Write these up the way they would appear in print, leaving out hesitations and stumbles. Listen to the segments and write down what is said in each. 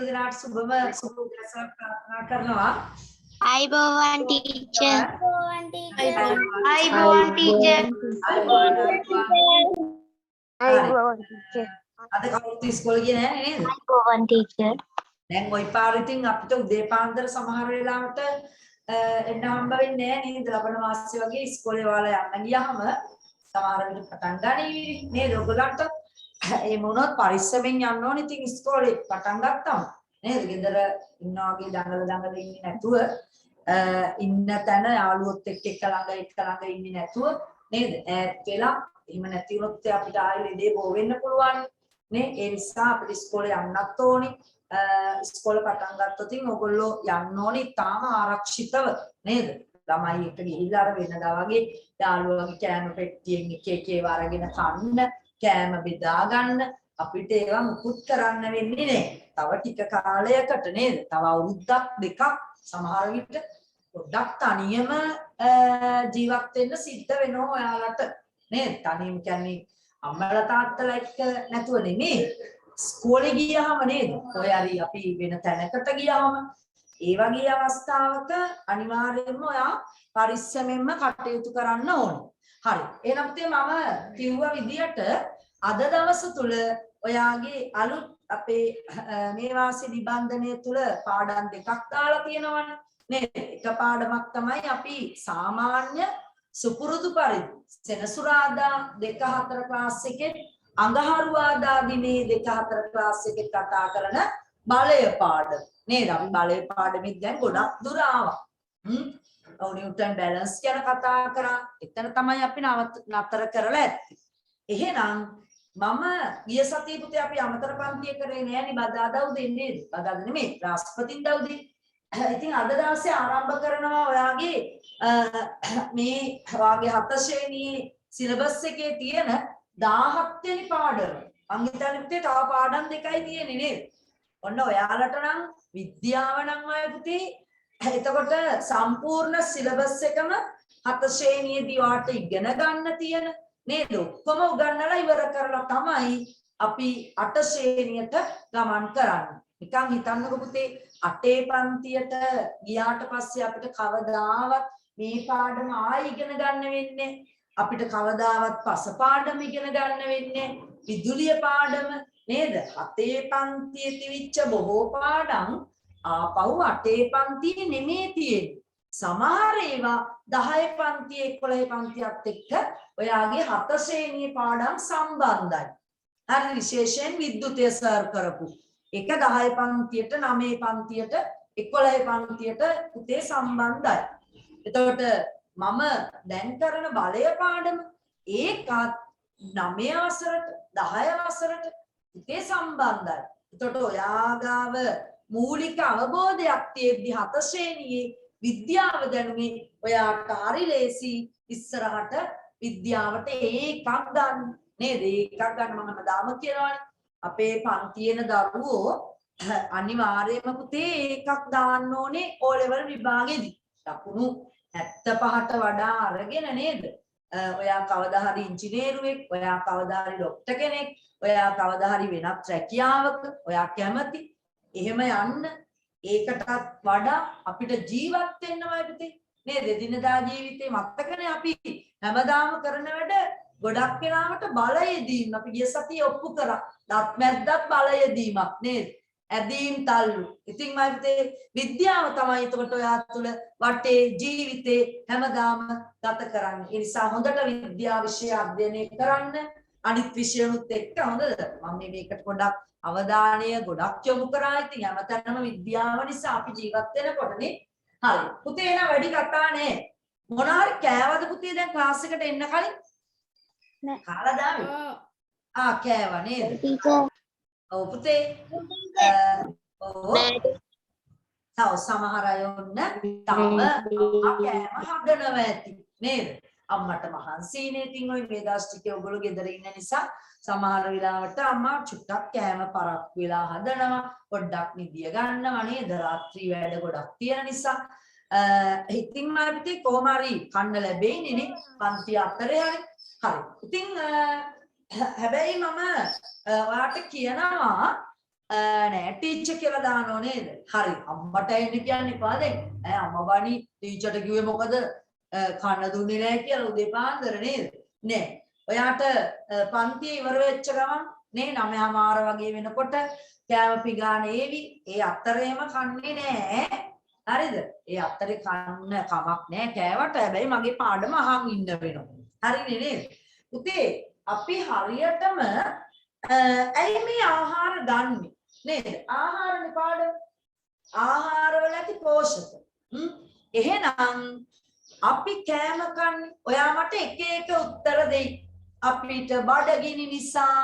දිනාට සුබම සුබ උදෑසනක් ප්‍රාර්ථනා කරනවා. අයිබෝවන් ටීචර්. අයිබෝවන් ටීචර්. අද කවුරුත් ඉස්කෝලේ ගියේ නැහැ නේද? අයිබෝවන් ටීචර්. දැන් ওই පාර ඉතින් අපිට උදේ පාන්දර සමහර වෙලාවට එන්න හම්බ වෙන්නේ නැහැ නේද? ලබන මාසෙ වගේ ඉස්කෝලේ වල යන්න ගියාම සමහර විට පටන් ගනීවි නේද? ඔයගලන්ට ඒ මොනවත් පරිස්සමෙන් යන්න ඕනේ. ඉතින් ඉස්කෝලේ පටන් ගත්තම නේද? ගෙදර ඉන්නා වගේ දඟල ඉන්නේ නැතුව ඉන්න තැන යාළුවොත් එක්ක එක ළඟ ඉන්නේ නැතුව නේද? ඈත් වෙලා එහෙම නැති වුණොත් අපිට ආයෙ ලෙඩේ බෝ වෙන්න පුළුවන් නේ. ඒ නිසා අපිට ඉස්කෝලේ යන්නත් ඕනේ. ඉස්කෝලේ පටන් ගත්තොත් ඉතින් ඔයගොල්ලෝ යන්න ඕනේ තාම ආරක්ෂිතව නේද? ළමයි එක්ක ගිහිල්ලා අර වෙනදා වගේ යාළුවගේ කෑම පෙට්ටියෙන් එක ඒවා අරගෙන කන්න, කෑම බෙදා ගන්න අපිට ඒවා මුකුත් කරන්න වෙන්නේ නැහැ. තව ටික කාලයකට නේද? තව අවුරුද්දක් දෙකක් සමහර විට පොඩ්ඩක් තනියම ජීවත් වෙන්න සිද්ධ වෙනවා ඔයාලට නේද? තනියම කියන්නේ අම්මලා තාත්තලා එක්ක නැතුව නෙමෙයි. ඉස්කෝලේ ගියාම නේද? ඔය හරි අපි වෙන තැනකට ගියාම ඒ වගේ අවස්ථාවක අනිවාර්යයෙන්ම ඔයා පරිස්සමෙන්ම කටයුතු කරන්න ඕනේ. හරි. එහෙනම් මම කිව්ව විදියට අද දවස තුල ඔයාගේ අලුත් අපේ මේ වාසි නිබන්ධනය තුල පාඩම් දෙකක් දාලා තියෙනවනේ නේද? එක පාඩමක් තමයි අපි සාමාන්‍ය සුපුරුදු පරිදි සෙනසුරාදා 2-4 ක්ලාස් එකේ අඟහරුවාදා දිනේ 2-4 ක්ලාස් එකේ කතා කරන බලය පාඩම නේද? අපි බලය පාඩමෙත් දැන් ගොඩක් දුර ආවා. නිව්ටන් බැලන්ස් ගැන කතා කරා. එතන තමයි අපි නතර කරලා ඇත්තේ. එහෙනම් මම ගිය සතියේ පුතේ අපි අමතර පන්තිය කරේ නෑනේ බදාදා උදේ නේද? බදාදා නෙමෙයි බ්‍රහස්පතින්දා උදේ. ඉතින් අද දවසේ ආරම්භ කරනවා ඔයාගේ මේ වාගේ 7 ශ්‍රේණියේ සිලබස් එකේ තියෙන 17 වෙනි පාඩම. මං හිතන්නේ පුතේ තව පාඩම් දෙකයි තියෙන්නේ නේද? ඔන්න ඔයාලට නම් විද්‍යාව නම් අය පුතේ එතකොට සම්පූර්ණ සිලබස් එකම 7 ශ්‍රේණියේදී වාට ඉගෙන ගන්න තියෙන නේද? ඔක්කොම උගන්වලා ඉවර කරලා තමයි අපි 8 ශ්‍රේණියට ගමන් කරන්නේ. නිකන් හිතන්නකෝ පුතේ 8 පන්තියට ගියාට පස්සේ අපිට කවදාවත් මේ පාඩම ආයෙ ඉගෙන ගන්න වෙන්නේ. අපිට කවදාවත් පස පාඩම ඉගෙන ගන්න වෙන්නේ. විදුලිය පාඩම නේද? 8 පන්තියේ තිවිච්ච බොහෝ පාඩම් ආපහු 8 පන්තියේ නෙමෙයි තියෙන්නේ. සමහර ඒවා 10 පන්තියේ 11 පන්තියත් එක්ක ඔයාගේ 7 ශ්‍රේණියේ පාඩම් සම්බන්ධයි. හරි විශේෂයෙන් විද්‍යුතය සර් කරපු. එක 10 පන්තියට 9 පන්තියට 11 පන්තියට උතේ සම්බන්ධයි. එතකොට මම දැන් කරන බලය පාඩම ඒකත් 9 වසරට 10 වසරට උතේ සම්බන්ධයි. එතකොට ඔයාගාව මූලික අවබෝධයක් තියෙද්දි 7 ශ්‍රේණියේ විද්‍යාව දැනුමේ ඔයාට හරි ලේසි ඉස්සරහට විද්‍යාවට ඒකක් ගන්න නේද? ඒකක් ගන්න මම දාම කියනවානේ. අපේ පන්තියේන දරුවෝ අනිවාර්යයෙන්ම පුතේ ඒකක් දාන්න ඕනේ O level විභාගෙදී. ලකුණු 75ට වඩා අරගෙන නේද? ඔයා කවදා හරි ඉංජිනේරුවෙක්, ඔයා කවදා හරි ડોක්ටර් කෙනෙක්, ඔයා කවදා හරි වෙනත් රැකියාවක ඔයා කැමති එහෙම යන්න ඒකටත් වඩා අපිට ජීවත් වෙන්නමයි පුතේ නේද? දිනදා ජීවිතේ මතකනේ අපි හැමදාම කරන වැඩ ගොඩක් වෙලාවට බලයදීම අපි ගිය සතියේ ඔප්පු කරා. දත් මැද්දත් බලයදීමක් නේද? ඇදීම් තල්ලු. ඉතින් මම පුතේ විද්‍යාව තමයි එතකොට ඔයා තුළ වටේ ජීවිතේ හැමදාම ගත කරන්නේ. ඒ නිසා හොඳට විද්‍යාව විෂය අධ්‍යයනය කරන්න. අනිත් විෂයනුත් එක්ක හොඳද? මම මේකට පොඩ්ඩක් අවධානය ගොඩක් යොමු කරා. ඉතින් හැමතැනම විද්‍යාව නිසා අපි ජීවත් වෙනකොටනේ. හරි. පුතේ එන වැඩි කතා නෑ. මොන හරි කෑවද පුතේ දැන් ක්ලාස් එකට එන්න කලින්? නෑ. කාලා දාවේ? කෑවා නේද? ටීචර්. ඔව් පුතේ. ඔව්. තව සමහර අය ඔන්න තම කෑම හදනවා ඇති නේද? අම්මට මහන්සිනේ. ඉතින් ওই මේ දවස් ටිකේ ඔයගොල්ලෝ ගෙදර ඉන්න නිසා සමහර වෙලාවට අම්මා චුට්ටක් කෑම පරක්කු වෙලා හදනවා. පොඩ්ඩක් නිදිය ගන්නවා නේද? රාත්‍රී වැඩ ගොඩක් තියෙන නිසා. ඉතින් මම පුතේ කොහොම හරි කන්න ලැබෙන්නේ නේ පන්ති අතරේ හරි. හරි. ඉතින් හැබැයි මම ඔයාලට කියනවා නෑ ටීචර් කියලා දානෝ නේද? හරි. අම්මට එන්න කියන්න එපා දැන්. අම්මා බණි ටීචර්ට කිව්වේ මොකද? කන්න දුන්නේ නෑ කියලා උදේ පාන්දර නේද? නෑ. ඔයාට පන්තිය ඉවර වෙච්ච ගමන් නේ 9:00 වගේ වෙනකොට කෑම පිඟානේවි. ඒ අතරේම කන්නේ නෑ. හරිද? ඒ අතරේ කන්න කමක් නෑ කෑවට. හැබැයි මගේ පාඩම අහන් ඉන්න වෙනවා. හරිනේ නේද? පුතේ අපි හරියටම ඇයි මේ ආහාර ගන්නෙ? නේද? ආහාරනේ පාඩම. ආහාරවල ඇති පෝෂක. එහෙනම් අපි කෑම කන්නේ. ඔයා මට එක එක උත්තර දෙයි. අපිට බඩගිනි නිසා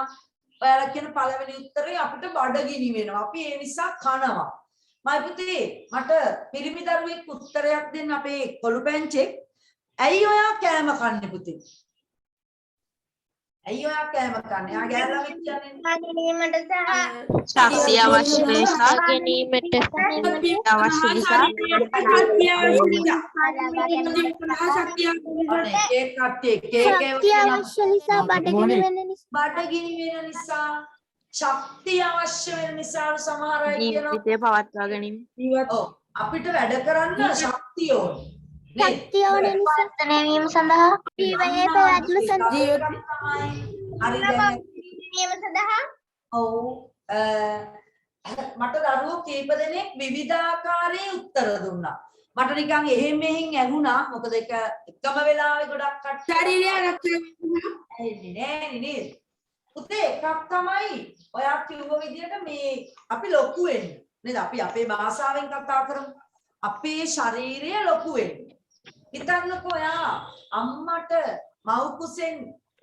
ඔයාලා කියන පළවෙනි උත්තරේ අපිට බඩගිනි වෙනවා. අපි ඒ නිසා කනවා. මයි පුතේ මට පිරිමි දරුවෙක් උත්තරයක් දෙන්න අපේ කොළු පැංචෙක්. ඇයි ඔයා කෑම කන්නේ පුතේ? ඇයි ඔයා කෑම කන්නේ? ආ ගෑල්ලාවෙක් කියන්නේ ගැනීමට ශක්තිය අවශ්‍ය නිසා ගැනීමට අවශ්‍ය නිසා ඒ කට්ටිය අවශ්‍ය නිසා බඩගිනි වෙන නිසා බඩගිනි වෙන නිසා ශක්තිය අවශ්‍ය වෙන නිසා සමහර අය කියනවා ජීවිතය පවත්වා ගැනීම. ඔව් අපිට වැඩ කරන්න ශක්තිය ඕනේ. ශක්තිය ඕන නිසා නැවීම සඳහා ජීවයේ පැවැත්ම සඳහා හරි දැන් නියම සඳහා ඔව් මට දරුවෝ කීප දෙනෙක් විවිධාකාරයේ උත්තර දුන්නා. මට නිකන් එහෙම මෙහෙන් ඇහුණා. මොකද ඒක එකම වෙලාවෙ ගොඩක් කට්ටිය ශරීරය ඇන්නේ නෑ නේද? පුතේ එකක් තමයි ඔයා කිව්ව විදිහට මේ අපි ලොකු වෙන්නේ. නේද? අපි අපේ භාෂාවෙන් කතා කරමු. අපේ ශරීරය ලොකු වෙන්නේ. හිතන්නකෝ ඔයා අම්මට මව් කුසෙන්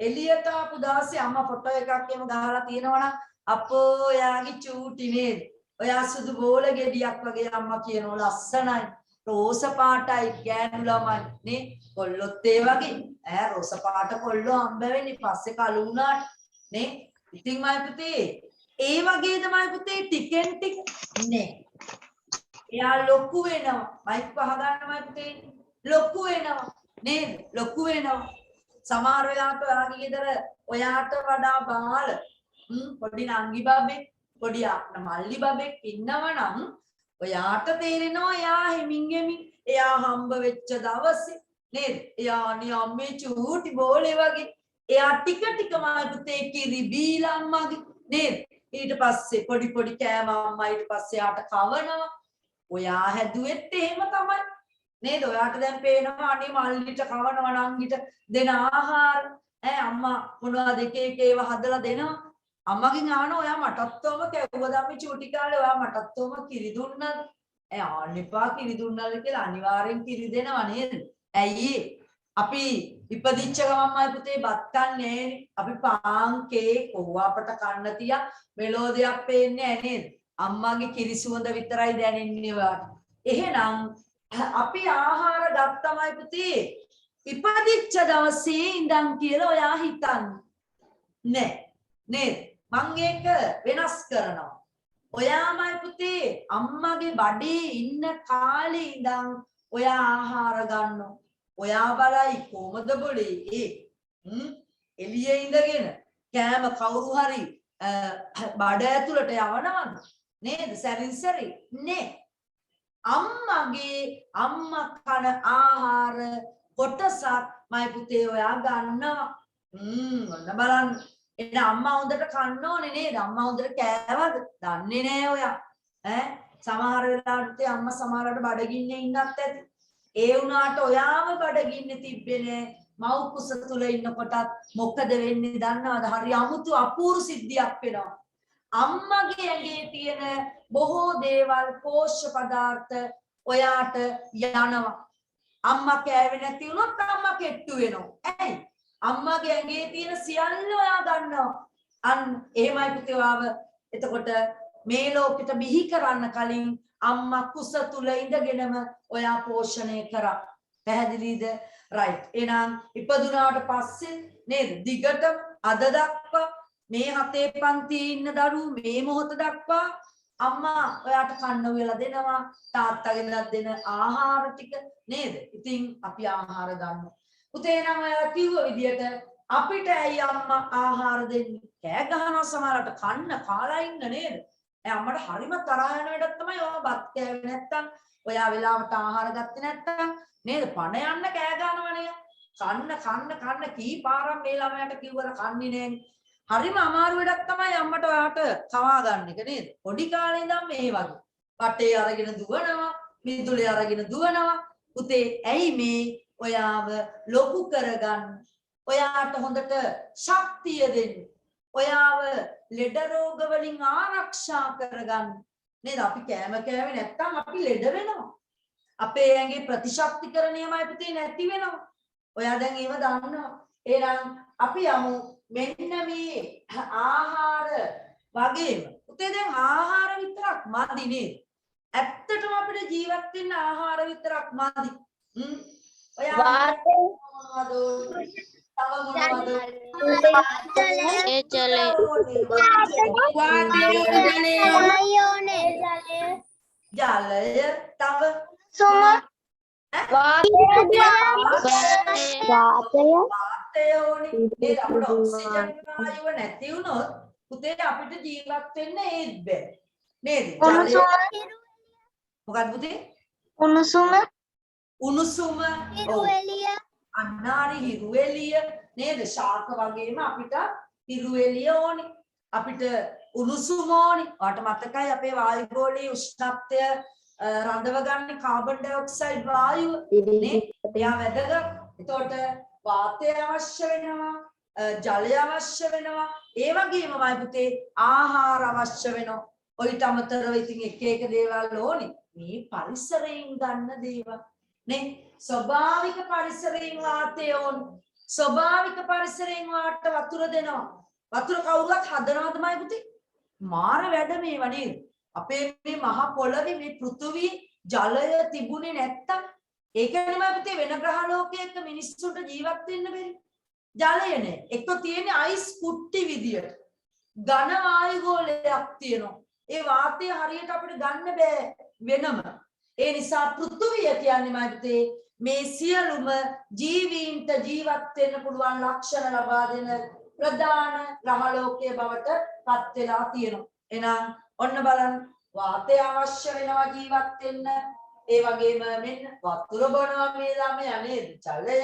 එළියට ආපු දාසේ අම්මා ෆොටෝ එකක් එහෙම ගහලා තියෙනවනම් අපෝ ඔයාගේ චූටි නේද? ඔයා සුදු බෝල ගෙඩියක් වගේ අම්මා කියනවා ලස්සනයි. රෝස පාටයි ගෑනු ළමයි නේ කොල්ලොත් ඒ වගේ රෝස පාට කොල්ලෝ හම්බ වෙන්නේ පස්සේ කළු වුණාට නේ. ඉතින් මයි පුතේ ඒ වගේ තමයි පුතේ ටිකෙන් ටික නේ. එයා ලොකු වෙනවා. මයික් පහ ගන්නමයි පුතේ. ලොකු වෙනවා නේද? ලොකු වෙනවා. සමහර වෙලාවට ඔයාගේ ගෙදර ඔයාට වඩා බාල පොඩි නංගි බබෙක් පොඩි මල්ලි බබෙක් ඉන්නවනම් ඔයාට තේරෙනවා එයා හිමින් එයා හම්බ වෙච්ච දවසේ නේද? එයා අම්මේ චූටි බෝලේ වගේ එයා ටික ටිකමයි පුතේ කිරි බීලා අම්මගේ නේද? ඊට පස්සේ පොඩි පොඩි කෑම අම්මා ඊට පස්සේ යාට කවනවා. ඔයා හැදුවෙත් එහෙම තමයි නේද? ඔයාට දැන් පේනවා අනේ මල්ලිට කවනවා නංගිට දෙන ආහාර අම්මා මොනවද එක එක ඒවා හදලා දෙනවා. අම්මගෙන් අහනවා ඔයා මටත්වම කැවුවද අම්මේ චූටි කාලේ ඔයා මටත්වම කිරි දුන්නද? ආන්නිපා කිරි දුන්නද කියලා අනිවාර්යෙන් කිරි දෙනවා නේද? ඇයි අපි ඉපදිච්ච ගමන්මයි පුතේ බත් කන්නේ අපි පාන් කේක් ඕවා අපට කන්න තියා මෙලෝ දෙයක් පේන්නේ නැහැ නේද? අම්මාගේ කිරි සුවඳ විතරයි දැනෙන්නේ ඔයාට. එහෙනම් අපි ආහාර ගත්තමයි පුතේ ඉපදිච්ච දවසේ ඉඳන් කියලා ඔයා හිතන්නේ නේද? මම ඒක වෙනස් කරනවා. ඔයාමයි පුතේ අම්මගේ බඩේ ඉන්න කාලේ ඉඳන් ඔයා ආහාර ගන්නවා. ඔයා බලයි කොහමද බොලේ එළියේ ඉඳගෙන කෑම කවුරු හරි බඩ ඇතුළට යවනවද නේද? සැරින් සැරේ නේ. අම්මා කන ආහාර කොටසක් මයි පුතේ ඔයා ගන්නවා. ඔන්න බලන්න. එන අම්මා හොඳට කන්න ඕනේ නේද? අම්මා හොඳට කෑවද? දන්නේ නෑ ඔයා. සමහර වෙලාවට අම්මා සමහරකට බඩගින්නේ ඉන්නත් ඇති. ඒ වුණාට ඔයාම බඩගින්නේ තිබ්බේ නෑ. මව් කුස තුල ඉන්නකොටත් මොකද වෙන්නේ දන්නවද? හරි අමුතු අපූර්ව සිද්ධියක් වෙනවා. අම්මගේ ඇඟේ තියෙන බොහෝ දේවල් පෝෂ්‍ය පදාර්ථ ඔයාට යනවා. අම්මා කෑවේ නැති වුණොත් අම්මා කෙට්ටු වෙනවා. ඇයි? අම්මාගේ ඇඟේ තියෙන සියල්ල ඔයා ගන්නවා. අන්න එහෙමයි පුතේ ඔයාව එතකොට මේ ලෝකෙට බිහි කරන්න කලින් අම්මා කුස තුල ඉඳගෙනම ඔයා පෝෂණය කරා. පැහැදිලිද? රයිට්. එහෙනම් ඉපදුනාට පස්සේ නේද? දිගටම අද දක්වා මේ 7 පන්තියේ ඉන්න දරුවෝ මේ මොහොත දක්වා අම්මා ඔයාට කන්න උයලා දෙනවා. තාත්තාගෙන්වත් දෙන ආහාර ටික නේද? ඉතින් අපි ආහාර ගන්නවා. පුතේ නම් ඔයා කිව්ව විදියට අපිට ඇයි අම්මා ආහාර දෙන්නේ? කෑ ගහනවා සමහරකට කන්න කාලා ඉන්න නේද? අම්මට හරිම තරහ යන වැඩක් තමයි ඔයා බත් කෑවේ නැත්තම් ඔයා වෙලාවට ආහාර ගත්තේ නැත්තම් නේද පණ යන්න කෑ ගන්නවනේ කන්න කී පාරක් මේ ළමයාට කිව්වර කන්නේ නෑනේ හරිම අමාරු වැඩක් තමයි අම්මට ඔයාට කවා ගන්න එක නේද පොඩි කාලේ ඉඳන් මේ වගේ පටේ අරගෙන දුවනවා මිදුලේ අරගෙන දුවනවා පුතේ ඇයි මේ ඔයාව ලොකු කරගන්න ඔයාට හොඳට ශක්තිය දෙන්න ඔයාව ලෙඩ රෝග වලින් ආරක්ෂා කරගන්න නේද අපි කෑම කෑවේ නැත්තම් අපි ලෙඩ වෙනවා අපේ ඇඟේ ප්‍රතිශක්තිකරණයමයි පුතේ නැති වෙනවා ඔයා දැන් ඒව දන්නවා එහෙනම් අපි යමු මෙන්න මේ ආහාර වගේම පුතේ දැන් ආහාර විතරක් මදි නේද ඇත්තටම අපිට ජීවත් වෙන්න ආහාර විතරක් මදි ඔයා මොනවද ජලය තව වාතය ඕනේ නේද අපිට ඔක්සිජන් වායුව නැති වුණොත් පුතේ අපිට ජීවත් වෙන්න ඒත් බෑ නේද ජලය මොකක්ද පුතේ උණුසුම හිරුවෙලිය අන්නාරි හිරුවෙලිය නේද ශාක වගේම අපිට හිරුවෙලිය ඕනේ අපිට උණුසුම ඕනේ ඔයාට මතකයි අපේ වායු ගෝලයේ උෂ්ණත්වය රඳව ගන්න කාබන් ඩයොක්සයිඩ් වායුව නේ එයා වැදගත් එතකොට වාතය අවශ්‍ය වෙනවා ජලය අවශ්‍ය වෙනවා ඒ වගේමයි පුතේ ආහාර අවශ්‍ය වෙනවා ඔයිට අමතරව ඉතින් එක එක දේවල් ඕනේ මේ පරිසරයෙන් ගන්න දේවල් නේ ස්වභාවික පරිසරයෙන් වාතය ඕන ස්වභාවික පරිසරයෙන් වාට වතුර දෙනවා වතුර කවුරුත් හදනවදමයි පුතේ මාර වැඩ මේවා නේද අපේ මේ මහ පොළවේ මේ පෘථුවි ජලය තිබුණේ නැත්තම් ඒකනේ පුතේ වෙන ග්‍රහ ලෝකයක මිනිස්සුන්ට ජීවත් වෙන්න බැරි ජලය නේ එක්ක තියෙන්නේ අයිස් කුට්ටි විදියට ඝන වායු ගෝලයක් තියෙනවා ඒ වාතය හරියට අපිට ගන්න බෑ වෙනම ඒ නිසා පෘථුවිය කියන්නේ මායිතේ මේ සියලුම ජීවීන්ට ජීවත් වෙන්න පුළුවන් ලක්ෂණ ලබා දෙන ප්‍රධාන ග්‍රහ ලෝකයේ බවට පත් වෙලා තියෙනවා. එහෙනම් ඔන්න බලන්න වාතය අවශ්‍ය වෙනවා ජීවත් වෙන්න. ඒ වගේම මෙන්න වතුර බොනවා මේ ළමයා නේද? ජලය.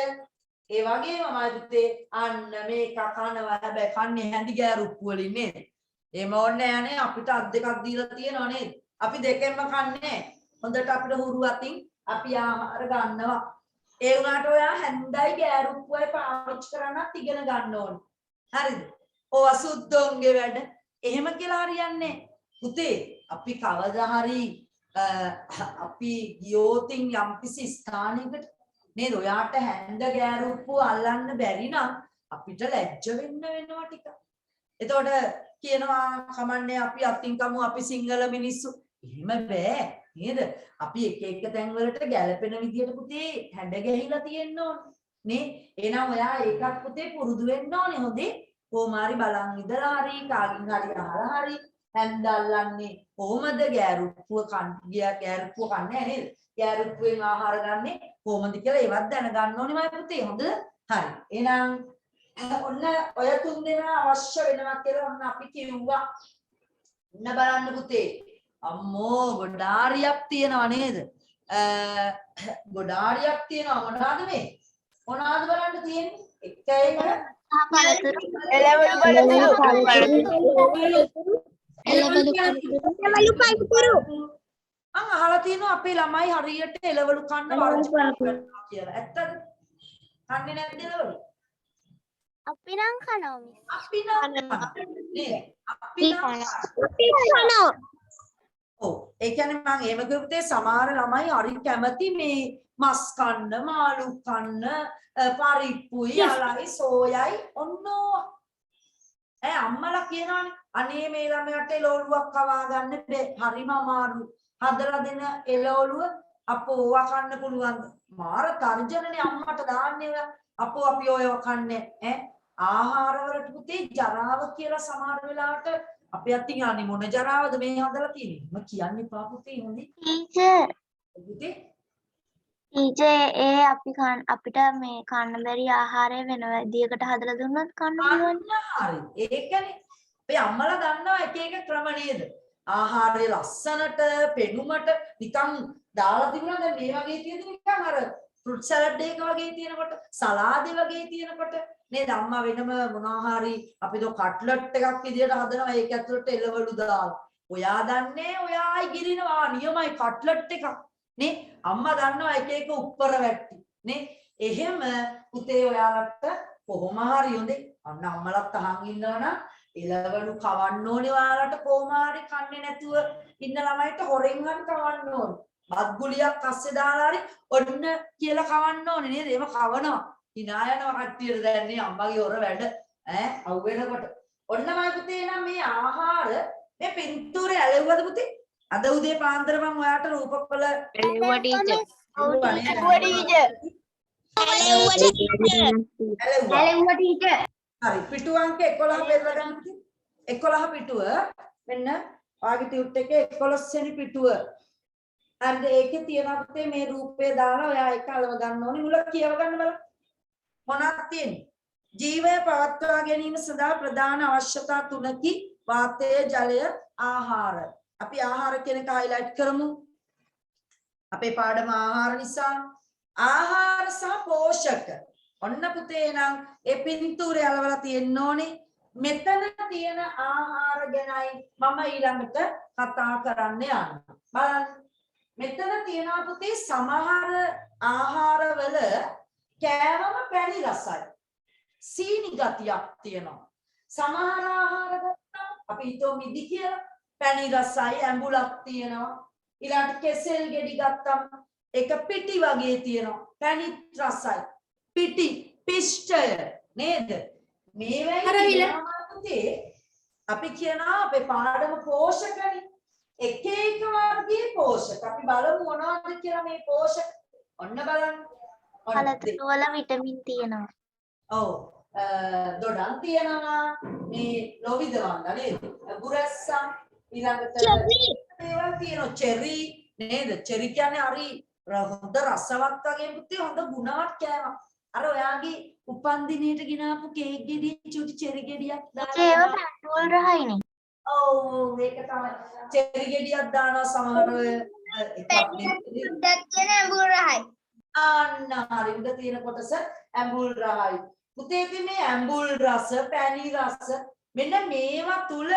ඒ වගේම මායිතේ අන්න මේක කනවා හැබැයි කන්නේ හැඳි ගෑරුප්පු වලින් නේද? එහෙම ඕනේ යන්නේ අපිට අත් දෙකක් දීලා තියෙනවා නේද? අපි දෙකෙන්ම කන්නේ හොඳට අපිට හුරු අතින් අපි ආහාර ගන්නවා. ඒ වුණාට ඔයා හැන්දයි ගෑරුප්පුවයි පාවිච්චි කරන්නත් ඉගෙන ගන්න ඕනේ. හරිද? ඔය අසුද්ධෝන්ගේ වැඩ එහෙම කියලා හරියන්නේ. පුතේ අපි කවදා හරි අපි ගියෝතින් යම්කිසි ස්ථානයකට නේද? ඔයාට හැන්ද ගෑරුප්පුව අල්ලන්න බැරි නම් අපිට ලැජ්ජ වෙන්න වෙනවා ටික. එතකොට කියනවා කමන්නේ අපි අතින් කමු අපි සිංහල මිනිස්සු. එහෙම බෑ. නේද? අපි එක තැන් වලට ගැළපෙන විදියට පුතේ හැඩ ගැහිලා තියෙන්න ඕනේ. නේ? එහෙනම් ඔයා ඒකත් පුතේ පුරුදු වෙන්න ඕනේ. හොඳේ. කොහොමාරි බලන් ඉඳලා හරි කාගෙන් හරි අහලා හරි හැන්ද අල්ලන්නේ කොහොමද ගෑරුප්පුව ගෑරුප්පුව කන්නේ නේද? ගෑරුප්පුවෙන් ආහාර ගන්නේ කොහොමද කියලා ඒවත් දැනගන්න ඕනේ මයි පුතේ. හොඳද? හරි. එහෙනම් ඔන්න ඔය තුන් දෙනා අවශ්‍ය වෙනවා කියලා ඔන්න අපි කිව්වා. ඔන්න බලන්න පුතේ. අම්මෝ ගොඩාරියක් තියනවා නේද? ගොඩාරියක් තියනවා මොනවාද මේ? මොනවාද බලන්න තියෙන්නේ? එක එළවලු පළතුරු මං අහලා තියෙනවා අපේ ළමයි හරියට එළවලු කන්න වර්ජනය කරනවා කියලා. ඇත්තද? කන්නේ නැද්ද එළවලු? අපි නම් කනවා මිස්. අපි නම් නේද? අපි නම් ඔව් ඒ කියන්නේ මම එහෙම කිව්වොත් සමහර ළමයි හරි කැමති මේ මස් කන්න, මාළු කන්න, පරිප්පුයි, අලයි, සෝයයි ඔන්නෝ. අම්මලා කියනවානේ අනේ මේ ළමයාට එළවලුවක් කවා ගන්න බැ. හරිම අමාරු. හදලා දෙන එළවලුව අපෝ ඕවා කන්න පුළුවන්. මාර තර්ජනනේ අම්මට දාන්නේ. අපෝ අපි ඔයව කන්නේ ආහාරවලට පුතේ ජරාව කියලා සමහර වෙලාවට අපේ අතින් යන්නේ මොන ජරාවද මේ හදලා තියෙන්නේ? මම කියන්නේ පාපුතේ හොඳේ. ටීචර් පුතේ අපි අපිට මේ කන්න බැරි ආහාරය වෙන විදියකට හදලා දුන්නොත් කන්න පුළුවන්. හරි. ඒකනේ. අපි අම්මලා දන්නවා එක එක ක්‍රම නේද? ආහාරයේ ලස්සනට පෙනුමට නිකන් දාලා තිබුණා. දැන් මේ වගේ තියෙන නිකන් අර ෆෘට් සලාඩ් එක වගේ තියෙනකොට සලාදේ වගේ තියෙනකොට නේද අම්මා වෙනම මොනවා හරි අපි දෝ කට්ලට් එකක් විදියට හදනවා. ඒක ඇතුළට එළවලු දාලා. ඔයා දන්නේ ඔයායි ගිරිනවා නියමයි කට්ලට් එකක් නේ. අම්මා දන්නවා එක එක උඩර වැට්ටි නේ. එහෙම පුතේ ඔයාලට කොහොම හරි හොඳේ අන්න අම්මලත් අහන් ඉන්නවනම් එළවලු කවන්න ඕනේ. ඔයාලට කොහොම හරි කන්නේ නැතුව ඉන්න ළමයිට හොරෙන් හරි කවන්න ඕනේ. බත් ගුලියක් අස්සේ දාලා හරි ඔන්න කියලා කවන්න ඕනේ නේද? ඒව කවනවා. hina යනවා කට්ටියට දැන් මේ අම්මගේ හොර වැඩ ඈ අවු වෙනකොට. ඔන්නමයි පුතේ නම් මේ ආහාර මේ පින්තූරේ ඇලෙව්වද පුතේ? අද උදේ පාන්දර මම ඔයාට රූපකවල ඇලෙව්වා ටීචර්. ඇලෙව්වා ටීචර්. හරි පිටු අංක 11 පෙරලා ගන්න පුතේ. 11 පිටුව මෙන්න ඔයාගේ ටියුට් එකේ 11 වෙනි පිටුව. හරිද? ඒකේ තියෙනවා පුතේ මේ රූපය දාලා ඔයා ඒක අලව ගන්න ඕනේ. මුල කියව ගන්න බලන්න. මොනවද තියෙන්නේ? ජීවය පවත්වා ගැනීම සඳහා ප්‍රධාන අවශ්‍යතා තුනකි වාතය, ජලය, ආහාර. අපි ආහාර කියන එක highlight කරමු. අපේ පාඩම ආහාර නිසා ආහාර සහ පෝෂක. ඔන්න පුතේ නම් ඒ පින්තූරය අලවලා තියෙන්න ඕනේ. මෙතන තියෙන ආහාර ගැනයි මම ඊළඟට කතා කරන්න යන්නේ. බලන්න. මෙතන තියෙනවා පුතේ සමහර ආහාරවල කෑමම පැණි රසයි. සීනි ගතියක් තියෙනවා. සමහර ආහාර ගත්තා අපි හිතුව මිදි කියලා පැණි රසයි ඇඹුලක් තියෙනවා. ඊළඟට කෙසෙල් ගෙඩි ගත්තම ඒක පිටි වගේ තියෙනවා. පැණි රසයි. පිටි පිෂ්ඨය නේද? මේවයි පුතේ අපි කියනවා අපේ පාඩම පෝෂකනේ. එක එක වර්ගයේ පෝෂක. අපි බලමු මොනවද කියලා මේ පෝෂක. ඔන්න බලන්න. පළතුරු වල විටමින් තියෙනවා. ඔව්. දොඩම් තියෙනවා. මේ ලෝවිද වන්දා නේද? බුරැස්සම් ඊළඟට ඒවා තියෙනවා. චෙරි නේද? චෙරි කියන්නේ හරි හොඳ රසවත් වගේ පුතේ හොඳ ගුණවත් කෑමක්. අර ඔයාගේ උපන්දිනේට ගෙනාපු කේක් ගෙඩිය චුටි චෙරි ගෙඩියක් දාලා ඒව පැට්‍රෝල් රහයිනේ. ඔව් ඒක තමයි. චෙරි ගෙඩියක් දානවා සමහර ඇඹුල් රහයි. අන්න හරි උඩ තියෙන කොටස ඇඹුල් රහයි. පුතේ ඉතින් මේ ඇඹුල් රස, පැණි රස මෙන්න මේවා තුල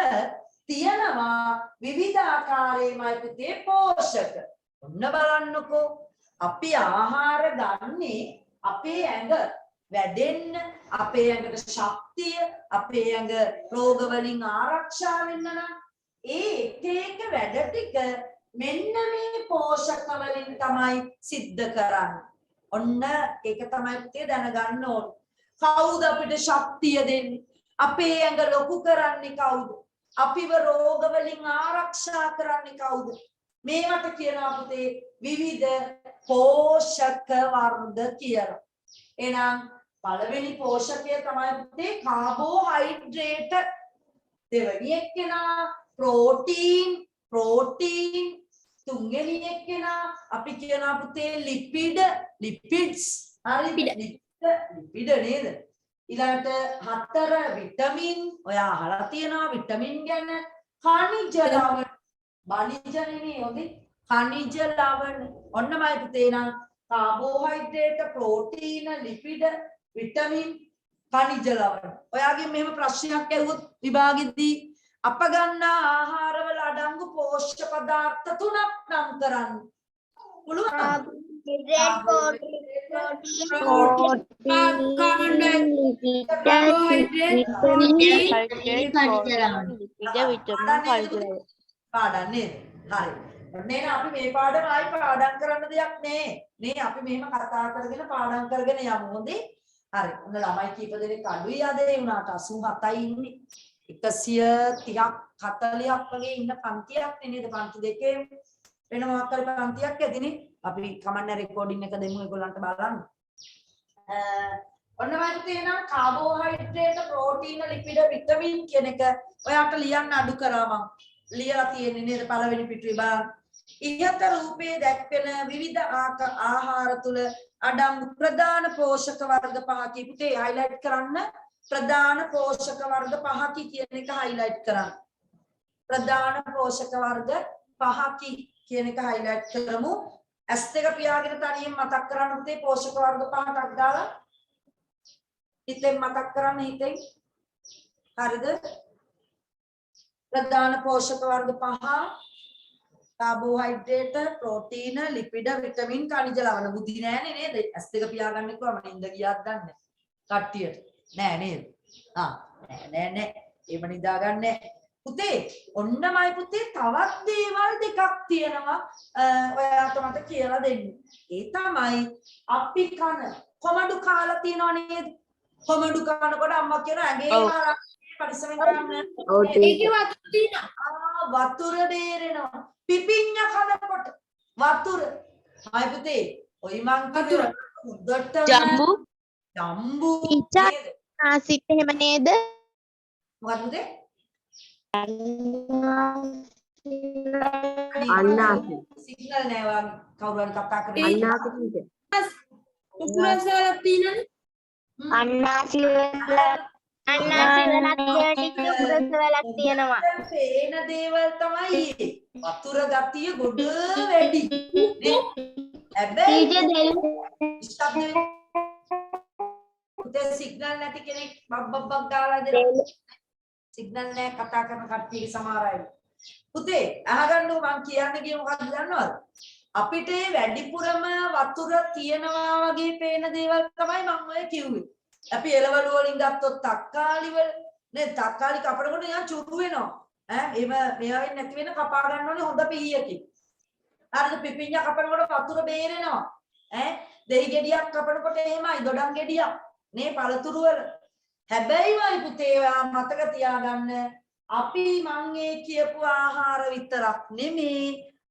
තියෙනවා විවිධ ආකාරයේමයි පුතේ පෝෂක. ඔන්න බලන්නකෝ. අපි ආහාර ගන්නේ අපේ ඇඟ වැඩෙන්න, අපේ ඇඟට ශක්තිය, අපේ ඇඟ රෝග වලින් ආරක්ෂා වෙන්න නම් ඒ එක වැඩ ටික මෙන්න මේ පෝෂක වලින් තමයි සිද්ධ කරන්නේ. ඔන්න ඒක තමයි පුතේ දැනගන්න ඕන. කවුද අපිට ශක්තිය දෙන්නේ? අපේ ඇඟ ලොකු කරන්නේ කවුද? අපිව රෝග වලින් ආරක්ෂා කරන්නේ කවුද? මේවට කියනවා පුතේ විවිධ පෝෂක වර්ග කියලා. එහෙනම් පළවෙනි පෝෂකය තමයි පුතේ කාබෝහයිඩ්‍රේට්. දෙවෙනි එක්කෙනා ප්‍රෝටීන්. තුන්වෙනි එක්කෙනා අපි කියනවා පුතේ ලිපිඩ්ස්. හරිද? ලිපිඩ නේද? ඊළඟට 4 විටමින්. ඔයා අහලා තියෙනවා විටමින් ගැන. khනිජ ලවණ. බණිජ නෙමෙයි හොඳේ. khනිජ ලවණ. ඔන්නමයි පුතේ නම් කාබෝහයිඩ්‍රේට්, ප්‍රෝටීන, ලිපිඩ, විටමින්, khනිජ ලවණ. ඔයාගෙන් මෙහෙම ප්‍රශ්නයක් ඇහුවොත් විභාගෙදී අප ගන්නා ආහාරවල අඩංගු පෝෂක පදාර්ථ තුනක් නම් කරන්න. පුළුවන්? පාඩම් නේද? හරි. නේන අපි මේ පාඩම ආයි පාඩම් කරන්න දෙයක් නෑ. නේ අපි මෙහෙම කතා කරගෙන පාඩම් කරගෙන යමු. හොඳේ? හරි. ඔන්න ළමයි කීප දෙනෙක් අඩුයි අද ඒ වුණාට 87යි ඉන්නේ. 130ක් 40ක් වගේ ඉන්න පන්තියක් නේද? පන්ති දෙකේ වෙන මොකක් හරි පන්තියක් ඇතිනේ. අපි කමන්න රෙකෝඩින් එක දෙමු ඒගොල්ලන්ට බලන්න. ඔන්න මම කියනවා කාබෝහයිඩ්‍රේට්, ප්‍රෝටීන, ලිපිඩ, විටමින් කියන එක ඔයාට ලියන්න අඩු කරා මම. ලියලා තියෙන්නේ නේද පළවෙනි පිටුවේ බලන්න. ඉහත රූපයේ දැක්වෙන විවිධ ආහාර තුල අඩංගු ප්‍රධාන පෝෂක වර්ග පහකි. පුතේ highlight කරන්න. ප්‍රධාන පෝෂක වර්ග පහකි කියන එක highlight කරන්න. ප්‍රධාන පෝෂක වර්ග 5කි කියන එක highlight කරමු. S2 පියාගෙන තනියෙන් මතක් කරන්න පුතේ පෝෂක වර්ග 5ක් දාලා. හිතෙන් මතක් කරන්න හිතෙන්. හරිද? ප්‍රධාන පෝෂක වර්ග 5 කාබෝහයිඩ්‍රේට්, ප්‍රෝටීන, ලිපිඩ, විටමින්, ಖನಿජ ලවණ. බුද්ධි නෑනේ නේද? S2 පියාගන්න කිව්වම නින්ද ගියාත් දන්නේ කට්ටියට. නෑ නේද? නෑ. ඒව නිදාගන්නේ පුතේ. ඔන්නමයි පුතේ තවත් දේවල් දෙකක් තියෙනවා. ඔයාට මට කියලා දෙන්න. ඒ තමයි අපි කන කොමඩු කාලා තියෙනව නේද? කොමඩු කනකොට අම්මා කියන ඇඟේ පරිස්සමෙන් කරන්න. ඒකේ වතුර තියෙනවා. වතුර බේරෙනවා. පිපිඤ්ඤ කනකොට වතුර. හයි පුතේ. ඔයි මං වතුර. ජම්බු. ආසිත් එහෙම නේද? මොකද්ද? අන්නාසි. සිග්නල් නෑ වා කවුරු හරි කතා කරන්නේ. අන්නාසි නේද? පුපුරසවලක් තියෙනනේ. අන්නාසි වලක් පුපුරසවලක් තියෙනවා. පේන දේවල් තමයි වතුර ගතිය ගොඩ වැඩි. නේ? හැබැයි පුතේ සිග්නල් නැති කෙනෙක් බබ්බක් ගාලා දෙන්න. සිග්නල් නැහැ කතා කරන කට්ටියගේ සමහර අය. පුතේ අහගන්න මං කියන්නේ කිය මොකක්ද දන්නවද? අපිට වැඩිපුරම වතුර තියනවා වගේ පේන දේවල් තමයි මම ඔය කිව්වේ. අපි එළවලු වලින් ගත්තොත් තක්කාලි වල නේ තක්කාලි කපනකොට නිකන් චුරු වෙනවා. එහෙම මේවා වෙන්නේ නැති වෙන කපා ගන්න ඕනේ හොඳ පිහියකින්. හරිද? පිපිඤ්ඤ කපනකොට වතුර බේරෙනවා. දෙහි ගෙඩියක් කපනකොට එහෙමයි දොඩම් ගෙඩියක් නේ පළතුරු වල. හැබැයි වයි පුතේ ඔයා මතක තියාගන්න අපි මං ඒ කියපු ආහාර විතරක් නෙමේ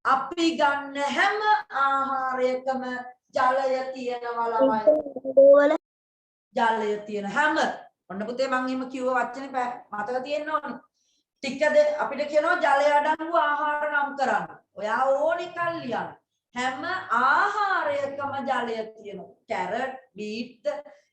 අපි ගන්න හැම ආහාරයකම ජලය තියෙනවා ළමයි. ජලය තියෙන හැම ඔන්න පුතේ මං එහෙම කිව්ව වචනේ මතක තියෙන්න ඕනේ. ටිකද අපිට කියනවා ජලය අඩංගු ආහාර නම් කරන්න. ඔයා ඕනේ කල් ලියන්න. හැම ආහාරයකම ජලය තියෙනවා. කැරට්, බීට්,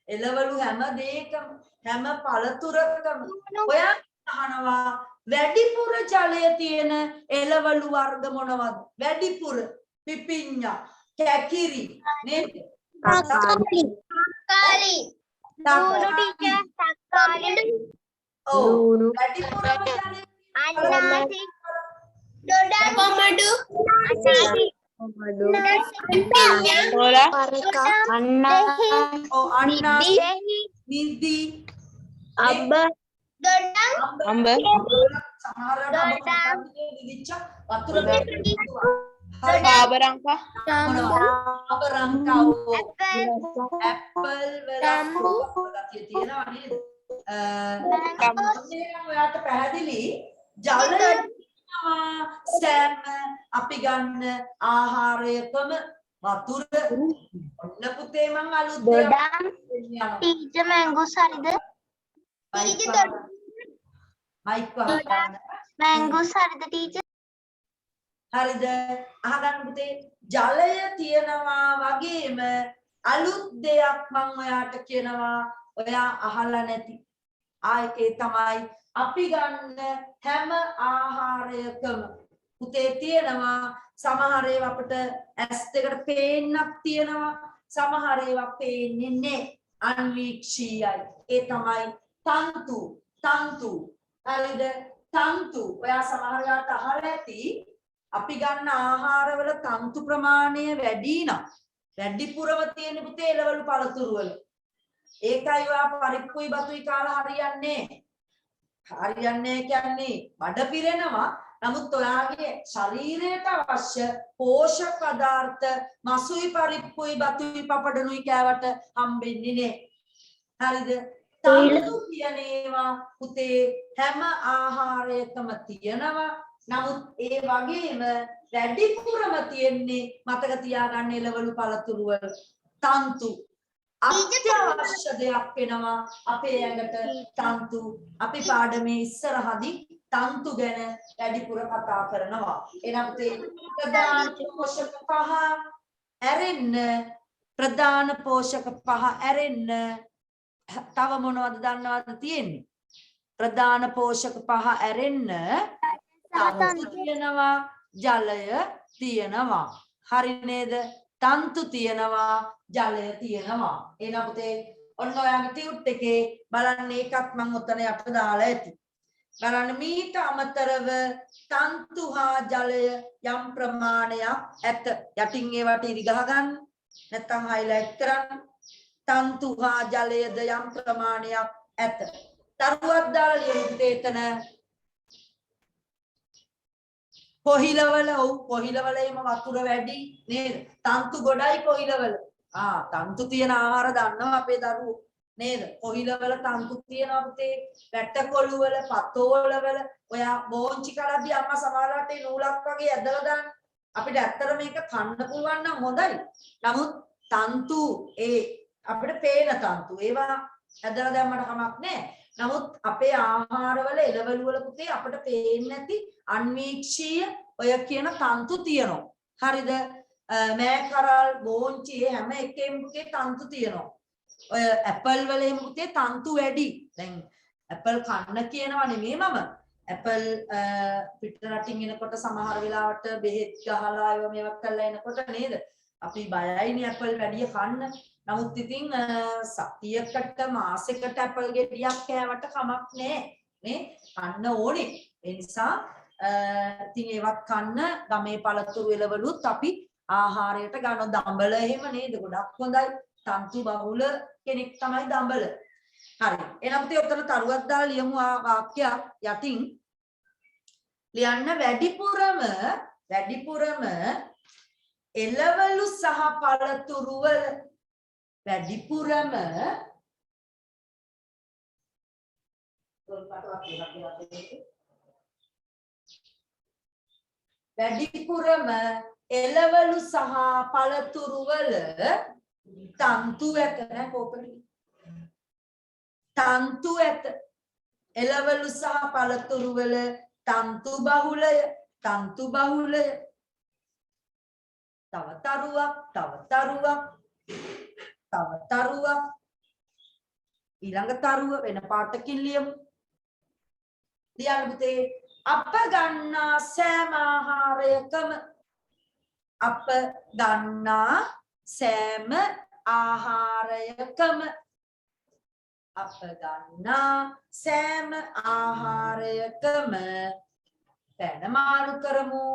එළවලු හැම දෙයකම හැම පළතුරකම ඔයා අහනවා වැඩිපුර ජලය තියෙන එළවලු වර්ග මොනවද? වැඩිපුර පිපිඤ්ඤ, කැකිරි නේද? තක්කාලි. ලුණු ටීචර් තක්කාලි. ඔව් වැඩිපුරම ජලය අන්නාසි දොඩම් කොමඩු අන්නාසි නිදි අබ්බ අම්බ වතුර ආබරංකා ඇපල් වල තියෙනවා නේද? ඔයාට පැහැදිලි ජලය සෑම අපි ගන්න ආහාරයකම වතුර ඔන්න පුතේ මං අලුත් දොඩම් ටීචර් මැංගෝස් හරිද? මයික් වහන්න මැංගෝස් හරිද ටීචර්? හරිද? අහගන්න පුතේ ජලය තියනවා වගේම අලුත් දෙයක් මං ඔයාට කියනවා ඔයා අහලා නැති ආයේ තමයි අපි ගන්න හැම ආහාරයකම පුතේ තියෙනවා සමහර ඒවා අපිට ඇස් දෙකට පේන්නක් තියෙනවා සමහර ඒවා පේන්නේ නැහැ අන්වීක්ෂීයයි ඒ තමයි තන්තු හරිද තන්තු ඔයා සමහර වෙලාවට අහලා ඇති අපි ගන්න ආහාරවල තන්තු ප්‍රමාණය වැඩි නම් වැඩිපුරම තියෙන පුතේ එළවලු පළතුරු වල ඒකයි ඔයා පරිප්පුයි බතුයි කාලා හරියන්නේ කියන්නේ බඩ පිරෙනවා නමුත් ඔයාගේ ශරීරයට අවශ්‍ය පෝෂක පදාර්ථ මසුයි පරිප්පුයි බතුයි පපඩනුයි කෑවට හම්බෙන්නේ නැහැ හරිද තන්තු කියන ඒවා පුතේ හැම ආහාරයකම තියෙනවා නමුත් ඒ වගේම වැඩිපුරම තියෙන්නේ මතක තියාගන්න එළවලු පළතුරු වල තන්තු අත්‍යවශ්‍ය දෙයක් වෙනවා අපේ ඇඟට තන්තු අපි පාඩමේ ඉස්සරහදී තන්තු ගැන වැඩිපුර කතා කරනවා එහෙනම් ප්‍රධාන පෝෂක පහ ඇරෙන්න තව මොනවද දන්නවද තියෙන්නේ ප්‍රධාන පෝෂක පහ ඇරෙන්න තන්තු තියෙනවා ජලය තියෙනවා හරි නේද තන්තු තියෙනවා ජලය තියෙනවා එහෙනම් පුතේ ඔන්න ඔයාගේ ටියුට් එකේ බලන්න ඒකත් මම ඔතන යට දාලා ඇති බලන්න මීට අමතරව තන්තු හා ජලය යම් ප්‍රමාණයක් ඇත යටින් ඒවට ඉරි ගහ ගන්න නැත්නම් highlight කරන්න තන්තු හා ජලයද යම් ප්‍රමාණයක් ඇත තරුවක් දාලා ලියමු එතන කොහිලවල කොහිලවල එම වතුර වැඩි නේද තන්තු ගොඩයි කොහිලවල තන්තු තියෙන ආහාර දන්නවා අපේ දරුවෝ නේද කොහිලවල තන්තු තියෙනවා පුතේ වැටකොළු වල පතෝල වල ඔයා බෝංචි කලබ්බි අම්මා සමහරවිට ඒ නූලක් වගේ ඇදලා දාන්න අපිට ඇත්තට මේක කන්න පුළුවන් නම් හොඳයි නමුත් තන්තු ඒ අපිට පේන තන්තු ඒවා ඇදලා දැම්මට කමක් නැහැ නමුත් අපේ ආහාරවල එළවලු වල පුතේ අපිට පේන්නේ නැති අන්වීක්ෂීය ඔය කියන තන්තු තියෙනවා. හරිද? මෑකරල් බෝංචි හැම එකෙම පුතේ තන්තු තියෙනවා. ඔය ඇපල් වල එහෙම පුතේ තන්තු වැඩි. දැන් ඇපල් කන්න කියනවා නෙමෙයි මම. ඇපල් පිට රටින් එනකොට සමහර වෙලාවට බෙහෙත් ගහලා ඒව මේවා කරලා එනකොට නේද? අපි බයයිනේ ඇපල් වැඩි කන්න. නමුත් ඉතින් සතියකට මාසෙකට ඇපල් ගෙඩියක් කෑවට කමක් නැහැ නේ කන්න ඕනේ ඒ නිසා ඉතින් ඒවත් කන්න ගමේ පළතුරු එළවලුත් අපි ආහාරයට ගන්න දඹල එහෙම නේද ගොඩක් හොඳයි තන්තු බහුල කෙනෙක් තමයි දඹල හරි එහෙනම් ඉතින් ඔතන තරුවක් දාලා ලියමු වාක්‍යයක් යටින් ලියන්න වැඩිපුරම එළවලු සහ පළතුරු වල වැඩිපුරම එළවලු සහ පළතුරු වල තන්තු ඇත නේ කෝපලි තන්තු ඇත එළවලු සහ පළතුරු වල තන්තු බහුලය තව තරුවක් ඊළඟ තරුව වෙන පාටකින් ලියමු ලියන්න පුතේ අප ගන්නා සෑම ආහාරයකම පැන මාරු කරමු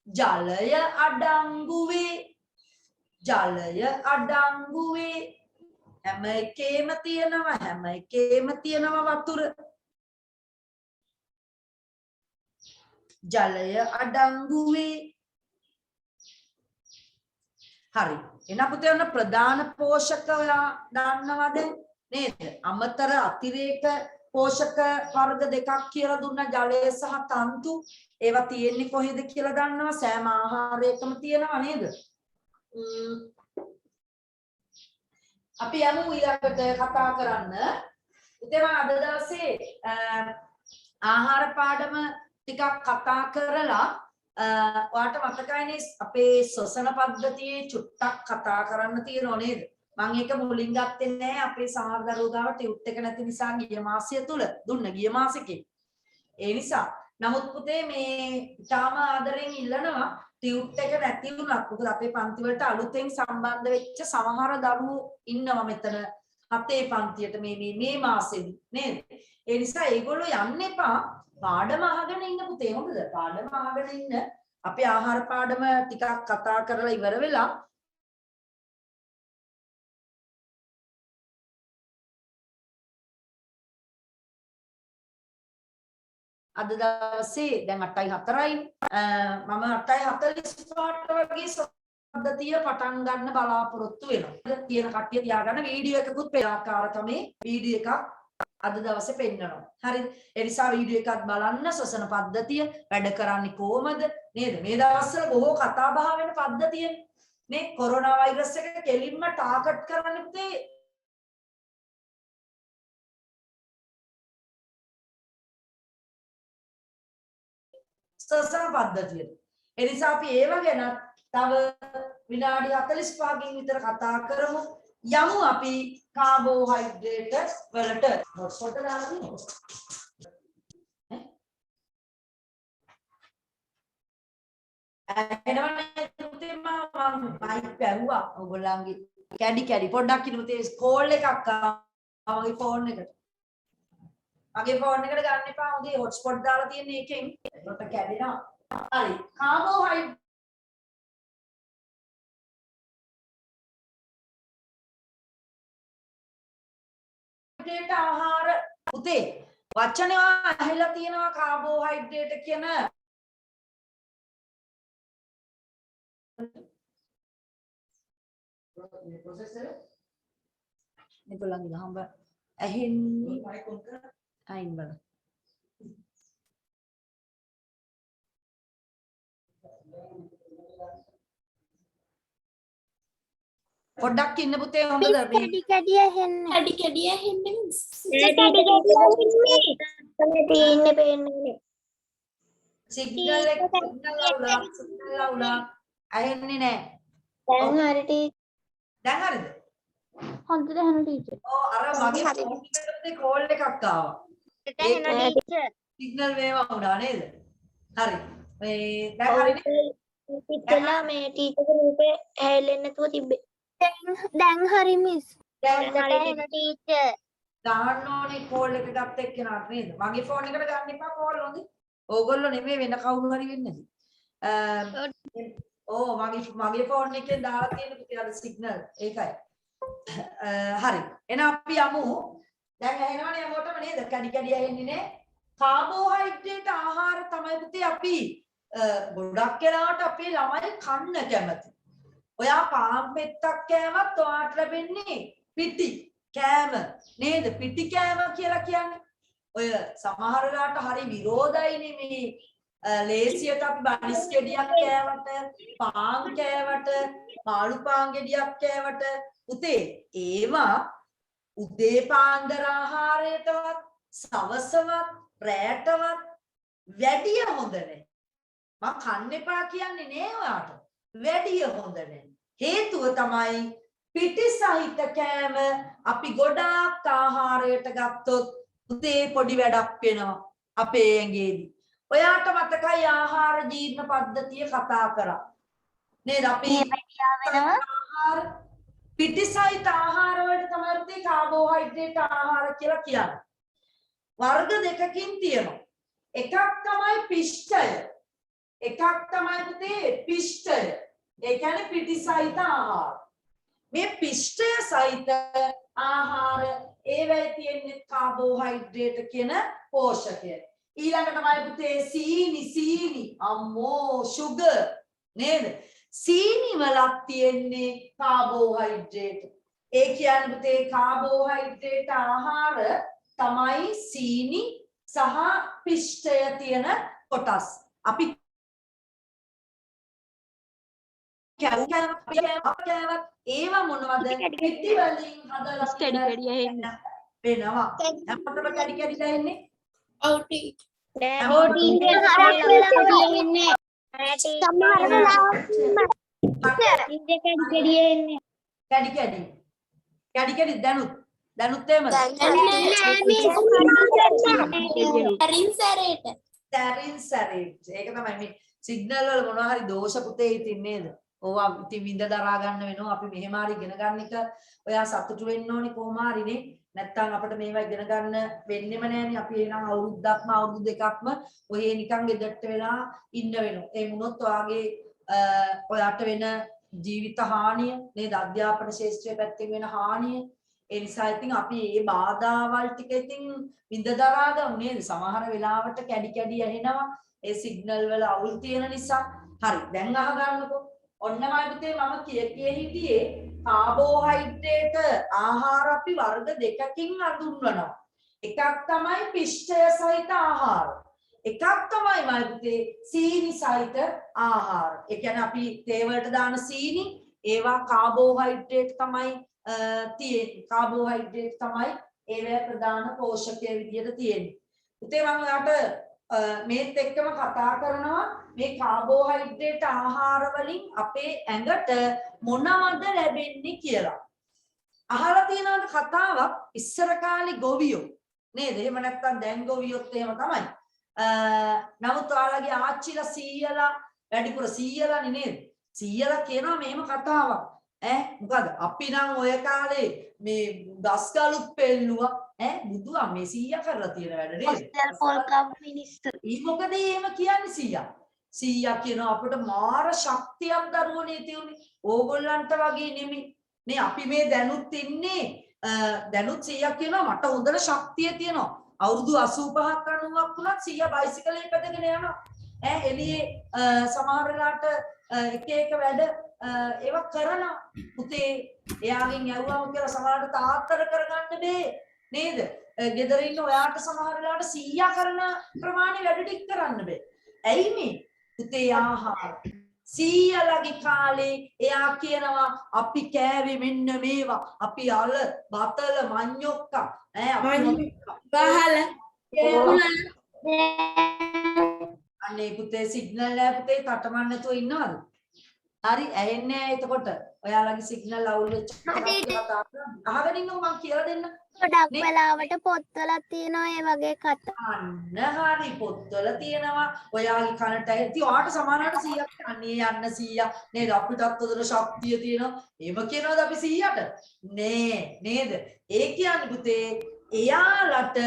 ජලය අඩංගුවේ හැම එකේම තියෙනවා වතුර ජලය අඩංගුවේ හරි එහෙනම් පුතේ ඔන්න ප්‍රධාන පෝෂක ඔයා දන්නවද නේද අමතර අතිරේක පෝෂක වර්ග දෙකක් කියලා දුන්න ජලය සහ තන්තු ඒවා තියෙන්නේ කොහෙද කියලා දන්නවා සෑම ආහාරයකම තියෙනවා නේද අපි යමු ඊළඟට කතා කරන්න. ඉතින් අද දවසේ ආහාර පාඩම ටිකක් කතා කරලා ඔයාලට මතකයිනේ අපේ ශ්වසන පද්ධතියේ චුට්ටක් කතා කරන්න තියෙනව නේද? මම ඒක මුලින් ගත්තේ නැහැ අපේ සමහර දරුවෝ ගාව ටියුට් එක නැති නිසා ගිය මාසය තුල දුන්න ගිය මාසෙකේ. ඒ නිසා නමුත් පුතේ මේ තාම ආදරෙන් ඉල්ලනවා ටියුට් එක නැති වුණත් මොකද අපේ පන්ති වලට අලුතෙන් සම්බන්ධ වෙච්ච සමහර දරුවෝ ඉන්නවා මෙතන අපේ පන්තියට මේ මාසෙදි නේද ඒ නිසා ඒගොල්ලෝ යන්න එපා පාඩම අහගෙන ඉන්න පුතේ හොඳද පාඩම අහගෙන ඉන්න අපේ ආහාර පාඩම ටිකක් කතා කරලා ඉවර වෙලා අද දවසේ දැන් 8:04යි මම 8:45ට වගේ පද්ධතිය පටන් ගන්න බලාපොරොත්තු වෙනවා. තියෙන කට්ටිය තියාගන්න වීඩියෝ එකකුත් ප්‍රාකාරකමේ වීඩියෝ එකක් අද දවසේ පෙන්නනවා. හරිද? ඒ නිසා වීඩියෝ එකක් බලන්න ශ්වසන පද්ධතිය වැඩ කරන්නේ කොහොමද නේද? මේ දවස්වල බොහෝ කතා බහ වෙන පද්ධතියනේ. නේ කොරෝනා වෛරස් එක කෙලින්ම ටාගට් කරන්නේ ශ්වසන පද්ධතිය. ඒ නිසා අපි ඒව ගැන තව විනාඩි 45කින් විතර කතා කරමු. යමු අපි කාබෝහයිඩ්‍රේට් වලට. හොට්ස්පොට් දාලා එනවනේ පුතේ මම මයික් පැවුවා ඔයගොල්ලන්ගේ කැඩි පොඩ්ඩක් ඉන්න පුතේ කෝල් එකක් ආවා මගේ ෆෝන් එකට. මගේ ෆෝන් එකට ගන්න එපා. හොඳේ හොට්ස්පොට් දාලා තියෙන එකෙන් ඒකට කැඩෙනවා. හරි. කාබෝහයිඩ්‍රේට් ආහාර පුතේ වචනේ ඇහිලා තියෙනවා කාබෝහයිඩ්‍රේට් කියන processor මේගොල්ලන්ගේ හම්බ ඇහෙන්නේ මයික් ඔන් කර අයින් බලන්න පොඩ්ඩක් ඉන්න පුතේ හොඳද කැඩි කැඩි ඇහෙන්නේ මිස් තියෙන්නේ පේන්නේ සිග්නල් එක සිග්නල් අවුලා ඇහෙන්නේ නැහැ දැන් හරි ටීචර් දැන් හරිද හොඳට ඇහෙන ටීචර් ඔව් අර මගේ ෆෝන් එකට කෝල් එකක් ආවා ඇහෙන ටීචර් සිග්නල් වේවා වුණා නේද හරි මේ දැන් හරිනේ ඉතලා මේ ටීචර් රූපේ ඇහෙන්නේ නැතුව තිබ්බේ දැන් හරි මිස් දැන් ඇහෙන ටීචර් දාන්න ඕනේ කෝල් එක ගත්ත එක්කෙනාට නේද මගේ ෆෝන් එකට ගන්න එපා කෝල් හොඳේ ඕගොල්ලෝ නෙමෙයි වෙන කවුරු හරි වෙන්නේ ඕ මගේ ෆෝන් එකෙන් දාලා තියෙන පුතේ අර සිග්නල් ඒකයි හරි එහෙනම් අපි යමු දැන් ඇහෙනවනේ හැමෝටම නේද කැඩි කැඩි ඇහෙන්නේ නේ කාබෝහයිඩ්‍රේට් ආහාර තමයි පුතේ අපි ගොඩක් වෙලාවට අපේ ළමයි කන්න කැමති ඔයා පාන් පෙත්තක් කෑවත් ඔයාට ලැබෙන්නේ පිටි කෑම නේද පිටි කෑම කියලා කියන්නේ ඔය සමහර වෙලාවට හරි විරෝධයි නෙමේ ලේසියට අපි බනිස් ගෙඩියක් කෑවට පාන් කෑවට මාළු පාන් ගෙඩියක් කෑවට පුතේ ඒවා උදේ පාන්දර ආහාරයටවත් සවසවත් රැටවත් වැඩිය හොඳ නැහැ මම කන්න එපා කියන්නේ නෑ ඔයාට වැඩිය හොඳ නැහැ හේතුව තමයි පිටි සහිත කෑම අපි ගොඩාක් ආහාරයට ගත්තොත් පුතේ පොඩි වැඩක් වෙනවා අපේ ඇඟේදී ඔයාට මතකයි ආහාර ජීර්ණ පද්ධතිය කතා කරා නේද අපි ආහාර පිටි සහිත ආහාර වලට තමයි පුතේ කාබෝහයිඩ්‍රේට් ආහාර කියලා කියන්නේ වර්ග දෙකකින් තියෙනවා එකක් තමයි පිෂ්ඨය එකක් තමයි පුතේ පිෂ්ඨය ඒ කියන්නේ පිටි සහිත ආහාර මේ පිෂ්ඨය සහිත ආහාර ඒවැයි තියෙන්නේ කාබෝහයිඩ්‍රේට් කියන පෝෂකය ඊළඟට තමයි පුතේ සීනි අම්මෝ sugar නේද සීනි වලක් තියෙන්නේ කාබෝහයිඩ්‍රේට් ඒ කියන්නේ පුතේ කාබෝහයිඩ්‍රේට් ආහාර තමයි සීනි සහ පිෂ්ඨය තියෙන කොටස් අපි ඒවා මොනවද පිටි වලින් හදලා කැඩි කැඩි ඇහෙන්නේ වෙනවා අපිට කැඩි කැඩි දැනෙන්නේ ඔව් ටීචර් කැඩි කැඩි දැනුත් එහෙමද සැරින් සැරේට ඒක තමයි මේ සිග්නල් වල මොනවා හරි දෝෂ පුතේ ඉතින් නේද ඕවා ඉතින් විඳ දරා ගන්න වෙනවා අපි මෙහෙම හරි ඉගෙන ගන්න එක ඔයා සතුටු වෙන්න ඕනේ කොහොම හරිනේ නැත්තම් අපිට මේවා ඉගෙන ගන්න වෙන්නෙම නෑනේ අපි එනං අවුරුද්දක්ම අවුරුදු දෙකක්ම ඔය නිකන් ගෙදරට වෙලා ඉන්න වෙනවා ඒ වුණොත් ඔයාගේ ඔයාට වෙන ජීවිත හානිය නේද අධ්‍යාපන ශාස්ත්‍රයේ පැත්තෙන් වෙන හානිය ඒ නිසා ඉතින් අපි මේ බාධාවල් ටික ඉතින් විඳ දරා ගමු නේද සමහර වෙලාවට කැඩි කැඩි ඇහෙනවා ඒ සිග්නල් වල අවුල් තියෙන නිසා හරි දැන් අහගන්නකෝ ඔන්නමයි පුතේ මම කියේ හිටියේ කාබෝහයිඩ්‍රේට් ආහාර අපි වර්ග දෙකකින් අඳුන්වනවා එකක් තමයි පිෂ්ඨය සහිත ආහාර එකක් තමයි මයි පුතේ සීනි සහිත ආහාර ඒ කියන්නේ අපි තේ වලට දාන සීනි ඒවා කාබෝහයිඩ්‍රේට් තමයි තියෙන්නේ කාබෝහයිඩ්‍රේට් තමයි ඒවැ ප්‍රධාන පෝෂකය විදියට තියෙන්නේ පුතේ මම ඔයාලට මේත් එක්කම කතා කරනවා මේ කාබෝහයිඩ්‍රේට් ආහාර වලින් අපේ ඇඟට මොනවද ලැබෙන්නේ කියලා. අහලා තියෙනවද කතාවක් ඉස්සර කාලේ ගොවියෝ නේද? එහෙම නැත්නම් දැන් ගොවියොත් එහෙම තමයි. නමුත් ඔයාලගේ ආච්චිලා සීයලා වැඩිපුර සීයලානේ නේද? සීයලා කියනවා මේම කතාවක්. මොකද අපි නම් ඔය කාලේ මේ දස්ගලුත් පෙල්ලුවා. බුදු අම්මේ සීයා කරලා තියෙන වැඩ නේද? පොල්කම් මිනිස්සු. මොකද එහෙම කියන්නේ සීයා? සීයා කියනවා අපිට මාර ශක්තියක් දරුවනේ තියුනේ. ඕගොල්ලන්ට වගේ නෙමෙයි. නේ අපි මේ දැනුත් ඉන්නේ දැනුත් සීයා කියනවා මට හොඳට ශක්තිය තියෙනවා. අවුරුදු 85ක් 90ක් වුණත් සීයා බයිසිකලේ පැදගෙන යනවා. එළියේ සමහර වෙලාවට එක එක වැඩ ඒවා කරනවා. පුතේ එයාගෙන් යවුවම කියලා සමහරට තාත්තට කරගන්න බෑ නේද? ගෙදර ඉන්න ඔයාට සමහර වෙලාවට සීයා කරන ප්‍රමාණය වැඩ ටික කරන්න බෑ. ඇයි මේ? පුතේ ආහාර සීයාලගේ කාලේ එයා කියනවා අපි කෑවේ මෙන්න මේවා. අපි අල බතල මඤ්ඤොක්කා අපි බහල අනේ පුතේ සිග්නල් නෑ පුතේ තටමන්න නැතුව ඉන්නවද? හරි ඇහෙන්නේ නැහැ එතකොට. ඔයාලගේ සිග්නල් අවුල් වෙච්ච අහගෙන ඉන්නකො මම කියලා දෙන්න. ගොඩක් වෙලාවට පොත්වල තියෙනවා ඒ වගේ කතා. අන්න හරි පොත්වල තියෙනවා. ඔයාගේ කනට ඇති ඔයාට සමානවට 100ක් අනේ යන්න 100 නේද අපිටත් උදේ ශක්තිය තියෙනවා. එහෙම කියනවාද අපි 100ට? නේද? ඒ කියන්නේ පුතේ එයාලට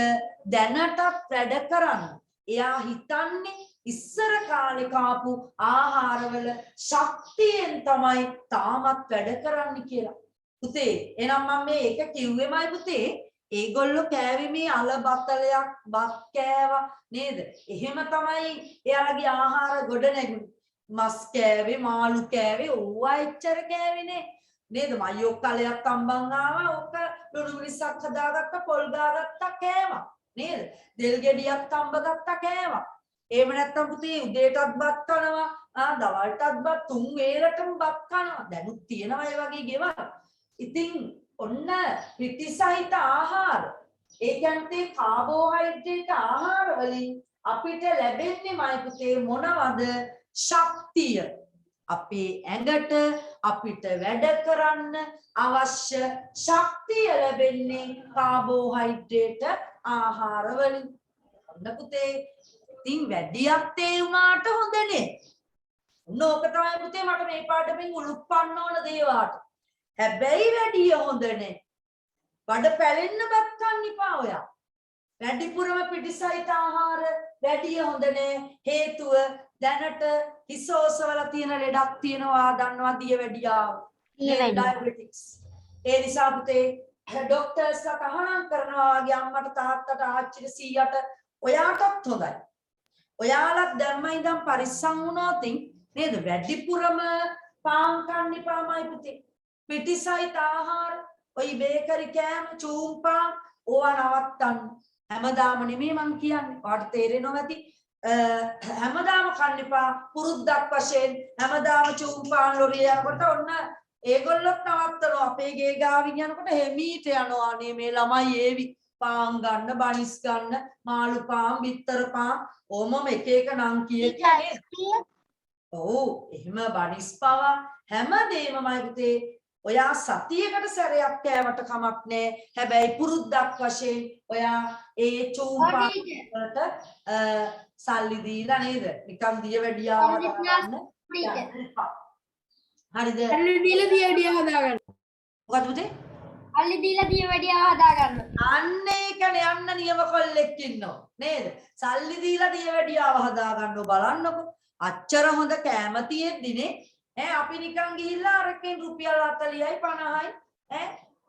දැනටත් වැඩ කරන්න. එයා හිතන්නේ ඉස්සර කාලේ කාපු ආහාරවල ශක්තියෙන් තමයි තාමත් වැඩ කරන්න කියලා. පුතේ එහෙනම් මම මේක කිව්වෙමයි පුතේ ඒගොල්ලෝ කෑවේ මේ අල බතලයක් බත් කෑවා නේද? එහෙම තමයි එයාලගේ ආහාර ගොඩ නැගුණේ. මස් කෑවේ මාළු කෑවේ ඕවා එච්චර කෑවේ නේද? මයෝ කලයක් තම්බන් ආවා ඕක ලුණු මිරිස්සක් හදාගත්ත පොල් ගාගත්ත කෑවා නේද? දෙල් ගෙඩියක් තම්බ ගත්ත කෑවා. එහෙම නැත්තම් පුතේ උදේටත් බත් කනවා දවල්ටත් බත් තුන් වේලටම බත් කනවා දැනුත් තියෙනවා ඒ වගේ ගෙවල්. ඉතින් ඔන්න පිටිසහිත ආහාර ඒ කියන්නේ කාබෝහයිඩ්‍රේට් ආහාර වලින් අපිට ලැබෙන්නේ මයි පුතේ මොනවද? ශක්තිය. අපේ ඇඟට අපිට වැඩ කරන්න අවශ්‍ය ශක්තිය ලැබෙන්නේ කාබෝහයිඩ්‍රේට් ආහාර වලින්. ඔන්න පුතේ ඉතින් වැඩියක් ඒ වුණාට හොඳනේ. නෝක තමයි පුතේ මට මේ පාඩමෙන් උලුප්පන්න ඕන දේවාට. හැබැයි වැඩිය හොඳනේ. බඩ පැලෙන්න බත් ගන්න එපා ඔයා. වැඩිපුරම පිටිසහිත ආහාර වැඩිය හොඳනේ. හේතුව දැනට හිසෝසවල තියෙන ලෙඩක් තියෙනවා දන්නවා දියවැඩියාව. ඩයබටික්ස්. ඒ නිසා පුතේ ડોක්ටර්ස්ලා තහනම් කරනවා වගේ අම්මට තාත්තට ආච්චිට සීයාට ඔයාටත් හොඳයි. ඔයාලත් දැම්ම ඉඳන් පරිස්සම් වුණොත් නේද වැඩිපුරම පාන් කන්න එපාමයි පුතේ. පිටිසහිත ආහාර ඔයි බේකරි කෑම චූම්පා ඕවා නවත්තන්න. හැමදාම නෙමෙයි මං කියන්නේ. ඔයාලට තේරෙනව ඇති. හැමදාම කන්න එපා. පුරුද්දක් වශයෙන් හැමදාම චූම්පාන් ලොරිය යනකොට ඔන්න ඒගොල්ලොත් නවත්තනවා. අපේ ගේ ගාවින් යනකොට හෙමීට යනවා නේ මේ ළමයි ඒවි. පාන් ගන්න බනිස් ගන්න මාළු පාන් බිත්තර පාන් ඕමම එක එක නම් කියන්නේ ඔව් එහෙම බනිස් පවා හැමදේමමයි පුතේ ඔයා සතියකට සැරයක් කෑවට කමක් නැහැ හැබැයි පුරුද්දක් වශයෙන් ඔයා ඒ චූම්පා වලට සල්ලි දීලා නේද නිකන් දියවැඩියාව ගන්න හරිද සල්ලි දීලා දියවැඩියාව හදාගන්න මොකද පුතේ අල්ලි දීලා දියවැඩියාව හදාගන්න. අන්න ඒකනේ යන්න නියම කොල්ලෙක් ඉන්නවා නේද? සල්ලි දීලා දියවැඩියාව හදාගන්නව බලන්නකො. අච්චර හොඳ කෑම තියෙද්දිනේ අපි නිකන් ගිහිල්ලා අරකින් රුපියල් 40යි 50යි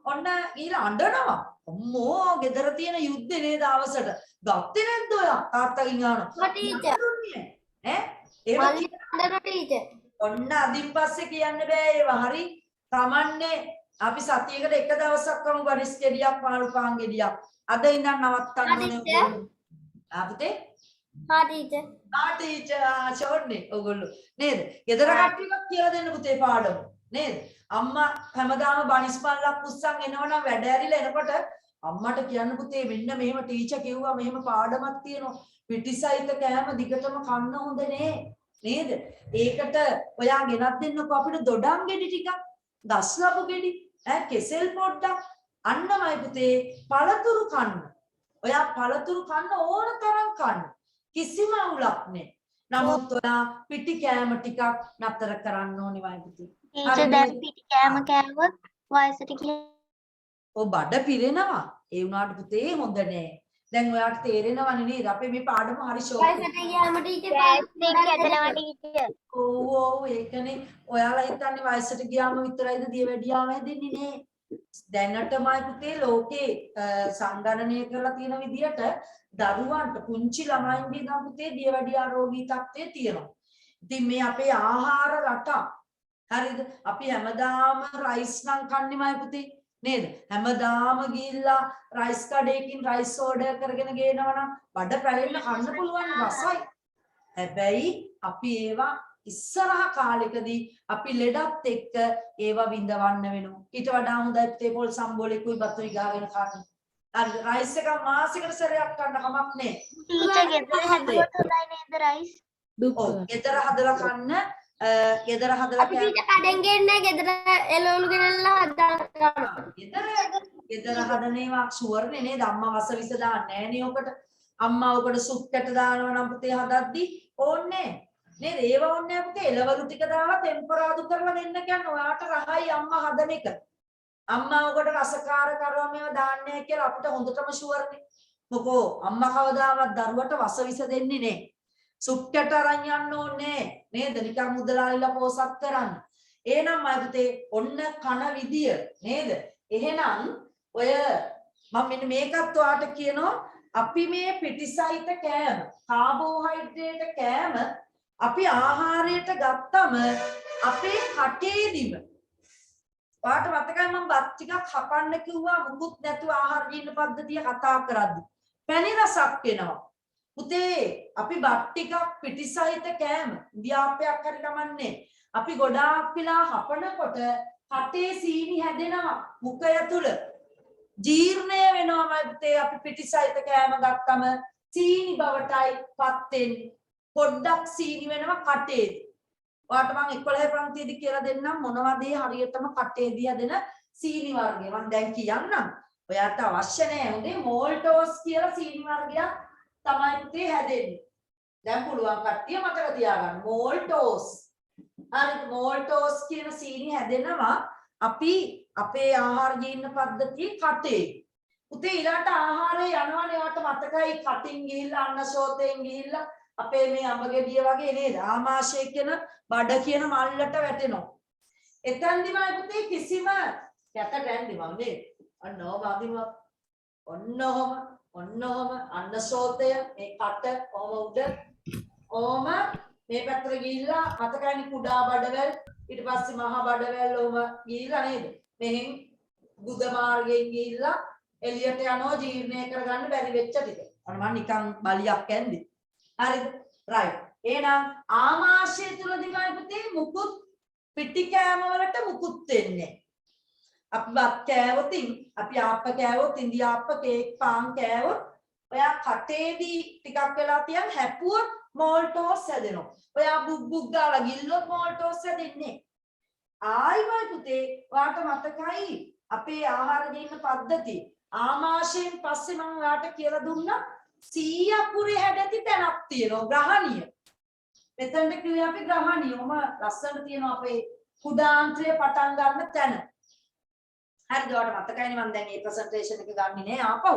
ඔන්න ගිහිල්ලා අඬනවා. අම්මෝ ගෙදර තියෙන යුද්ධේ නේද අවසට. ගත්තේ නැද්ද ඔයා? තාත්තගෙන් අහනවා. ටීචර්. ඔන්න අදින් පස්සේ කියන්න බෑ ඒවා. හරි. තමන්නේ අපි සතියකට එක දවසක් වමු බනිස් ගෙඩියක් මාළු පාන් ගෙඩියක් අද ඉඳන් නවත්තන්න ඕනේ. පුතේ? ටීචර් ෂෝර්නේ ඔයගොල්ලෝ නේද? ගෙදර කට්ටියක් කියලා දෙන්න පුතේ පාඩම නේද? අම්මා හැමදාම බනිස් පල්ලක් උස්සන් එනවනම් වැඩ ඇරිලා එනකොට අම්මට කියන්න පුතේ මෙන්න මෙහෙම ටීචර් කිව්වා මෙහෙම පාඩමක් තියෙනවා. පිටිසහිත කෑම දිගටම කන්න හොඳ නේද? ඒකට ඔයා ගෙනත් දෙන්නකෝ අපිට දොඩම් ගෙඩි ටිකක්, දස්ලබු ගෙඩි කෙසෙල් පොඩ්ඩක් අන්නමයි පුතේ පළතුරු කන්න. ඔයා පළතුරු කන්න ඕන තරම් කන්න. කිසිම අවුලක් නැහැ. නමුත් ඔයා පිටි කෑම ටිකක් නතර කරන්න ඕනේ වයි පුතේ. ටීචර් දැන් පිටි කෑම කෑවොත් වයසට ගිහින් ඔය බඩ පිරෙනවා. ඒ වුණාට පුතේ හොඳ නෑ. දැන් ඔයාට තේරෙනවනේ නේද? අපේ මේ පාඩම හරි ෂෝක්. වයසට ගියාම ටීචර් ගෑස්ට්‍රික් හැදෙනවා ටීචර්. ඔව් ඒකනේ. ඔයාලා හිතන්නේ වයසට ගියාම විතරයිද දියවැඩියාව හැදෙන්නේ නේ. දැනටමයි පුතේ ලෝකේ සංගණනය කරලා තියෙන විදිහට දරුවන්ට පුංචි ළමයින්ගේ ඉඳන් පුතේ දියවැඩියා රෝගී තත්ත්වය තියෙනවා. ඉතින් මේ අපේ ආහාර රටා හරිද? අපි හැමදාම රයිස් නම් කන්නේමයි පුතේ නේද? හැමදාම ගිහිල්ලා රයිස් කඩේකින් රයිස් ඕඩර් කරගෙන ගේනවනම් බඩ පැලෙන්න කන්න පුළුවන් රසයි. හැබැයි අපි ඒවා ඉස්සරහ කාලෙකදී අපි ලෙඩත් එක්ක ඒවා විඳවන්න වෙනවා. ඊට වඩා හොඳයි පුතේ පොල් සම්බෝලෙකුයි බතුයි ගාගෙන කන්න. අර රයිස් එක මාසෙකට සැරයක් කන්න කමක් නෑ. ටීචර් ගෙදර හැදුවොත් හොඳයි නේද රයිස්? ඔව් ගෙදර හදලා කන්න ගෙදර හදලා අපි ටීචර් කඩෙන් ගේන්නේ ගෙදර එළවලු ගෙනල්ලා හදලා ගෙදර හදන ඒවා ෂුවර්නේ නේද? අම්මා වස විස දාන්නේ නෑනේ ඔකට. අම්මා ඔකට සුප්කට දානවා නම් පුතේ හදද්දි ඕන්නේ නේද? ඒව ඕන්නේ පුතේ එළවලු ටික දාලා ටෙම්පරාදු කරලා දෙන්න කියන්නේ ඔයාට රහයි අම්මා හදන එක. අම්මා ඔකට රසකාර කරවම ඒවා දාන්නේ කියලා අපිට හොඳටම ෂුවර්නේ. මොකෝ අම්මා කවදාවත් දරුවට වස විස දෙන්නේ නෑ. සුප්කට අරන් යන්න ඕනේ නේද? නිකන් මුදලාලිලා පෝසත් කරන්න. එහෙනම් මම පුතේ ඔන්න කන විදිය නේද? එහෙනම් ඔය මම මෙන්න මේකත් ඔයාට කියනවා අපි මේ පිටිසහිත කෑම කාබෝහයිඩ්‍රේට් කෑම අපි ආහාරයට ගත්තම අපේ කටේදිම ඔයාට මතකයි මම බත් ටිකක් හපන්න කිව්වා මුකුත් නැතුව ආහාර ජීර්ණ පද්ධතිය කතා කරද්දි පැණි රසක් එනවා පුතේ අපි බත් ටිකක් පිටිසහිත කෑම ව්‍යාප්‍යයක් හරි ගමන්නේ අපි ගොඩාක් වෙලා හපනකොට කටේ සීනි හැදෙනවා මුඛය තුල ජීර්ණය වෙනවා පුතේ අපි පිටිසහිත කෑම ගත්තම සීනි බවටයි පත් වෙන්නේ පොඩ්ඩක් සීනි වෙනවා කටේ ඔයාලට මම 11 පන්තියේදී කියලා දෙන්නම් මොනවද හරියටම කටේදී හැදෙන සීනි වර්ගය මම දැන් කියන්නම් ඔයාලට අවශ්‍ය නැහැ හොඳේ මෝල්ටෝස් කියලා සීනි වර්ගයක් තමයි පුතේ හැදෙන්නේ දැන් පුළුවන් කට්ටිය මතක තියාගන්න මෝල්ටෝස් හරි මෝල්ටෝස් කියන සීනි හැදෙනවා අපි අපේ ආහාර ජීර්ණ පද්ධතියේ කටේ පුතේ ඊළාට ආහාරය යනවනේ ඔයාලට මතකයි කටින් ගිහිල්ලා අන්නශෝතයෙන් ගිහිල්ලා අපේ මේ අඹ ගෙඩිය වගේ නේද ආමාශය කියන බඩ කියන මල්ලට වැටෙනවා එතෙන්දිමයි පුතේ කිසිම කැත ගෑන්දි මම නේද ඔන්නෝම අන්නශෝතය මේ කට කොහම උඩ කොහම මේ පැත්තට ගිහිල්ලා මතකයිනේ කුඩා බඩවැල් ඊට පස්සේ මහා බඩවැල් ඔහම ගිහිල්ලා නේද මෙහෙන් බුද මාර්ගයෙන් ගිහිල්ලා එළියට යනවා ජීර්ණය කරගන්න බැරි වෙච්ච ටික. අර මම නිකන් බලියක් ඇන්දි. හරිද? රයිට්. එහෙනම් ආමාශය තුලදීමයි පුතේ මුකුත් පිටි කෑම වලට මුකුත් වෙන්නේ. අපි වත් කෑවොත් අපි ආප්ප කෑවොත් ඉන්දියාප්ප කේක් පාන් කෑවොත් ඔයා කටේදී ටිකක් වෙලා තියන් හැපුවොත් මෝල්ටෝස් හැදෙනවා. ඔයා බුක් ගාලා ගිල්ලොත් මෝල්ටෝස් හැදෙන්නේ. ආයිමයි පුතේ ඔයාට මතකයි අපේ ආහාර ජීර්ණ පද්ධතිය ආමාශයෙන් පස්සේ මම ඔයාට කියලා දුන්නා සීයපුරේ හැඩති තැනක් තියෙනවා ග්‍රහණිය. මෙතනට කිව්වේ අපි ග්‍රහණියම ලස්සනට තියෙනවා අපේ කුඩාන්ත්‍රය පටන් ගන්න තැන. හරිද? ඔයාට මතකයිනේ මම දැන් මේ ප්‍රසන්ටේෂන් එක ගන්නෙ නෑ ආපහු.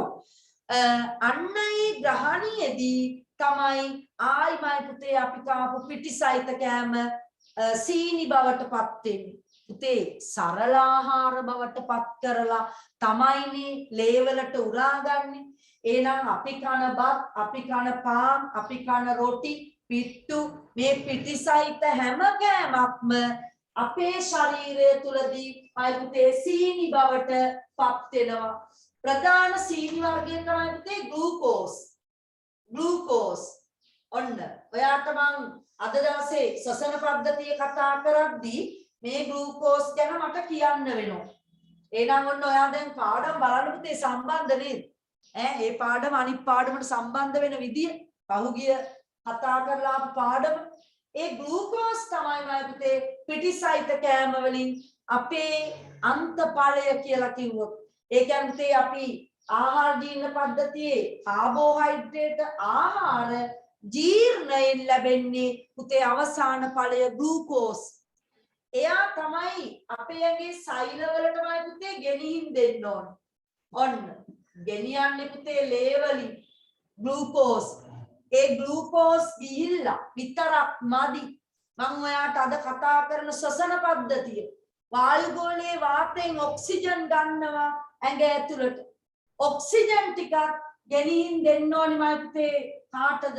අන්න ඒ ග්‍රහණියේදී තමයි ආයිමයි පුතේ අපි කාපු පිටිසහිත කෑම සීනි බවට පත් වෙන්නේ. පුතේ සරල ආහාර බවට පත් කරලා තමයිනේ ලේවලට උරාගන්නේ. එහෙනම් අපි කන බත්, අපි කන පාන්, අපි කන රොටි, පිට්ටු මේ පිටිසහිත හැම කෑමක්ම අපේ ශරීරය තුලදී පුතේ සීනි බවට පත් වෙනවා. ප්‍රධාන සීනි වර්ගය තමයි පුතේ ග්ලූකෝස්. ඔන්න ඔයාට මම අද දවසේ ශ්වසන පද්ධතිය කතා කරද්දී මේ ග්ලූකෝස් ගැන මට කියන්න වෙනවා. එහෙනම් ඔන්න ඔයා දැන් පාඩම් බලන්න පුතේ සම්බන්ධ නේද? මේ පාඩම අනිත් පාඩමට සම්බන්ධ වෙන විදිය පහුගිය කතා කරලා ආපු පාඩම ඒ ග්ලූකෝස් තමයි පුතේ පිටිසහිත කෑම වලින් අපේ අන්තඵලය කියලා කිව්වොත් ඒ කියන්නේ අපි ආහාර ජීර්ණ පද්ධතියේ කාබෝහයිඩ්‍රේට් ආහාර ජීර්ණයෙන් ලැබෙන්නේ පුතේ අවසාන ඵලය ග්ලූකෝස්. එයා තමයි අපේ ඇඟේ සෛලවලටමයි පුතේ ගෙනිහින් දෙන්න ඕන. ඔන්න ගෙනියන්නේ පුතේ ලේවලින් ග්ලූකෝස්. ඒ ග්ලූකෝස් ගිහිල්ලා විතරක් මදි. මම ඔයාට අද කතා කරන ශ්වසන පද්ධතිය. වායුගෝලයේ වාතයෙන් ඔක්සිජන් ගන්නවා ඇඟ ඇතුළට. ඔක්සිජන් ටිකක් ගෙනිහින් දෙන්න ඕනේ පුතේ කාටද?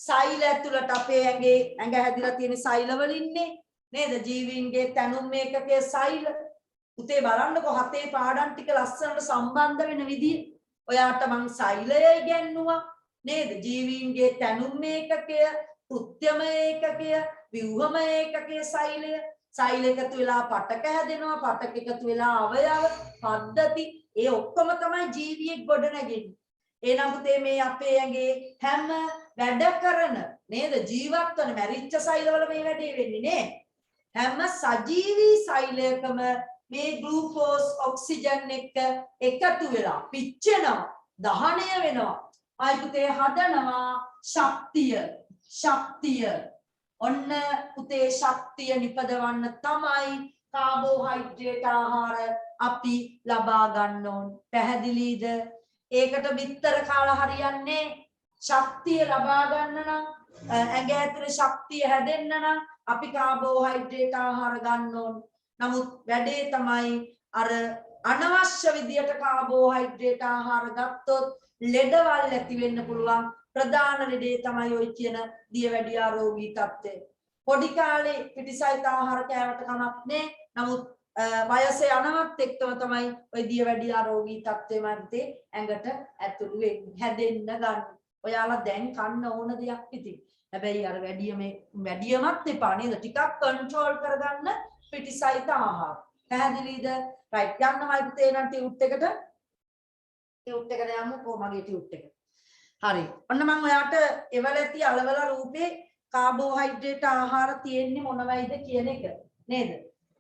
සෛල ඇතුළට අපේ ඇඟ හැදිලා තියෙන සෛල වලින්නේ නේද? ජීවීන්ගේ තැනුම් මේකකයේ සෛල. පුතේ බලන්නකෝ හතේ පාඩම් ටික ලස්සනට සම්බන්ධ වෙන විදිහ. ඔයාට මං සෛලය ඉගෙනුවා නේද? ජීවීන්ගේ තැනුම් මේකකය, කෘත්‍යම ඒකකය, ව්‍යුහම ඒකකයේ සෛලය. සෛල එකතු වෙලා පටක හැදෙනවා, පටක එකතු වෙලා අවයව, පද්ධති, ඒ ඔක්කොම තමයි ජීවියෙක් ගොඩ නැගෙන්නේ. එහෙනම් පුතේ මේ අපේ ඇඟේ හැම වැඩ කරන නේද? ජීවත් වෙන මැරිච්ච සෛලවල මේ වැඩේ වෙන්නේ නේ. හැම සජීවී සෛලයකම මේ ග්ලූකෝස් ඔක්සිජන් එක්ක එකතු වෙලා පිච්චෙනවා, දහණය වෙනවා. ආයි පුතේ හදනවා ශක්තිය. ඔන්න පුතේ ශක්තිය නිපදවන්න තමයි කාබෝහයිඩ්‍රේට් ආහාර අපි ලබා ගන්න ඕන. පැහැදිලිද? ඒකට බිත්තර කාලා හරියන්නේ. ශක්තිය ලබා ගන්න නම් ඇඟ ඇතුලේ ශක්තිය හැදෙන්න නම් අපි කාබෝහයිඩ්‍රේට් ආහාර ගන්න ඕන. නමුත් වැඩේ තමයි අර අනවශ්‍ය විදියට කාබෝහයිඩ්‍රේට් ආහාර ගත්තොත් ලෙඩවල් ඇති වෙන්න පුළුවන්. ප්‍රධාන ලෙඩේ තමයි ඔය කියන දියවැඩියා රෝගී තත්ත්වය. පොඩි කාලේ පිටිසයිත ආහාර කෑවට කමක් නෑ. නමුත් වයසේ යනවත් එක්කම තමයි ඔය දියවැඩියා රෝගී තත්ත්වෙම ඇඟට ඇතුළු වෙන්නේ. හැදෙන්න ගන්න. ඔයාලා දැන් කන්න ඕන දෙයක් ඉතින්. හැබැයි අර වැඩියමත් එපා නේද? ටිකක් කන්ට්‍රෝල් කරගන්න පිටිසයිත ආහාර. පැහැදිලිද? රයිට් යන්නමයි පුතේ නම් ටියුට් එකට. ටියුට් එකට යමුකෝ මගේ ටියුට් එක. හරි. ඔන්න මම ඔයාට එවලති අලවල රූපේ කාබෝහයිඩ්‍රේට් ආහාර තියෙන්නේ මොනවයිද කියන එක නේද?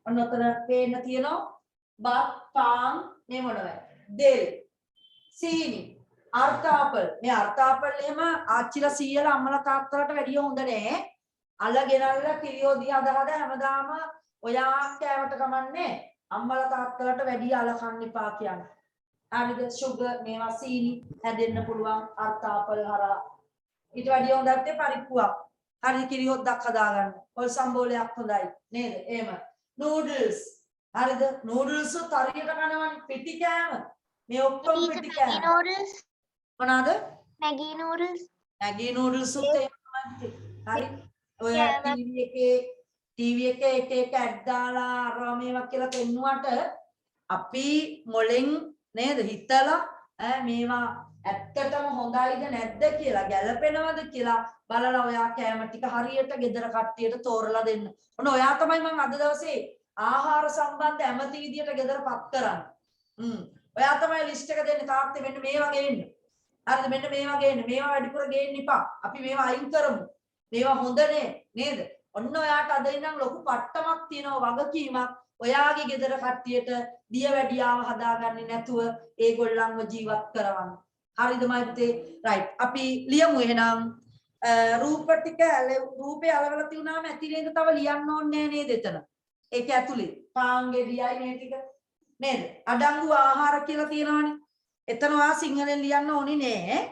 ඔන්න ඔතන පේන්න තියෙනවා බත්, පාන්, මේ මොනවද? දෙල්, සීනි, අර්ථාපල්. මේ අර්ථාපල් එහෙම ආච්චිලා සීයලා අම්මලා තාත්තලාට වැඩිය හොඳ නෑ. අලගෙනල්ලා කිරියෝ දිහා හදා හැමදාම ඔයා කෑවට කමන්නේ. අම්මලා තාත්තලාට වැඩිය අල කන්න එපා කියන්නේ. හරිද? සුගර් මේවා සීනි හැදෙන්න පුළුවන් අර්ථාපල් හරහා. ඊට වැඩිය හොඳට පරිප්පුවක්. හරි කිරි හොද්දක් හදාගන්න. පොල් සම්බෝලයක් හොඳයි නේද? එහෙම. නූඩල්ස්. හරිද? නූඩල්ස් තරියට කනවනේ පිටි කෑම. මේ ඔක්කොම පිටි කෑම. නූඩල්ස්. මොනවාද? Maggie noodles. මැගී නූඩල්ස් උත් එහෙමයි. හරි. ඔය ටීවී එකේ එක ඇඩ් දාලා අරවා මේවා කියලා පෙන්නුවට අපි මොලෙන් නේද හිතලා මේවා ඇත්තටම හොඳයිද නැද්ද කියලා ගැළපෙනවද කියලා බලලා ඔයා කෑම ටික හරියට ගෙදර කට්ටියට තෝරලා දෙන්න. ඔන්න ඔයා තමයි මම අද දවසේ ආහාර සම්බන්ධ ඇමති විදියට ගෙදරපත් කරන්නේ. ඔයා තමයි ලිස්ට් එක දෙන්නේ තාත්තේ මෙන්න මේ වගේ එන්න. හරිද? මෙන්න මේ වගේ එන්න. මේවා වැඩිපුර ගේන්න එපා. අපි මේවා අයින් කරමු. මේවා හොඳ නේද? ඔන්න ඔයාට අද ඉඳන් ලොකු පට්ටමක් තියෙනවා වගකීමක්. ඔයාගේ ගෙදර කට්ටියට දියවැඩියාව හදාගන්නේ නැතුව ඒගොල්ලන්ව ජීවත් කරවන්න. හරිද මයිත්තේ? රයිට්. අපි ලියමු එහෙනම් රූප ටික රූපේ අලවලා තියුණාම ඇති නේද? තව ලියන්න ඕනේ නේද එතන? ඒක ඇතුලේ පාංගේ ලියයි මේ ටික නේද? අඩංගු ආහාර කියලා තියෙනවනේ. එතන ඔයා සිංහලෙන් ලියන්න ඕනේ නෑ.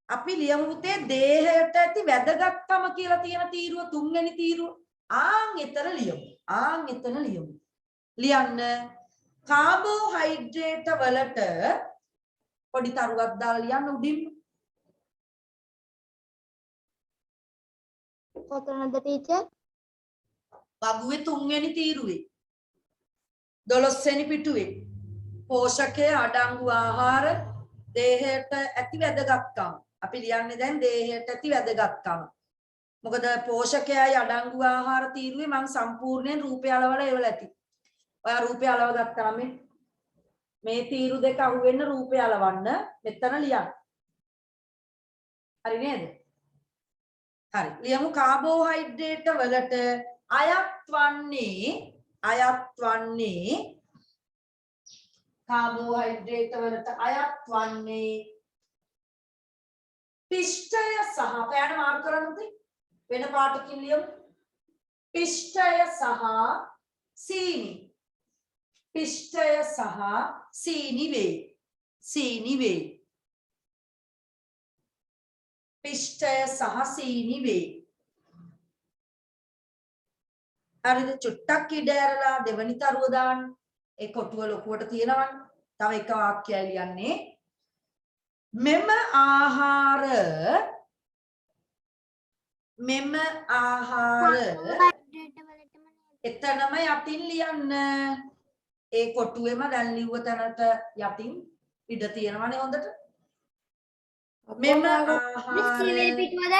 අපි ලියමු පුතේ දේහයට ඇති වැදගත්කම කියලා තියෙන තීරුව තුන්වෙනි තීරුව. ආන් එතන ලියමු. ලියන්න කාබෝහයිඩ්‍රේට් වලට පොඩි තරුවක් දාලා ලියන්න උඩින්. කොතනද ටීචර්? වගුවේ තුන්වෙනි තීරුවේ 12 වෙනි පිටුවේ පෝෂකයේ අඩංගු ආහාර දේහයට ඇති වැදගත්කම. අපි ලියන්නේ දැන් දේහයට ඇති වැදගත්කම. මොකද පෝෂකයයි අඩංගු ආහාර තීරුවේ මම සම්පූර්ණයෙන් රූපය අලවල එවල ඇති. ඔයා රූපය අලව ගත්තාම මේ තීරු දෙක අහුවෙන්න රූපය අලවන්න මෙතන ලියන්න. හරි නේද? හරි. ලියමු කාබෝහයිඩ්‍රේට් වලට අයත් වන්නේ කාබෝහයිඩ්‍රේට් වලට අයත් වන්නේ පිෂ්ඨය සහ පෑන මාරු කරන්නද වෙන පාටකින් ලියමු පිෂ්ඨය සහ සීනි පිෂ්ඨය සහ සීනි වේ පිෂ්ඨය සහ සීනි වේ හරිද චුට්ටක් ඉඩ ඇරලා දෙවනි තරුව දාන්න ඒ කොටුව ලොකුවට තියෙනවනේ තව එක වාක්‍යයක් ලියන්නේ මෙම ආහාර එතනම යටින් ලියන්න ඒ කොටුවේම දැන් ලිව්ව තැනට යටින් ඉඩ තියෙනවනේ හොඳට මෙම ආහාර පිටුවද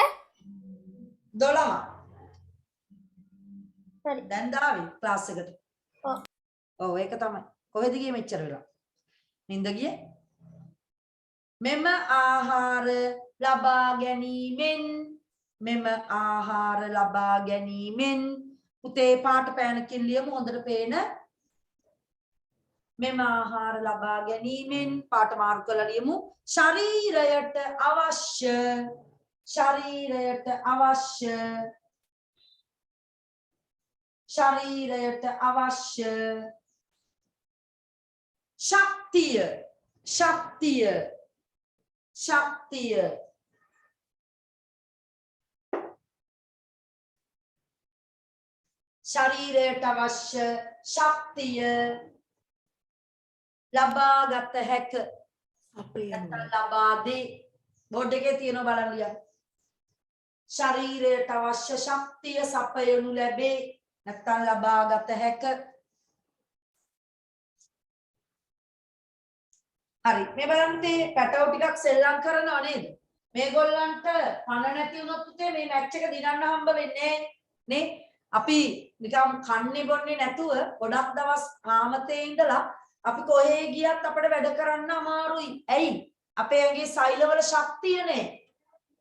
12 හරි දැන් දාවේ ක්ලාස් එකට ඔව් ඔව් ඒක තමයි කොහෙද ගියේ මෙච්චර වෙලා නින්ද ගියේ මෙම ආහාර ලබා ගැනීමෙන් පුතේ පාට පෑනකින් ලියමු හොඳට පේන මෙම ආහාර ලබා ගැනීමෙන් පාට මාරු කරලා ලියමු ශරීරයට අවශ්‍ය ශක්තිය ශරීරයට අවශ්‍ය ශක්තිය ලබාගත හැක ලබා දේ බෝඩ් එකේ තියෙනවා බලන්න ලියන්න ශරීරයට අවශ්‍ය ශක්තිය සපයනු ලැබේ නැත්නම් ලබාගත හැක හරි මේ බලන්න තේ පැටව ටිකක් සෙල්ලම් කරනව නේද මේගොල්ලන්ට පණ නැති වුණොත් පුතේ මේ මැච් එක දිනන්න හම්බ වෙන්නේ නේ අපි නිකම් කන්නේ බොන්නේ නැතුව ගොඩක් දවස් ආමතේ ඉඳලා අපි කොහේ ගියත් අපිට වැඩ කරන්න අමාරුයි ඇයි අපේ ඇඟේ සෛලවල ශක්තියනේ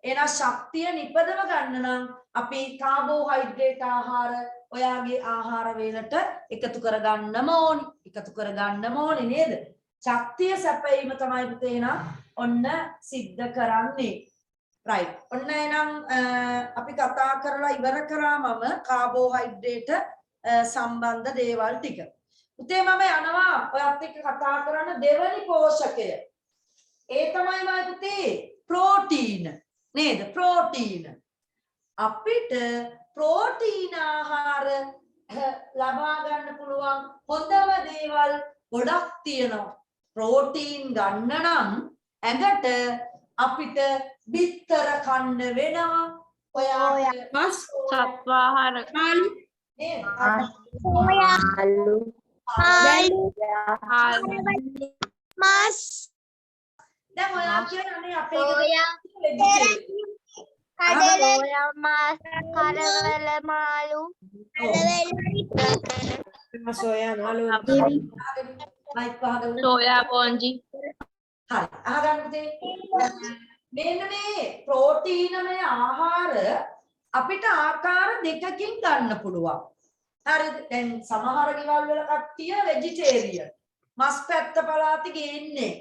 එහෙනම් ශක්තිය නිපදව ගන්න නම් අපි කාබෝහයිඩ්‍රේට් ආහාර ඔයාගේ ආහාර වේලට එකතු කරගන්නම ඕනි නේද ශක්තිය සැපයීම තමයි පුතේ නම් ඔන්න සිද්ධ කරන්නේ right ඔන්න එහෙනම් අපි කතා කරලා ඉවර කරා මම කාබෝහයිඩ්‍රේට් සම්බන්ධ දේවල් ටික පුතේ මම යනවා ඔයත් එක්ක කතා කරන දෙවනි පෝෂකය ඒ තමයි මම පුතේ ප්‍රෝටීන නේද ප්‍රෝටීන අපිට ප්‍රෝටීන ආහාර ලබා ගන්න පුළුවන් හොඳම දේවල් ගොඩක් තියෙනවා ප්‍රෝටීන් ගන්න නම් ඇඟට අපිට බිත්තර කන්න වෙනවා ඔයාට මස් සත්වාහාර නේද මස් දැන් ඔයා කියන්නේ අපේ කඩල මස් කරවල මාළු සෝයා මාළු මයික් පහදමු සෝයා පොන්ජි හරි අහගන්න පුතේ මෙන්න මේ ප්‍රෝටීනමය ආහාර අපිට ආකාර දෙකකින් ගන්න පුළුවන් හරිද දැන් සමහර ගෙවල් වල කට්ටිය වෙජිටේරියන් මස් පැත්ත පලාති ගේන්නේ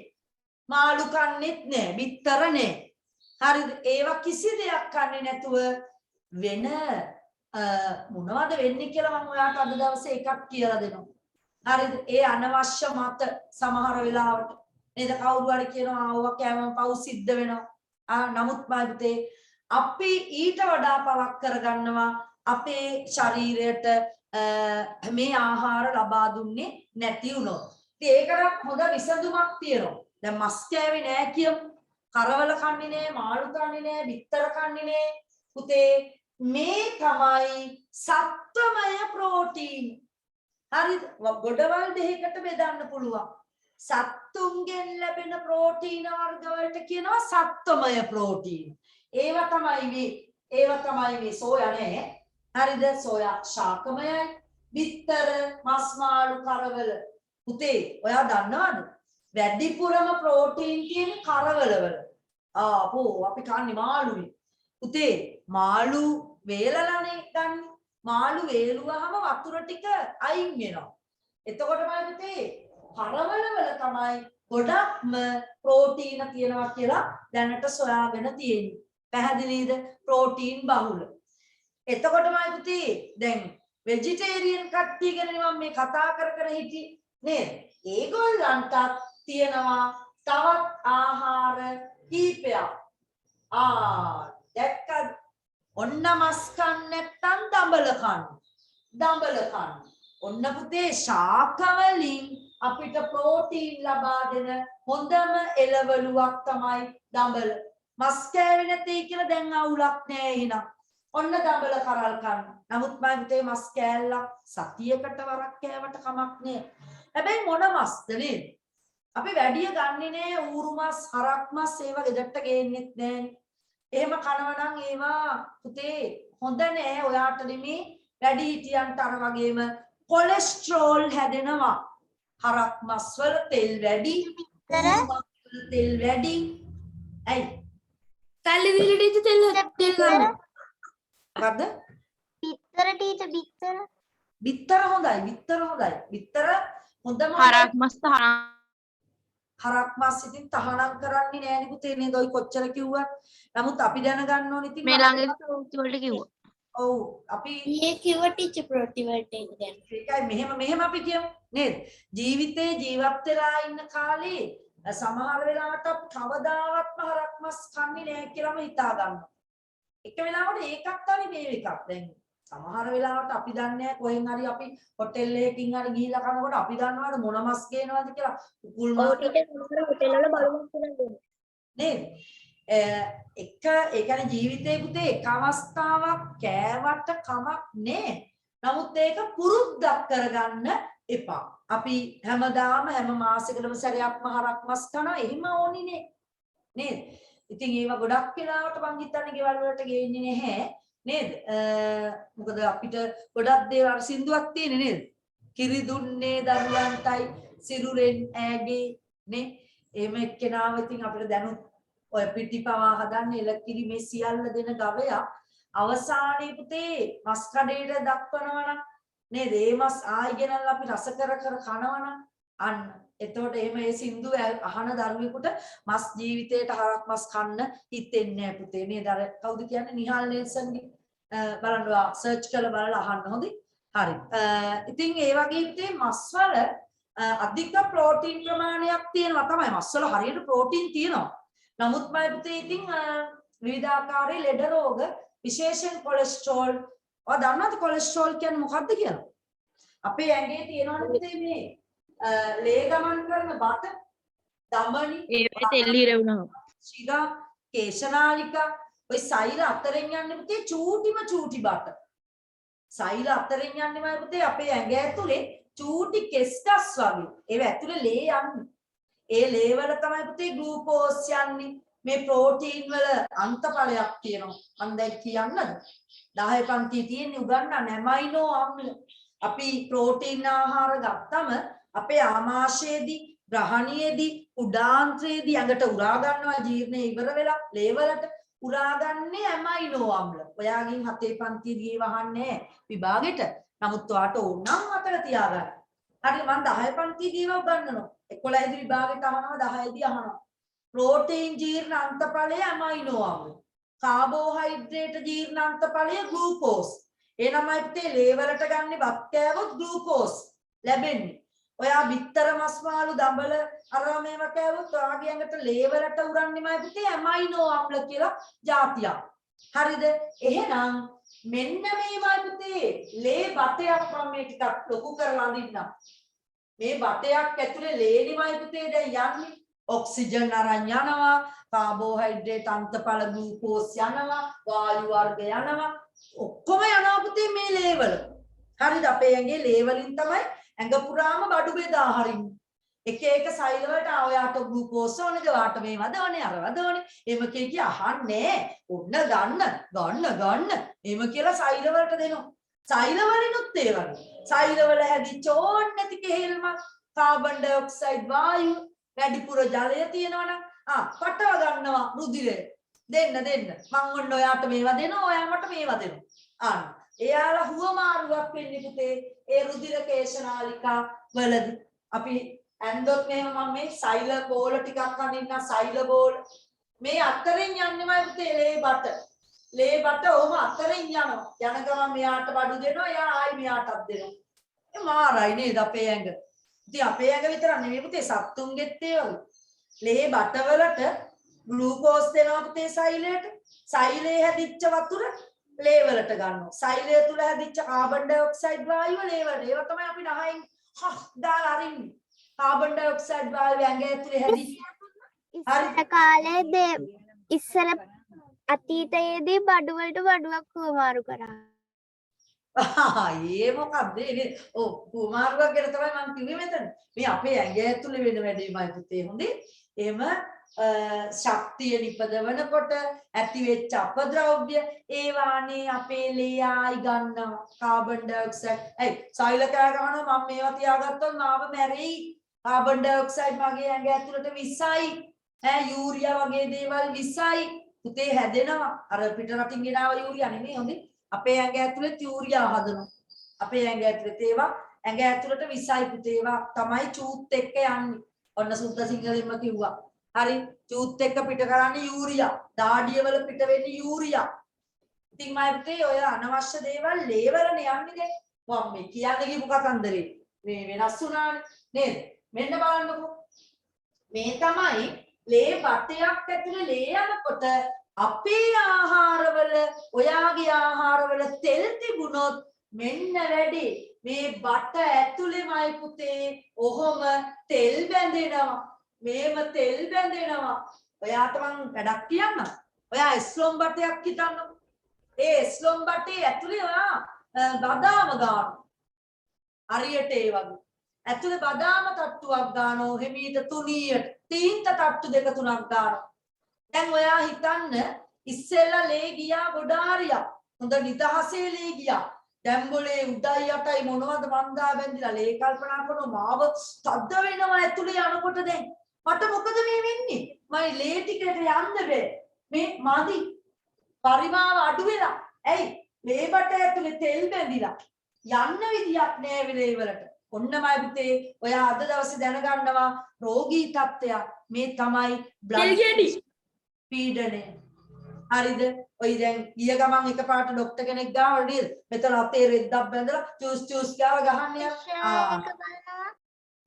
මාළු කන්නේත් නෑ බිත්තර නෑ හරිද ඒවා කිසි දෙයක් කන්නේ නැතුව වෙන මොනවද වෙන්නේ කියලා මම ඔයාලට අද දවසේ එකක් කියලා දෙනවා හරිද ඒ අනවශ්‍ය මත සමහර වෙලාවට නේද කවුරු හරි කියනවා ආවා කෑමම පව් සිද්ධ වෙනවා නමුත් මායිතේ අපි ඊට වඩා පවක් කරගන්නවා අපේ ශරීරයට මේ ආහාර ලබා දුන්නේ නැති වුණොත් ඉතින් ඒකට හොඳ විසඳුමක් තියෙනවා දැන් මස් කෑවේ නෑ කියමු කරවල කන්නේ නෑ මාළු කන්නේ නෑ බිත්තර කන්නේ නෑ පුතේ මේ තමයි සත්වමය ප්‍රෝටීන් හරිද ගොඩවල් දෙකකට බෙදන්න පුළුවන් සත්තුන්ගෙන් ලැබෙන ප්‍රෝටීන වර්ග වලට කියනවා සත්වමය ප්‍රෝටීන ඒවා තමයි මේ සෝයා නේ හරිද සෝයා ශාකමයයි බිත්තර මස් මාළු කරවල පුතේ ඔයා දන්නවද වැඩිපුරම ප්‍රෝටීන් තියෙන්නේ කරවලවල ආපෝ අපි කන්නේ මාළුයි පුතේ මාළු වේලලානේ ගන්න මාළු වේලුවාම වතුර ටික අයින් වෙනවා එතකොටමයි පුතේ කරවලවල තමයි ගොඩක්ම ප්‍රෝටීන තියෙනවා කියලා දැනට සොයාගෙන තියෙන්නේ. පැහැදිලිද? ප්‍රෝටීන් බහුල. එතකොටමයි පුතේ දැන් වෙජිටේරියන් කට්ටිය ගැන මම මේ කතා කර හිටියේ නේද? ඒගොල්ලන්ට තියෙනවා තවත් ආහාර කීපයක්. දැක්කද? ඔන්න මස් කන්න නැත්නම් දඹල කන්න. දඹල කන්න. ඔන්න පුතේ ශාක වලින් අපිට ප්‍රෝටීන් ලබා දෙන හොඳම එළවලුවක් තමයි දඹල. මස් කෑවේ නැtei කියලා දැන් අවුලක් නෑ එහෙනම්. ඔන්න දඹල කරල් කන්න. නමුත් මම පුතේ මස් කෑල්ලක් සතියකට වරක් කෑවට කමක් නෑ. හැබැයි මොන මස්ද නේද? අපි වැඩිය ගන්නෙ නෑ ඌරු මස්, හරක් මස් ඒවා ගෙදරට ගේන්නෙත් නෑනේ. එහෙම කනවා නම් ඒවා පුතේ හොඳ නෑ. ඔයාට නෙමේ වැඩි හිටියන්ට අර වගේම කොලෙස්ටරෝල් හැදෙනවා. හරක් මස් වල තෙල් වැඩි, ඌරු මස් වල තෙල් වැඩි. ඇයි? කල්ලිවිලි ටීචර් තෙල් ගන්න. මොකද්ද? බිත්තර ටීචර් බිත්තර. බිත්තර හොඳයි. බිත්තර හොඳයි. බිත්තර හොඳම හරක් මස් තහනම් හරක් මස් ඉතින් තහනම් කරන්නේ නෑනේ පුතේ නේද? ඔය කොච්චර කිව්වත්. නමුත් අපි දැනගන්න ඕනේ ඉතින් මේ ළඟදී ප්‍රෝටි වලට කිව්වා. ඔව් අපි ඊයේ කිව්ව ටීචර් ප්‍රෝටි වලට එන්න දැන්. ඒකයි මෙහෙම අපි කියමු නේද? ජීවිතේ ජීවත් වෙලා ඉන්න කාලේ සමහර වෙලාවට කවදාවත්ම හරක් මස් කන්නේ නෑ කියලාම හිතා ගන්නවා. එක වෙලාවකට ඒකක් හරි මේ එකක්. දැන් සමහර වෙලාවට අපි දන්නේ නැහැ කොහෙන් හරි අපි හොටෙල් එකකින් හරි ගිහිල්ලා කනකොට අපි දන්නවද මොන මස් ගේනවද කියලා. කුකුල් මස් හොටෙල් වල බලමු කියලා නේද? ඒ කියන්නේ ජීවිතේ පුතේ එක අවස්ථාවක් කෑවට කමක් නෑ. නමුත් ඒක පුරුද්දක් කරගන්න එපා. අපි හැමදාම හැම මාසෙකටම සැරයක්ම හරක් මස් කනවා එහෙම ඕනේ නේ. නේද? ඉතින් ඒව ගොඩක් වෙලාවට මං හිතන්නේ ගෙවල් වලට ගේන්නේ නැහැ. නේද? මොකද අපිට ගොඩක් දේවල් සින්දුවක් තියෙන්නේ නේද? කිරි දුන්නේ දරුවන්ටයි සිරුරෙන් ඈගේ නේ. එහෙම එක්කෙනාව ඉතින් අපිට දැනුත් ඔය පිටිපවා හදන්නේ එලකිරි මේ සියල්ල දෙන ගවයා අවසානයේ පුතේ මස් කඩේට දක්වනවා නම් නේද? ඒ මස් ආයි ගෙනල්ලා අපි රස කර කනවා නම් අන්න එතකොට එහෙම ඒ සින්දුව අහන දරුවෙකුට මස් ජීවිතේට හරක් මස් කන්න හිතෙන්නේ නැහැ පුතේ නේද? අර කවුද කියන්නේ? නිහාල් නෙල්සන්ගේ බලන්නවා සර්ච් කරලා බලලා අහන්න හොඳයි. හරි. ඉතින් ඒ වගේ පුතේ මස් වල අධික ප්‍රෝටීන් ප්‍රමාණයක් තියෙනවා තමයි. මස් වල හරියට ප්‍රෝටීන් තියෙනවා. නමුත් මම පුතේ ඉතින් විවිධාකාරයේ ලෙඩ රෝග විශේෂයෙන් කොලෙස්ටරෝල් ඔය දන්නවද කොලෙස්ටරෝල් කියන්නේ මොකක්ද කියලා? අපේ ඇඟේ තියෙනවනේ පුතේ මේ ලේ ගමන් කරන බත දමනි ඒවට තෙල් හිර වුණා. ශිරා කේශනාලිකා ඔය සෛල අතරින් යන්නේ පුතේ චූටි බත. සෛල අතරින් යන්නේමයි පුතේ අපේ ඇඟ ඇතුලේ චූටි කෙස්කස් වගේ. ඒව ඇතුලේ ලේ යන්නේ. ඒ ලේ වල තමයි පුතේ ග්ලූකෝස් යන්නේ. මේ ප්‍රෝටීන් වල අන්තඵලයක් තියෙනවා. මම දැන් කියන්නද? 10 පන්තියේ තියෙන උගන්වන්න ඇමයිනෝ අම්ල. අපි ප්‍රෝටීන් ආහාර ගත්තම අපේ ආමාශයේදී ග්‍රහණයේදී උඩාන්ත්‍රයේදී ඇඟට උරා ගන්නවා ජීර්ණය ඉවර වෙලා ලේ වලට උරාගන්නේ ඇමයිනෝ අම්ල. ඔයාගෙන් 7 පන්තියේ ගියේ වහන්නේ විභාගෙට. නමුත් ඔයාට ඕනම් මතක තියාගන්න. හරි මම 10 පන්තියේ ගියව උගන්වනවා. 11 දී විභාගෙට අහනවා 10 දී අහනවා. ප්‍රෝටීන් ජීර්ණ අන්තඵලය ඇමයිනෝ අම්ල. කාබෝහයිඩ්‍රේට් ජීර්ණ අන්තඵලය ග්ලූකෝස්. එනමයි පුතේ ලේ වලට ගන්නේ බත් කෑවොත් ග්ලූකෝස් ලැබෙන්නේ. ඔයා බිත්තර මස් මාළු දඹල අරවා මේව කෑවොත් ඔයාගේ ඇඟට ලේ වලට උරන්නේමයි පුතේ ඇමයිනෝ අම්ල කියලා જાතියක්. හරිද? එහෙනම් මෙන්න මේමයි පුතේ ලේ බතයක් මම මේ ටිකක් ලොකු කරලා අඳින්නම්. මේ බතයක් ඇතුලේ ලේනිමයි පුතේ දැන් යන්නේ. ඔක්සිජන් අරන් යනවා, කාබෝහයිඩ්‍රේට් අන්තඵල ග්ලූකෝස් යනවා, වායු වර්ග යනවා. ඔක්කොම යනවා පුතේ මේ ලේ වල. හරිද? අපේ ඇඟේ ලේ වලින් තමයි ඇඟ පුරාම බඩු බෙදා හරින්නේ. එක එක සෛල වලට ඔයාට ග්ලූකෝස් ඕනද? වාට මේවද ඕනේ? අරවද ඕනේ? එහෙම කිය අහන්නේ. ඔන්න ගන්න. එහෙම කියලා සෛල වලට දෙනවා. සෛල වලිනුත් ඒ වගේ. සෛල වල හැදිච්ච ඕන නැති කෙහෙල්ම කාබන් ඩයොක්සයිඩ් වායු වැඩිපුර ජලය තියෙනවනම් පටව ගන්නවා රුධිරය. දෙන්න. මං ඔන්න ඔයාට මේවා දෙනවා, ඔයා මට මේවා දෙනවා. එයාලා හුවමාරුවක් වෙන්නේ පුතේ ඒ රුධිර කේශනාලිකා වලදී. අපි ඇන්දොත් මෙහෙම මම මේ සෛල බෝල ටිකක් අනින්න සෛල බෝල මේ අතරින් යන්නේමයි පුතේ ලේ බට ඔහම අතරින් යනවා යන ගමන් මෙයාට බඩු දෙනවා එයා ආයි මෙයාටත් දෙනවා ඒ මාරයි නේද අපේ ඇඟ ඉතින් අපේ ඇඟ විතරක් නෙමෙයි පුතේ සත්තුන්ගෙත් ඒ වගේ ලේ බට වලට ග්ලූකෝස් දෙනවා පුතේ සෛලයේ හැදිච්ච වතුර ලේ වලට ගන්නවා සෛලය තුල හැදිච්ච කාබන් ඩයොක්සයිඩ් වායුව ලේ වලට ඒවා තමයි අපි නහයෙන් දාලා අරින්නේ කාබන් ඩයොක්සයිඩ් වායුව ඇඟ ඇතුලේ හැදිච්ච ඉස්සර කාලේ ඉස්සර අතීතයේදී බඩු වලට බඩුවක් හුවමාරු කරා. ඒ මොකක්ද ඒ ඔව් කුමාරුවක් ගැන තමයි මම කිව්වේ මෙතන. මේ අපේ ඇඟ ඇතුලේ වෙන වැඩේමයි පුතේ හොඳේ. එහෙම ශක්තිය නිපදවනකොට ඇති වෙච්ච අපද්‍රව්‍ය ඒවානේ අපේ ලේ ආයි ගන්නවා කාබන් ඩයොක්සයිඩ්. ඇයි සෛල කෑ ගහනවා මම මේවා තියාගත්තොත් මාව මැරෙයි. කාබන් ඩයොක්සයිඩ් මගේ ඇඟ ඇතුලට විසයි. යූරියා වගේ දේවල් විසයි. පුතේ හැදෙනවා. අර පිට රටින් ගෙනාව යූරියා නෙමෙයි හොඳේ. අපේ ඇඟ ඇතුලේ යූරියා හදනවා. අපේ ඇඟ ඇතුලේ ඒවා ඇඟ ඇතුලට විසයි පුතේ ඒවා තමයි චූත් එක්ක යන්නේ. ඔන්න සුද්ධ සිංහලෙන්ම කිව්වා. හරි චූත් එක්ක පිට කරන්නේ යූරියා. දාඩිය වල පිට වෙන්නේ යූරියා. ඉතින් මම පුතේ ඔය අනවශ්‍ය දේවල් ලේවලනේ යන්නේ දැන්. මම මේ කියන්නේ කිව්ව කතන්දරේ. මේ වෙනස් වුණානේ නේද? මෙන්න බලන්නකෝ. මේ තමයි ලේ බටයක් ඇතුලේ ලේ යනකොට අපේ ආහාරවල ඔයාගේ ආහාරවල තෙල් තිබුණොත් මෙන්න වැඩි මේ බට ඇතුලේමයි පුතේ ඔහොම තෙල් බැඳෙනවා මේම තෙල් බැඳෙනවා ඔයාට මං වැඩක් කියන්නම් ඔයා ස්ලොම් බටයක් හිතන්නකෝ ඒ ස්ලොම් බටේ ඇතුලේ ඔයා බදාම ගන්නවා හරියට ඒ වගේ ඇතුලේ බදාම තට්ටුවක් ගන්නවා හිමීට තුනියට තීන්ත තට්ටු දෙක තුනක් ගන්නවා දැන් ඔයා හිතන්න ඉස්සෙල්ලා ලේ ගියා ගොඩාරියක් හොඳ නිදහසේ ලේ ගියා දැන් બોලේ උඩයි යටයි මොනවද මන්දා බැඳිලා ලේ කල්පනා කරනවා මාව තද්ද වෙනවා ඇතුලේ යනකොට දැන් මට මොකද මේ වෙන්නේ මයි ලේ ටිකට යන්න බෑ මේ මාදි පරිමාව අඩු වෙලා ඇයි ලේ බට ඇතුලේ තෙල් බැඳිලා යන්න විදියක් නෑ ලේ වලට ඔන්නමයි පුතේ ඔයා අද දවසේ දැනගන්නවා රෝගී තත්ත්වයක් මේ තමයි බ්ලඩ් පීඩනය හරිද ඔය දැන් ගිය ගමන් එකපාරට ડોක්ටර් කෙනෙක් ගාවට නේද මෙතන අතේ රෙද්දක් බැඳලා චූස් ගාලා ගහන්නේ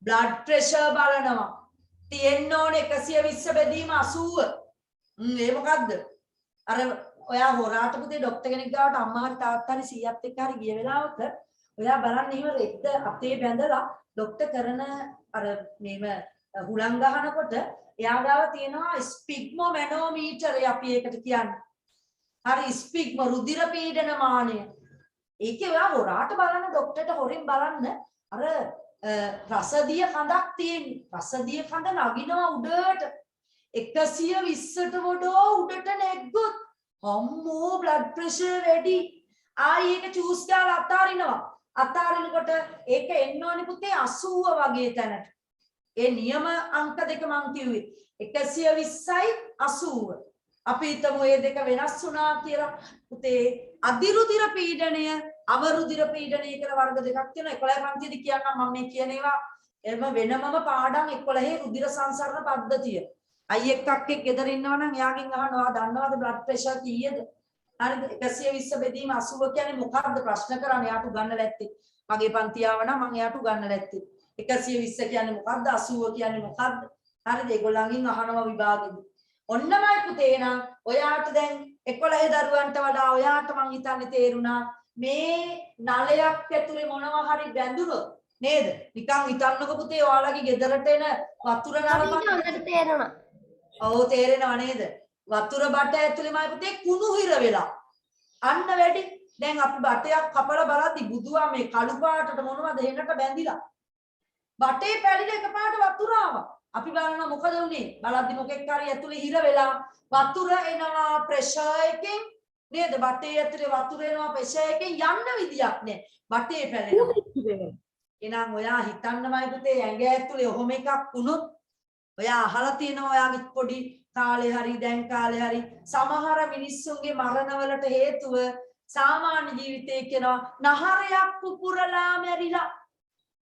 බ්ලඩ් ප්‍රෙෂර් බලනවා තියෙන්න ඕනේ 120 බෙදීම 80 ඒ මොකද්ද අර ඔයා හොරාට පුතේ ડોක්ටර් කෙනෙක් ගාවට අම්මා හරි තාත්තා හරි සීයාත් එක්ක හරි ගිය වෙලාවක ඔයා බලන්න එහෙම රෙද්ද අතේ බැඳලා ડોක්ටර් කරන අර මේම හුලං ගහනකොට එයා ගාව තියෙනවා ස්පිග්මොමැනෝමීටර් අපි ඒකට කියන්නේ. හරි ස්පිග්ම රුධිර පීඩන මානය. ඒකේ ඔයා හොරාට බලන්න ડોක්ටර්ට හොරින් බලන්න අර රසදිය කඳක් තියෙන්නේ. රසදිය කඳ නගිනවා උඩට 120ට වඩා උඩට නැග්ගොත් අම්මෝ බ්ලඩ් ප්‍රෙෂර් වැඩි. ආයි ඒක චූස් ගාලා අතාරිනවා. අතාරිනකොට ඒක එන්න ඕනේ පුතේ 80 වගේ තැනට. ඒ නියම අංක දෙක මං කිව්වේ 120යි 80 අපි හිතමු මේ දෙක වෙනස් වුණා කියලා පුතේ අදිරුධිර පීඩනය අවරුධිර පීඩනය කියලා වර්ග දෙකක් තියෙනවා 11 පන්තියේදී කියන්නම් මම මේ කියන ඒවා එම වෙනමම පාඩම් 11 රුධිර සංසරණ පද්ධතිය අයියෙක් අක්කෙක් ගෙදර ඉන්නවා නම් එයාගෙන් අහනවා දන්නවද බ්ලඩ් ප්‍රෙෂර් කීයද හරිද 120 බෙදීම 80 කියන්නේ මොකක්ද ප්‍රශ්න කරන්නේ එයාට උගන්නලා ඇත්තේ මගේ පන්තිය ආව නම් මම එයාට උගන්නලා ඇත්තේ 120 කියන්නේ මොකද්ද 80 කියන්නේ මොකද්ද හරිද ඒගොල්ලන්ගෙන් අහනවා විභාගෙදි ඔන්නමයි පුතේ නම් ඔයාට දැන් 11 දරුවන්ට වඩා ඔයාට මං හිතන්නේ තේරුණා මේ නලයක් ඇතුලේ මොනවා හරි බැඳුනොත් නේද නිකන් හිතන්නකෝ පුතේ ඔයාලගේ ගෙදරට එන වතුර නලපත් තේරෙනවා ඔව් තේරෙනව නේද වතුර බට ඇතුලේමයි පුතේ කුණු හිර වෙලා අන්න වැඩි දැන් අපි බටයක් කපලා බලද්දි බුදුවා මේ කළු පාටට මොනවද හෙනට බැඳිලා බටේ පැලිලා එකපාරට වතුර ආවා. අපි බලනවා මොකද උනේ? බලද්දි මොකෙක් හරි ඇතුලේ හිර වෙලා වතුර එනවා ප්‍රෙෂර් එකෙන් නේද? බටේ ඇතුලේ වතුර එනවා ප්‍රෙෂර් එකෙන් යන්න විදියක් නැහැ. බටේ පැලෙනවා. එහෙනම් ඔයා හිතන්නමයි පුතේ ඇඟ ඇතුලේ ඔහොම එකක් වුණොත් ඔයා අහලා තියෙනවා ඔයාගේ පොඩි කාලේ හරි දැන් කාලේ හරි සමහර මිනිස්සුන්ගේ මරණවලට හේතුව සාමාන්‍ය ජීවිතයේ කියනවා නහරයක් පුපුරලා මැරිලා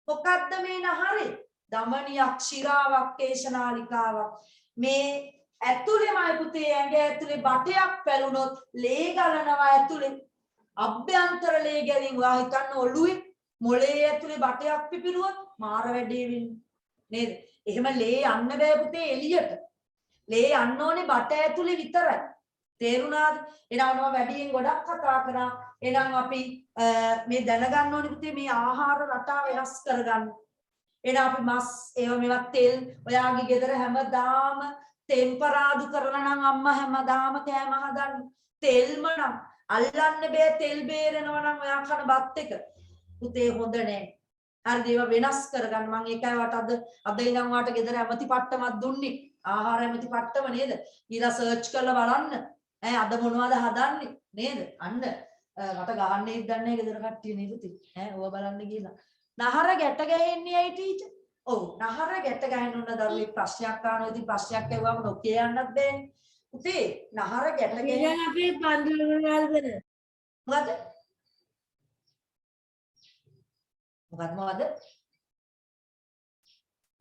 මොකද්ද මේ නහරේ? දමනියක් ශිරාවක් කේශනාලිකාවක් මේ ඇතුලේමයි පුතේ ඇඟ ඇතුලේ බටයක් පැලුනොත් ලේ ගලනවා ඇතුලේ අභ්‍යන්තර ලේ ගැලින් වා හිතන්න ඔළුවේ මොලේ ඇතුලේ බටයක් පිපිරුවොත් මාර වැඩේ වෙන්නේ නේද එහෙම ලේ යන්න බෑ පුතේ එළියට ලේ යන්න ඕනේ බට ඇතුලේ විතරයි තේරුණාද එහෙනම් වැඩියෙන් ගොඩක් කතා කරා එහෙනම් අපි මේ දැනගන්න ඕනේ පුතේ මේ ආහාර රටාව වෙනස් කරගන්න එහෙනම් අපි මස් ඒවා මේවා තෙල් ඔයාගේ ගෙදර හැමදාම ටෙම්පරාදු කරලා නම් අම්මා හැමදාම කෑම හදන්නේ තෙල්ම නම් අල්ලන්න බෑ තෙල් බේරෙනවා නම් ඔයා කන බත් එක පුතේ හොඳ නෑ හරිද ඒවා වෙනස් කරගන්න මම ඒකයි වට අද ඉඳන් වාට ගෙදර ඇමති පට්ටමක් දුන්නේ ආහාර ඇමති පට්ටම නේද ඊළා සර්ච් කරලා බලන්න ඈ අද මොනවද හදන්නේ නේද අන්න මට ගහන්නේ ඉඳන්නේ ගෙදර කට්ටිය නේ පුතේ ඈ ඕවා බලන්න කියලා නහර ගැට ගැහෙන්නේ ඇයි ටීචර් ඔව් නහර ගැට ගහන්න උන දරුවෙක් ප්‍රශ්නයක් අහනවා ඉතින් ප්‍රශ්නයක් ඇහුවම නොකිය යන්නත් බෑනේ පුතේ නහර ගැට ගැහෙන්නේ අපි පන්දුල ගාල්බන මොකද්ද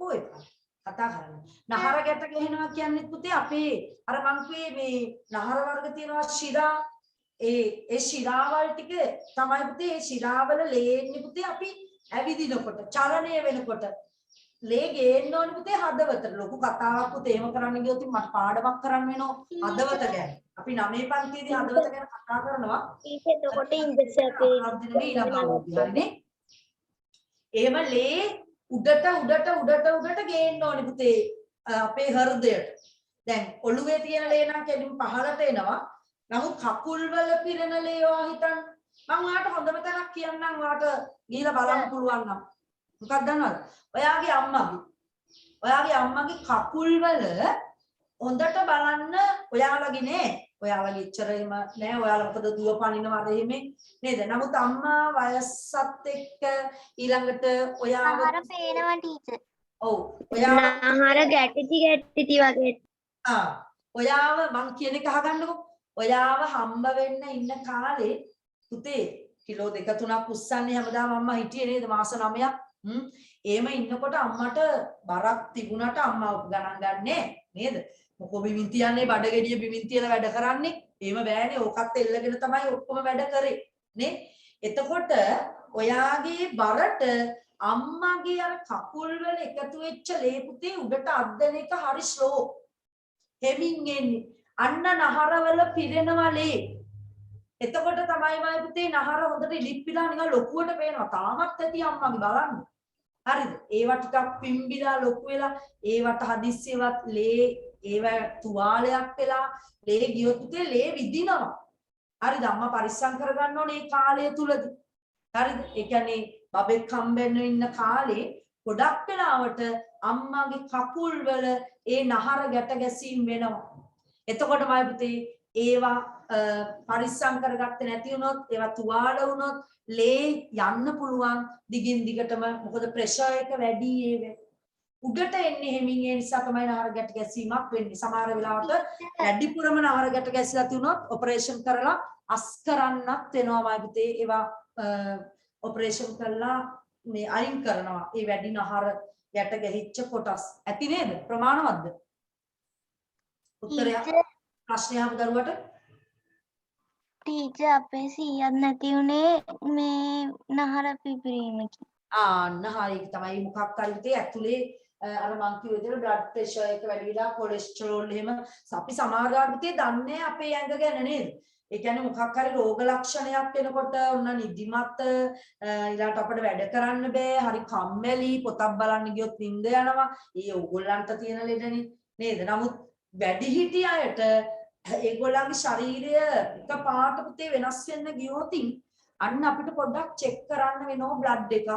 කොයි කතා කරන්නේ නහර ගැට ගහනවා කියන්නේ පුතේ අපේ අර මං කිව්වේ මේ නහර වර්ග තියෙනවා ශිරා ඒ ශිරාවල් ටික තමයි පුතේ ඒ ශිරාවල ලේන්නේ පුතේ අපි ඇවිදිනකොට චලනය වෙනකොට ලේ ගේන්න ඕනේ පුතේ හදවතට ලොකු කතාවක් පුතේ එහෙම කරන්න ගියොත් මට පාඩමක් කරන්න වෙනවා හදවත ගැන අපි 9 පන්තියේදී හදවත ගැන කතා කරනවා එතකොට ඉන්ජෙක්ෂන් අපේ හරිනේ එහෙම ලේ උඩට ගේන්න ඕනේ පුතේ අපේ හෘදයට දැන් ඔළුවේ තියෙන ලේ නම් කෙලින් පහළට එනවා නමුත් කකුල් වල පිරෙන ලේ ඔයා හිතන්න මම ඔයාලට හොඳම තැනක් කියන්නම් ඔයාලට ගිහිලා බලන්න පුළුවන් නම් මොකක්ද දන්නවද ඔයාගේ අම්මගේ කකුල් වල හොඳට බලන්න ඔයාලගේ නේ ඔයාලගේ ඉච්චරෙම නෑ ඔයාලා මොකද දුව පනිනවා එහෙම නේද නමුත් අම්මා වයසත් එක්ක ඊළඟට ඔයාව ආහාර පේනවා ටීචර් ඔව් ඔයාව ආහාර ගැටිති වගේ ඔයාව මං කියන එක අහගන්නකෝ ඔයාව හම්බ වෙන්න ඉන්න කාලේ පුතේ කිලෝ 2-3ක් උස්සන්නේ හැමදාම අම්මා හිටියේ නේද මාස 9ක් එහෙම ඉන්නකොට අම්මට බරක් තිබුණාට අම්මා ගණන් ගන්නෑ නේද මොකෝ බිමින් තියන්නේ බඩගෙඩිය බිමින් තියලා වැඩ කරන්නේ එහෙම බෑනේ ඕකත් එල්ලගෙන තමයි ඔක්කොම වැඩ කරේ නේ එතකොට ඔයාගේ බරට අම්මාගේ අර කකුල් වල එකතු වෙච්ච ලේ පුතේ උඩට අද්දන එක හරි ස්ලෝ හෙමින් එන්නේ අන්න නහරවල පිරෙනවා ලේ එතකොට තමයි මම පුතේ නහර හොඳට ඉලිප්පිලා නිකන් ලොකුවට පේනවා තාමත් ඇති අම්මගේ බලන්න හරිද ඒවා ටිකක් පිම්බිලා ලොකු වෙලා ඒවට හදිස්සියවත් ලේ ඒව තුවාලයක් වෙලා ලේ ගියොත් පුතේ ලේ විදිනවා හරිද අම්මා පරිස්සම් කරගන්න ඕනේ මේ කාලය තුලදී හරිද ඒ කියන්නේ බබෙක් හම්බෙන්න ඉන්න කාලේ ගොඩක් වෙලාවට අම්මාගේ කකුල් වල ඒ නහර ගැට ගැසීම් වෙනවා එතකොට මයි පුතේ ඒවා පරිස්සම් කරගත්තේ නැති වුණොත් ඒවා තුවාල වුණොත් ලේ යන්න පුළුවන් දිගින් දිගටම මොකද ප්‍රෙෂර් එක වැඩි ඒවේ උඩට එන්නේ හැමින් ඒ නිසා තමයි නහර ගැට ගැසීමක් වෙන්නේ සමහර වෙලාවට වැඩිපුරම නහර ගැට ගැසිලා තියුණොත් ඔපරේෂන් කරලා අස් කරන්නත් වෙනවා මයි පුතේ ඒවා ඔපරේෂන් කරලා මේ අයින් කරනවා ඒ වැඩි නහර ගැට ගැහිච්ච කොටස් ඇති නේද ප්‍රමාණවත්ද උත්තරය ප්‍රශ්නය අහපු දරුවට ටීචර් අපේ සීයක් නැති උනේ මේ නහර පිපිරීමකින් ආන්න හරි තමයි මොකක් හරි විදිහේ ඇතුලේ අර මං කිව්ව විදිහට බ්ලඩ් ප්‍රෙෂර් එක වැඩි වෙලා කොලෙස්ටරෝල් එහෙම අපි සමහරවිට දන්නේ අපේ ඇඟ ගැන නේද ඒ කියන්නේ මොකක් හරි රෝග ලක්ෂණයක් වෙනකොට ඔන්න නිදිමත ඊළාට අපිට වැඩ කරන්න බෑ හරි කම්මැලි පොතක් බලන්න ගියොත් නිින්ද යනවා ඒ ඕගොල්ලන්ට තියෙන ලෙඩනේ නේද නමුත් වැඩිහිටි අයට ඒගොල්ලන්ගේ ශරීරය එකපාරට පුතේ වෙනස් වෙන්න ගියොත් අන්න අපිට පොඩ්ඩක් චෙක් කරන්න වෙනවා බ්ලඩ් එක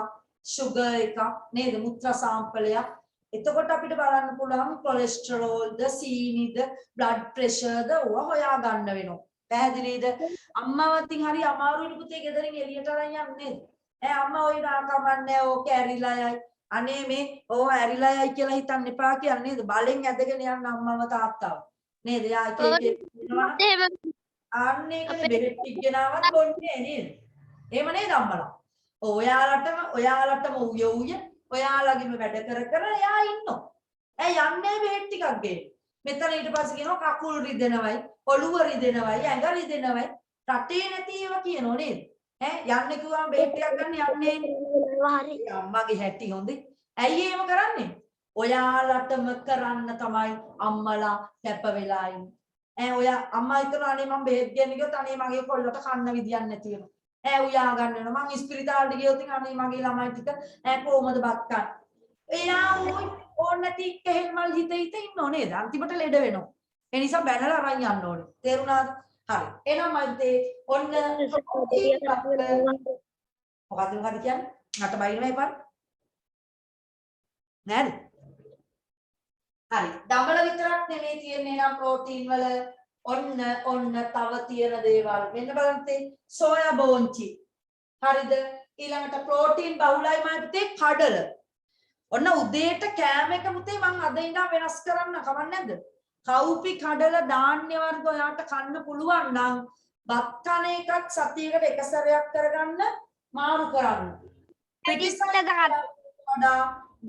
sugar එක නේද මුත්‍රා සාම්පලයක් එතකොට අපිට බලන්න පුළුවන් කොලෙස්ටරෝල්ද සීනිද බ්ලඩ් ප්‍රෙෂර්ද ඕවා හොයා ගන්න වෙනවා පැහැදිලිද අම්මාවත්ින් හරි අමාරුයි පුතේ ගෙදරින් එළියට අරන් යන්නේ ඈ අම්මා ඔය නාකමන්නේ ඕක ඇරිලා යයි අනේ මේ ඕව ඇරිලා යයි කියලා හිතන්න එපා කියන්නේ නේද බලෙන් ඇදගෙන යන්න අම්මව තාත්තාව නේද යා එක අන්න ඒකනේ බෙහෙත් ටික ගෙනාවත් බොන්නේ නේද එහෙම නේද අම්මලා ඔයාලටම උය ඔයාලගේම වැඩ කර එයා ඉන්නවා. ඇයි යන්නේ බෙහෙත් ටිකක් ගේ. මෙතන ඊට පස්සේ කියනවා කකුල් රිදෙනවයි, ඔළුව රිදෙනවයි, ඇඟ රිදෙනවයි. රටේ නැති ඒවා කියනෝ නේද? යන්නේ කිව්වම බෙහෙත් ටිකක් ගන්න යන්නේ හරි. අම්මගේ හැටි හොඳේ. ඇයි එහෙම කරන්නේ? ඔයාලටම කරන්න තමයි අම්මලා කැප වෙලා ඉන්නේ. ඔයා අම්මා හිතනවා අනේ මම බෙහෙත් ගන්න ගියොත් අනේ මගේ කොල්ලට කන්න විදියක් නැති වෙනවා. උයා ගන්න වෙනවා. මං ඉස්පිරිතාලෙට ගියොත් අනේ මගේ ළමයි ටික කොහොමද බත් කන්නේ? එයා ඕන නැති කෙහෙල් මල් හිත ඉන්නෝ නේද? අන්තිමට ලෙඩ වෙනවා. ඒ නිසා බැනලා අරන් යන්න ඕනේ. තේරුණාද? හරි. එහෙනම් මයිතේ ඔන්න මොකද්ද කියන්නේ? නට බයිනවා එපා. නේද? හරි. දමල විතරක් නෙමෙයි තියෙන්නේ නම් ප්‍රෝටීන් වල ඔන්න තව තියෙන දේවල්. මෙන්න බලන්න සෝයා බෝංචි. හරිද? ඊළඟට ප්‍රෝටීන් බහුලයි මයිතේ කඩල. ඔන්න උදේට කෑම එක පුතේ මං අද ඉඳන් වෙනස් කරන්න කවන්නේ නැද්ද? කවුපි කඩල ධාන්‍ය වර්ග ඔයාට කන්න පුළුවන් නම් බත් කන එකත් සතියකට එක සැරයක් කරගන්න මාරු කරන්න. පිටිසල ගන්න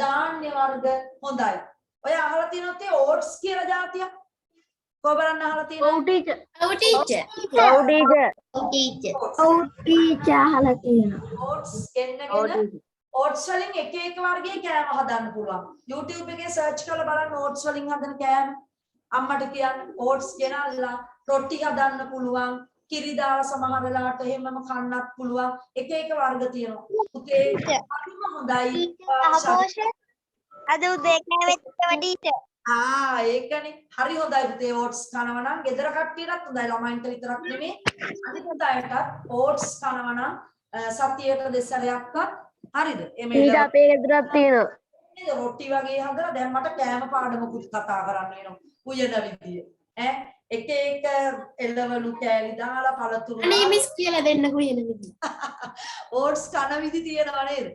ධාන්‍ය වර්ග හොඳයි. ඔය අහලා තියෙනවද ඕට්ස් කියලා જાතියක්? කොබරන්න අහලා තියෙනවද? ඔව් ටීචර්. අහලා තියෙනවා. ඕට්ස් එන්නගෙන ඕට්ස් වලින් එක වර්ගයේ කෑම හදන්න පුළුවන්. YouTube එකේ සර්ච් කරලා බලන්න ඕට්ස් වලින් හදන කෑම. අම්මට කියන්න ඕට්ස් ගෙනල්ලා රොටි හදන්න පුළුවන්. කිරි දාලා සමහර වෙලාවට එහෙමම කන්නත් පුළුවන්. එක වර්ග තියෙනවා. පුතේ හරිම හොඳයි. අද උදේ කෑවෙත් ටීචර්. ඒකනේ. හරි හොඳයි පුතේ ඕට්ස් කනවා නම් ගෙදර කට්ටියටත් හොඳයි. ළමයින්ට විතරක් නෙමෙයි. අනිත් අයටත් ඕට්ස් කනවා නම් සතියකට දෙසරයක්වත් හරිද? ඊට අපේ ගෙදරත් තියෙනවා. නේද? රොටි වගේ හදලා දැන් මට කෑම පාඩමකුත් කතා කරන්න වෙනවා. උයන විදිය. එක එළවලු කෑලි දාලා පළතුරු අනේ මිස් කියලා දෙන්නකෝ යන විදිය. ඕට්ස් කන විදි තියෙනවා නේද?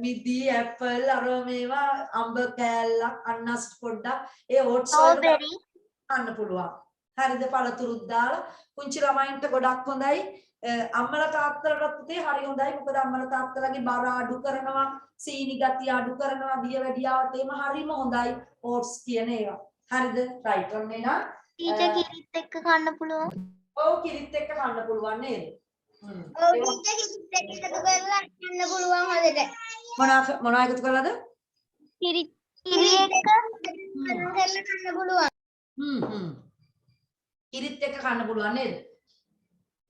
මිදි ඇපල් අර මේවා අඹ කෑල්ලක් අන්නස් පොඩ්ඩක් ඒ ඕට්ස් වලට කන්න පුළුවන්. හරිද? පළතුරුත් දාලා පුංචි ළමයින්ට ගොඩක් හොඳයි. අම්මලා තාත්තලාට පුතේ හරි හොඳයි. මොකද අම්මලා තාත්තලාගේ බර අඩු කරනවා, සීනි ගතිය අඩු කරනවා, දිය වැඩියාවට එම හරිම හොඳයි ඕට්ස් කියන ඒවා. හරිද? රයිට් ඔන්න එනවා. ටීචර් කිරිත් එක්ක කන්න පුළුවන්. ඔව් කිරිත් එක්ක කන්න පුළුවන් නේද? ඔව් ටීචර් කිරිත් එක්ක එකතු කරලා කන්න පුළුවන් හදට. මොනවා එකතු කරලාද? කිරිත් එක්ක කරලා කන්න පුළුවන්. කිරිත් එක්ක කන්න පුළුවන් නේද?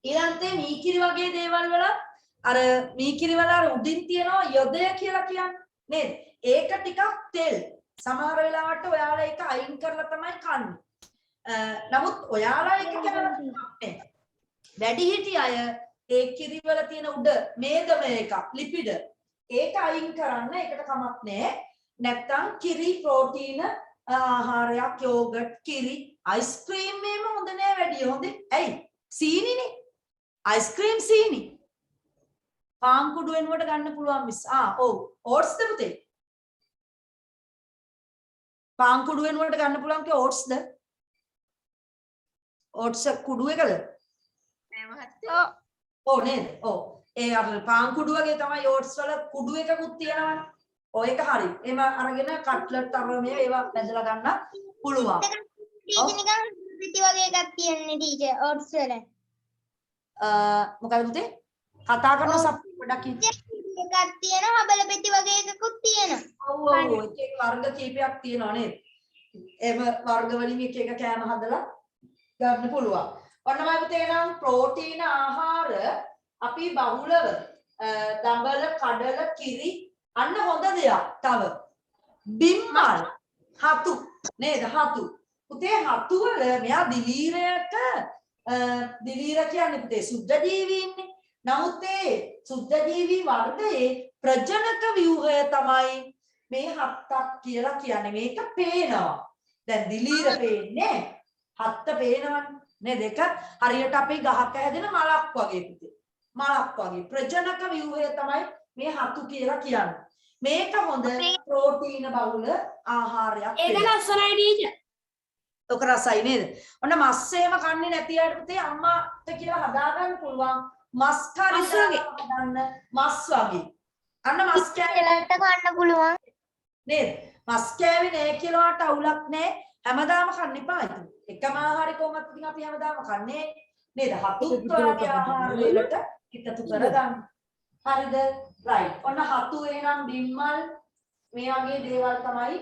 ඊළඟට මීකිරි වගේ දේවල් වල අර මීකිරි වල අර උඩින් තියෙනවා යොදය කියලා කියන්නේ නේද? ඒක ටිකක් තෙල්. සමහර වෙලාවට ඔයාලා ඒක අයින් කරලා තමයි කන්නේ. නමුත් ඔයාලා ඒක කරලා නැහැ. වැඩිහිටි අය ඒ කිරි වල තියෙන උඩ මේදම එක ලිපිඩ ඒක අයින් කරන්න ඒකට කමක් නැහැ. නැත්තම් කිරි ප්‍රෝටීන ආහාරයක් යෝගට් කිරි අයිස්ක්‍රීම් මේම හොඳ නෑ වැඩි හොඳේ. ඇයි? සීනිනේ. අයිස්ක්‍රීම් සීනි. පාන් කුඩු වෙනුවට ගන්න පුළුවන් මිස්. ඔව්. ඕට්ස් ද පුතේ? පාන් කුඩු වෙනුවට ගන්න පුළුවන් කේ ඕට්ස් ද? ඕට්ස් කුඩු එකද? ඔව් නේද? ඔව්. ඒ අර පාන් කුඩු වගේ තමයි ඕට්ස් වල කුඩු එකකුත් තියෙනවනේ. ඔය එක හරි. එම අරගෙන කට්ලට් අර මේ ඒවා බෙදලා ගන්න පුළුවන්. ටීචර් නිකන් පිටි වගේ එකක් තියෙන්නේ ටීචර් ඕට්ස් වල. මොකද පුතේ? කතා කරන සප්පි ගොඩක් එකක් තියෙනවා හබල පෙට්ටි වගේ එකකුත් තියෙනවා. ඔව් එක වර්ග කීපයක් තියෙනවා නේද? එම වර්ග වලින් එක කෑම හදලා ගන්න පුළුවන්. ඔන්නමයි පුතේ නම් ප්‍රෝටීන ආහාර අපි බහුලව දඹල කඩල කිරි අන්න හොඳ දෙයක්. තව බිම්මල් හතු නේද? හතු පුතේ හතු වල මෙයා දිලීරයට දිලීර කියන්නේ පුතේ සුද්ධ ජීවීන්නේ. නමුත් ඒ සුද්ධ ජීවී වර්ගයේ ප්‍රජනක ව්‍යුහය තමයි මේ හත්තක් කියලා කියන්නේ. මේක පේනවා. දැන් දිලීර පේන්නේ හත්ත පේනවනේ නේද? ඒක හරියට අපේ ගහක හැදෙන මලක් වගේ පුතේ. මලක් වගේ ප්‍රජනක ව්‍යුහය තමයි මේ හතු කියලා කියන්නේ. මේක හොඳ ප්‍රෝටීන බහුල ආහාරයක්. ඒක ලස්සනයි ටීචර්. ඔක රසයි නේද? ඔන්න මස් එහෙම කන්නේ නැති අයට පුතේ අම්මාට කියලා හදාගන්න පුළුවන්. මස් කරි හදන්න මස් වගේ. අන්න මස් කෑවේ එලට කන්න පුළුවන්. නේද? මස් කෑවේ නෑ කියලා වට අවුලක් නෑ. හැමදාම කන්න එපා ඉතින්. එකම ආහාරය කොහොමද ඉතින් අපි හැමදාම කන්නේ නේද? හතුත් වගේ ආහාර වලට එකතු කරගන්න. හරිද? right. ඔන්න හතු එහෙනම් බිම්මල් මේ වගේ දේවල් තමයි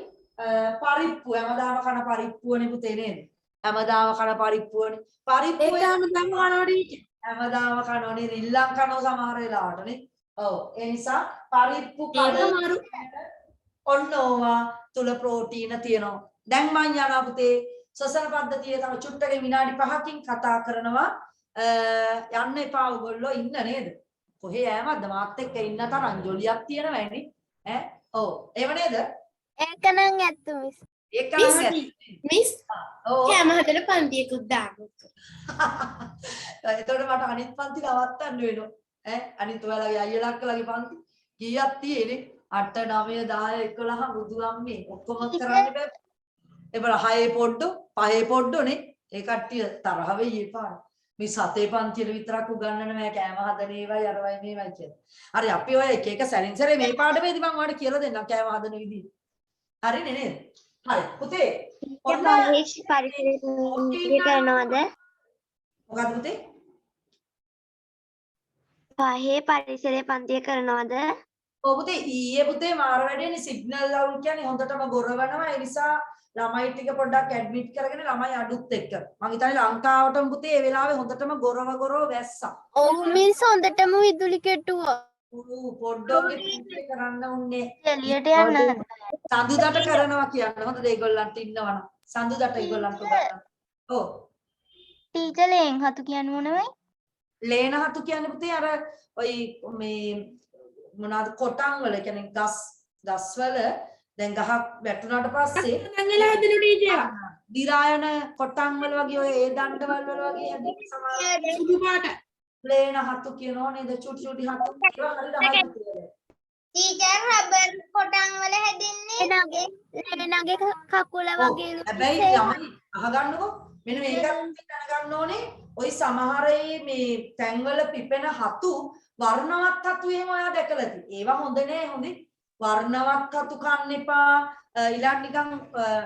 පරිප්පු හැමදාම කන පරිප්පුවනේ පුතේ නේද? හැමදාම කන පරිප්පුවනේ. පරිප්පුව හැමදාම කනෝනේ රිල්ලම් කනෝ සමහර වෙලාවට නේ. ඔව් ඒ නිසා පරිප්පු කන ඔන්න ඕවා තුල ප්‍රෝටීන තියෙනවා. දැන් මං යනවා පුතේ ශ්වසන පද්ධතිය තව චුට්ටකින් විනාඩි 5කින් කතා කරනවා. යන්න එපා ඔයගොල්ලෝ ඉන්න නේද? කොහේ යෑමක්ද මාත් එක්ක ඉන්න තරම් ජොලියක් තියෙනවා නේ. ඈ ඔව් ඒව නේද? ඒක නම් ඇත්ත මිස්. ඒක නම් මිස් ඔව් කෑම හදලා පන්තියකුත් දාන්න. එතකොට මට අනිත් පන්ති නවත්තන්න වෙනවා. ඈ අනිත් ඔයාලගේ අයියලා අක්කලාගේ පන්ති කීයක් තියෙන්නේ? 8 9 10 11 බුදු අම්මේ ඔක්කොම කරන්න බෑ. එබල 6 පොඩ්ඩ 5 පොඩ්ඩනේ ඒ කට්ටිය තරහ වෙයි එපා. මේ 7 පන්තියේ විතරක් උගන්වන්න මෑ කෑම හදන ඒවයි අරවයි මේවයි කියලා. හරි අපි ඔය එක එක සැරින් සැරේ මේ පාඩමේදී මම ඔයාලට කියලා දෙන්නම් කෑම හදන විදිහ. හරිනේ නේද? හරි පුතේ ඔන්න මහේෂ් පරිසරය කරනවද? මොකද්ද පුතේ? පහේ පරිසරය පන්තිය කරනවද? ඔව් පුතේ ඊයේ පුතේ මාර වැඩේනේ සිග්නල් අවුල් කියන්නේ හොඳටම ගොරවනවා ඒ නිසා ළමයි ටික පොඩ්ඩක් ඇඩ්මිට් කරගෙන ළමයි අඩුත් එක්ක මම හිතන්නේ ලංකාවටම පුතේ ඒ වෙලාවේ හොඳටම ගොරව වැස්සා. ඔව් මිස් හොඳටම විදුලි කෙටුවා. පොඩ්ඩක් කරන්න උන්නේ එළියට යන්න. සඳුදට කරනවා කියන්නේ හොඳද ඒගොල්ලන්ට ඉන්නවනම් සඳුදට ඒගොල්ලන්ට ගන්න. ඔව් ටීචර් ලේන් හතු කියන්නේ මොනවයි? ලේන හතු කියන්නේ පුතේ අර ඔයි මේ මොනවාද කොටන් වල කියන්නේ ගස් වල දැන් ගහක් වැටුණාට පස්සේ නංගලා හදන ටීචර් දිරායන කොටන් වල වගේ ඔය ඒ දණ්ඩවල වල වගේ හැදෙන සමහර සුදු පාට ලේන හතු කියනවා නේද චුටි චුටි හතු ඒවා හරියට ටීචර් රබර් කොටන් වල හැදෙන්නේ ලේනගේ කකුල වගේ. හැබැයි ළමයි අහගන්නකෝ මෙන්න මේකත් දැනගන්න ඕනේ ওই සමහරේ මේ තැන්වල පිපෙන හතු වර්ණවත් හතු එහෙම ඔයා දැකලා ඇති. ඒවා හොඳ නෑ හොඳේ. වර්ණවත් හතු කන්න එපා. ඊළඟ නිකන්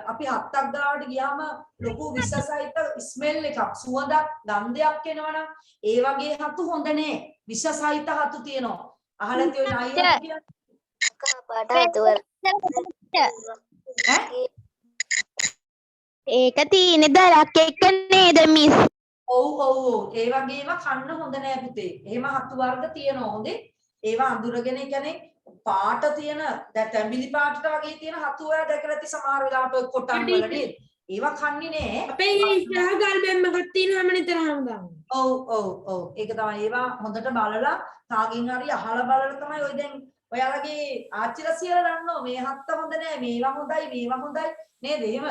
අපි හත්තක් ගාවට ගියාම ලොකු විෂසහිත ස්මෙල් එකක් සුවඳක් ගන්ධයක් එනවනම් ඒ වගේ හතු හොඳ නෑ. විෂසහිත හතු තියෙනවා. අහලා තියෙන අයියා කියන්නේ කපාට හතුවල. ඒක තියෙන්නේ දරක් එක්ක නේද මිස්? ඔව් ඒ වගේ ඒවා කන්න හොඳ නෑ පුතේ. එහෙම හතු වර්ග තියෙනවා හොඳේ. ඒවා අඳුරගෙන කියන්නේ පාට තියෙන දැන් තැඹිලි පාටට වගේ තියෙන හතු ඔයා දැකලා ඇති සමහර වෙලාවට ඔය කොටන් වල නේද? ඒවා කන්නේ නෑ. අපේ ඉස්සරහ ගල් බැම්මක් තියෙනවම නිතරම දාන්න. ඔව් ඒක තමයි ඒවා හොඳට බලලා කාගෙන් හරි අහලා බලලා තමයි ඔය දැන් ඔයාලගේ ආච්චිලා සියලා දන්නෝ මේ හත්ත හොඳ නෑ මේවා හොඳයි මේවා හොඳයි නේද එහෙම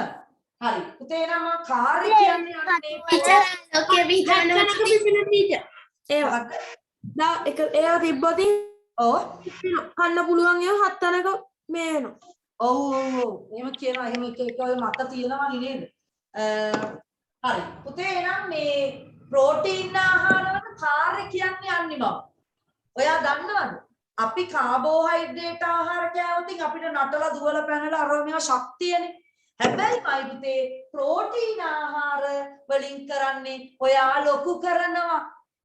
හරි පුතේ නම කාර්ය කියන්නේ අන්න මේ ටීචර් ඔකේ විහාරනක පිපින ටීචර් ඒවා දා එක ඒවා තිබ්බොත් ඔව් කන්න පුළුවන් ඒවා හත් තැනක මේ වෙනවා ඔව් එහෙම කියනවා එහෙම එක ඔය මත තියෙනවා නේද හරි පුතේ එනම් මේ ප්‍රෝටීන් ආහාරවල කාර්ය කියන්නේ යන්නේ මම ඔයා දන්නවද අපි කාබෝහයිඩ්‍රේට් ආහාර කෑවොත් අපිට නටලා දුවලා පැනලා අර මේවා ශක්තියනේ හැබැයි මයි පුතේ ප්‍රෝටීන් ආහාර වලින් කරන්නේ ඔයා ලොකු කරනවා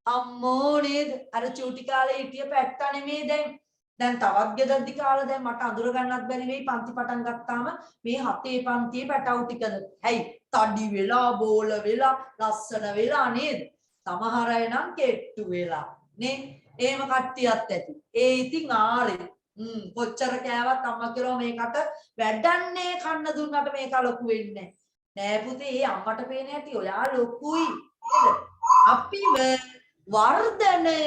අම්මෝ නේද අර චූටි කාලේ හිටිය පැට්ටා නෙමේ දැන් තවත් ගෙදරදි කාලා දැන් මට අඳුර ගන්නත් බැරි වෙයි පන්ති පටන් ගත්තාම මේ හතේ පන්තියේ පැටවු ටිකද ඇයි තඩි වෙලා බෝල වෙලා ලස්සන වෙලා නේද සමහර අය නම් කෙට්ටු වෙලා නේ එහෙම කට්ටියත් ඇති ඒ ඉතින් ආලේ කොච්චර කෑවත් අම්මා කියලා මේකට වැඩන්නේ කන්න දුන්නට මේක ලොකු වෙන්නේ නෑ පුතේ ඒ අම්මට පේන ඇති ඔයා ලොකුයි නේද අපිව වර්ධනය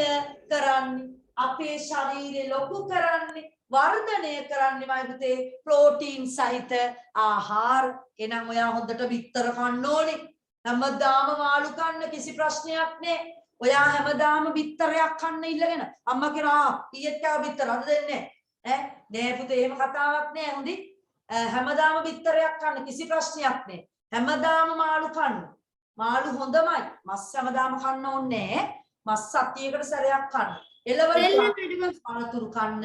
කරන්නේ අපේ ශරීරය ලොකු කරන්නේ වර්ධනය කරන්නේ මයි පුතේ ප්‍රෝටීන් සහිත ආහාර එනම් ඔයා හොඳට විතර කන්න ඕනේ හැමදාම මාළු කන්න කිසි ප්‍රශ්නයක් නෑ ඔයා හැමදාම විතරයක් කන්න ඉල්ලගෙන අම්මා කියනවා ඊයේත් කව විතර අද දෙන්නේ නෑ පුතේ එහෙම කතාවක් නෑ හොඳි හැමදාම විතරයක් කන්න කිසි ප්‍රශ්නයක් නෑ හැමදාම මාළු කන්න මාළු හොඳමයි මස් හැමදාම කන්න ඕනේ මස් සතියකට සැරයක් කන්න එළවලු පළතුරු කන්න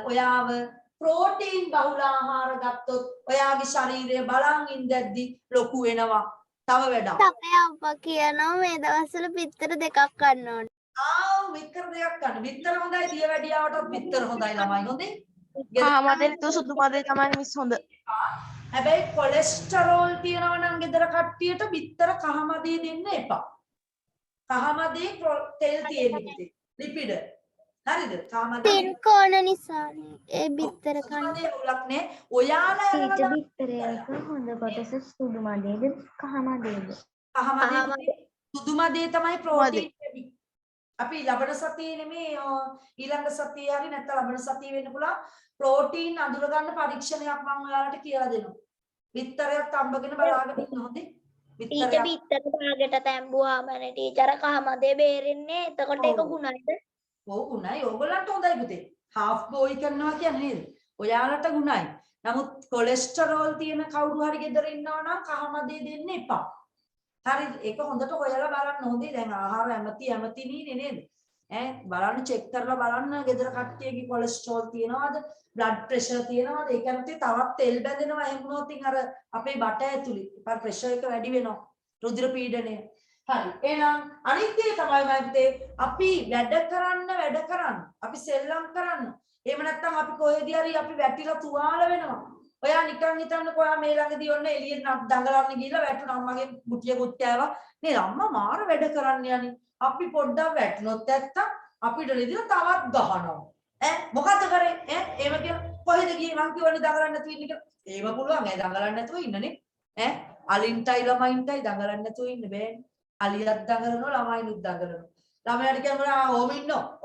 ඔයාව ප්‍රෝටීන් බහුල ආහාර ගත්තොත් ඔයාගේ ශරීරය බලන් ඉඳද්දි ලොකු වෙනවා. තව වැඩක්. අපේ අප්පා කියනවා මේ දවස්වල පිටර දෙකක් ගන්න ඕනේ. විතර දෙයක් ගන්න. විතර හොඳයි දියවැඩියාවටත් විතර හොඳයි ළමයි හොඳේ. කහමදෙන් තු සුදු මදේ තමයි මිස් හොඳ. හැබැයි කොලෙස්ටරෝල් තියනවා නම් ගෙදර කට්ටියට විතර කහමදේ දෙන්න එපා. කහමදේ තෙල් තියෙන්නේ ලිපිඩ. හරිද? කහමදේ තින් කෝණ නිසානේ ඒ බිත්තර කන්න. කහමදේ උලක් නේ. ඔයාලා ඊට බිත්තරයක හොඳ කොටස සුදු මදේද කහ මදේද? කහමදේ සුදු මදේ තමයි ප්‍රෝටීන් ලැබි. අපි ලබන සතියේ නෙමේ ඊළඟ සතියේ හරි නැත්නම් ලබන සතියේ වෙන්න පුළුවන් ප්‍රෝටීන් අඳුර ගන්න පරීක්ෂණයක් මම ඔයාලට කියලා දෙනවා. විතරයක් අම්බගෙන බලාගෙන ඉන්න හොඳේ. ඊට බිත්තර භාගයට තැඹුවාමනේ ටීචර කහමදේ බේරෙන්නේ. එතකොට ඒක ගුණයිද? ඔව් ගුණයි. ඕගොල්ලන්ට හොඳයි පුතේ. හාෆ් බෝයි කරනවා කියන්නේ නේද? ඔයාලට ගුණයි. නමුත් කොලෙස්ටරෝල් තියෙන කවුරු හරි ගෙදර ඉන්නවා නම් කහමදේ දෙන්න එපා. හරිද? ඒක හොඳට හොයලා බලන්න හොඳේ. දැන් ආහාර ඇමති නේද? බලන්න චෙක් කරලා බලන්න ගෙදර කට්ටියගේ කොලෙස්ටරෝල් තියනවාද? බ්ලඩ් ප්‍රෙෂර් තියනවාද? ඒක නැත්නම් තවත් තෙල් බැඳෙනවා. එහෙම වුණොත් අර අපේ බට ඇතුලේ ප්‍රෙෂර් එක වැඩි වෙනවා. රුධිර පීඩනය. හරි. එහෙනම් අනිත් දේ තමයි මයිත්තේ අපි වැඩ කරන්න. අපි සෙල්ලම් කරන්න. එහෙම නැත්නම් අපි කොහෙදී හරි අපි වැටිලා තුවාල වෙනවා. ඔයා නිකන් හිතන්නකෝ ඔයා මේ ළඟදී ඔන්න එළියට දඟලන්න ගිහිල්ලා වැටුණා අම්මගේ මුටියකුත් කෑවා. නේද? අම්මා මාර වැඩ කරන්න යන්නේ. අපි පොඩ්ඩක් වැටුනොත් නැත්තම් අපිට නෙදිලා තවත් ගහනවා. මොකද කරේ? එහෙම කියලා කොහෙද ගියේ මං කියවනේ දඟලන්න නැතුව ඉන්න කියලා. ඒව පුළුවන් දඟලන්න නැතුව ඉන්නනේ. අලින්ටයි ළමයින්ටයි දඟලන්න නැතුව ඉන්න බෑනේ. අලියත් දඟලනවා ළමයිනුත් දඟලනවා. ළමයාට කියනවා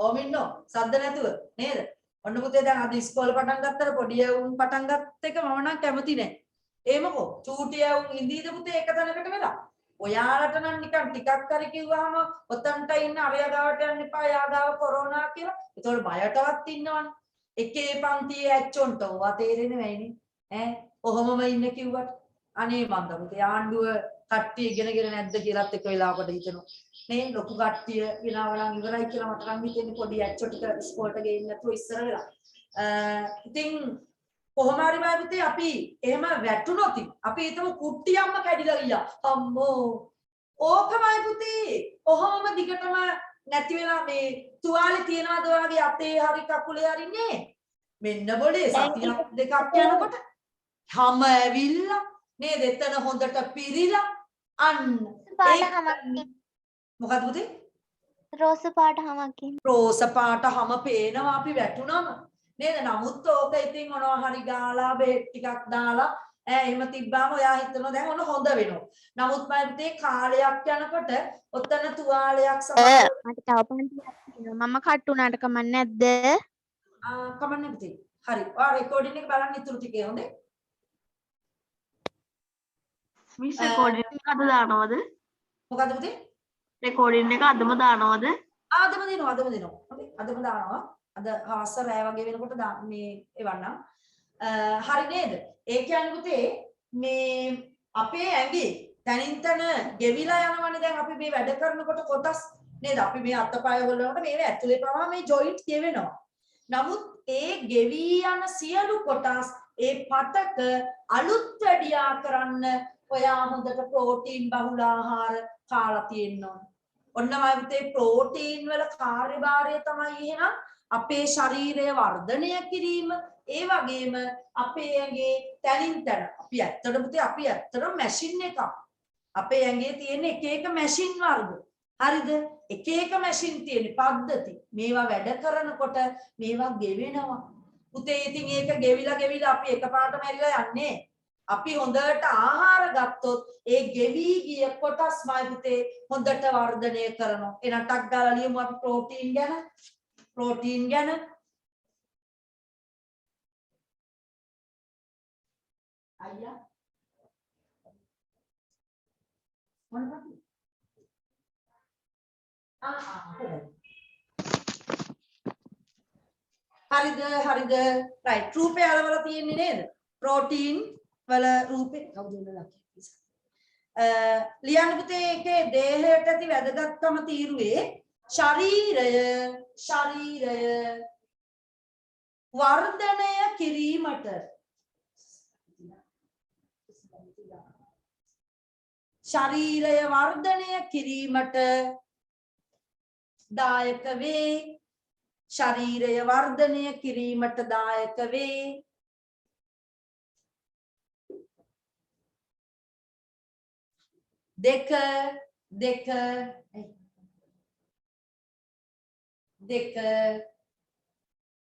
ඕම ඉන්නෝ සද්ද නැතුව නේද? ඔන්න පුතේ දැන් අද ඉස්කෝලේ පටන් ගත්තට පොඩි උන් පටන් ගත්ත එක මම නම් කැමති නෑ. ඒමකෝ චූටි උන් ඉඳීද පුතේ එක තැනකට වෙලා. ඔයාලට නම් නිකන් ටිකක් හරි කිව්වහම ඔතනට ඉන්න අරයා ගාවට යන්න එපා යා ගාව කොරෝනා කියලා. ඒතකොට බයටවත් ඉන්නවනේ. එකේ පන්තියේ ඇච්චොන්ට ඔවා තේරෙන්නේ නැයිනේ. ඔහොමම ඉන්න කිව්වට අනේ මන්ද පුතේ ආණ්ඩුව කට්ටිය ඉගෙනගෙන නැද්ද කියලාත් එක වෙලාවකට හිතනවා. නේ ලොකු කට්ටිය වෙනව නම් ඉවරයි කියලා මට නම් හිතෙන්නේ පොඩි ඇච්චෝ ටික ඉස්කෝලේට ගෙයින්න නැතුව ඉස්සර වෙලා. ඉතින් කොහොම හරි පුතේ අපි එහෙම වැටුනොත් අපි හිතමු කුට්ටියම්ම කැඩිලා ගියා. අම්මෝ. ඕකමයි පුතේ. කොහොම දිගටම නැති වෙලා මේ තුවාලේ තියනවාද ඔයාගේ අතේ හරි කකුලේ හරි නේ. මෙන්න බොලේ සතියක් දෙකක් යනකොට හැම ඇවිල්ලා නේද එතන හොඳට පිරීලා අන්න මොකද පුතේ? රෝස පාට හමකින්. රෝස පාට හැම පේනවා අපි වැටුනම නේද? නමුත් ඕක ඉතින් මොනවා හරි ගාලා බෙහෙත් ටිකක් දාලා එහෙම තිබ්බාම ඔයා හිතනවා දැන් ඔන්න හොඳ වෙනවා. නමුත් මම පුතේ කාලයක් යනකොට ඔතන තුවාලයක් සමහර මට තව පන්තියක් තියෙනවා. මම කට් උනාට කමක් නැද්ද? කමන්නේ පුතේ. හරි. ඔයා රෙකෝඩින් එක බලන්න ඉතුරු ටිකේ හොඳේ. මිස් රෙකෝඩින් එක අද දානවද? මොකද පුතේ? රෙකෝඩින් එක අදම දානවද? අදම දෙනවා. හරි. අදම දානවා. අද හවස රෑ වගේ වෙනකොට මේ එවන්නම්. හරි නේද? ඒ කියන්නේ පුතේ මේ අපේ ඇඟේ තනින් තන ගෙවිලා යනවනේ දැන් අපි මේ වැඩ කරනකොට කොටස් නේද? අපි මේ අතපය වලට මේව ඇතුලේ පවා මේ ජොයින්ට් ගෙවෙනවා. නමුත් ඒ ගෙවි යන සියලු කොටස් ඒ පතක අලුත් වැඩියා කරන්න ඔයා හොඳට ප්‍රෝටීන් බහුල ආහාර කාලා තියෙන්න ඕන. ඔන්නමයි පුතේ ප්‍රෝටීන් වල කාර්යභාරය තමයි එහෙනම් අපේ ශරීරය වර්ධනය කිරීම ඒ වගේම අපේ ඇඟේ තනින් තන අපි ඇත්තටම මැෂින් එකක්. අපේ ඇඟේ තියෙන එක එක මැෂින් වර්ග. හරිද? එක එක මැෂින් තියෙන පද්ධති. මේවා වැඩ කරනකොට මේවා ගෙවෙනවා. පුතේ ඉතින් ඒක ගෙවිලා අපි එකපාරට මැරිලා යන්නේ. අපි හොඳට ආහාර ගත්තොත් ඒ ගෙවි ගිය කොටස්මයි පුතේ හොඳට වර්ධනය කරනවා. එනටක් ගාලා ලියමු අපි ප්‍රෝටීන් ගැන. අයියා මොනවද? හරිද? රයිට්. රූපය අලවල තියෙන්නේ නේද? ප්‍රෝටීන් වල රූපේ කවුද ඉන්නලා ලියන්න පුතේ ඒකේ දේහයට ඇති වැදගත්කම තීරුවේ ශරීරය වර්ධනය කිරීමට ශරීරය වර්ධනය කිරීමට දායක වේ ශරීරය වර්ධනය කිරීමට දායක වේ දෙක දෙක දෙක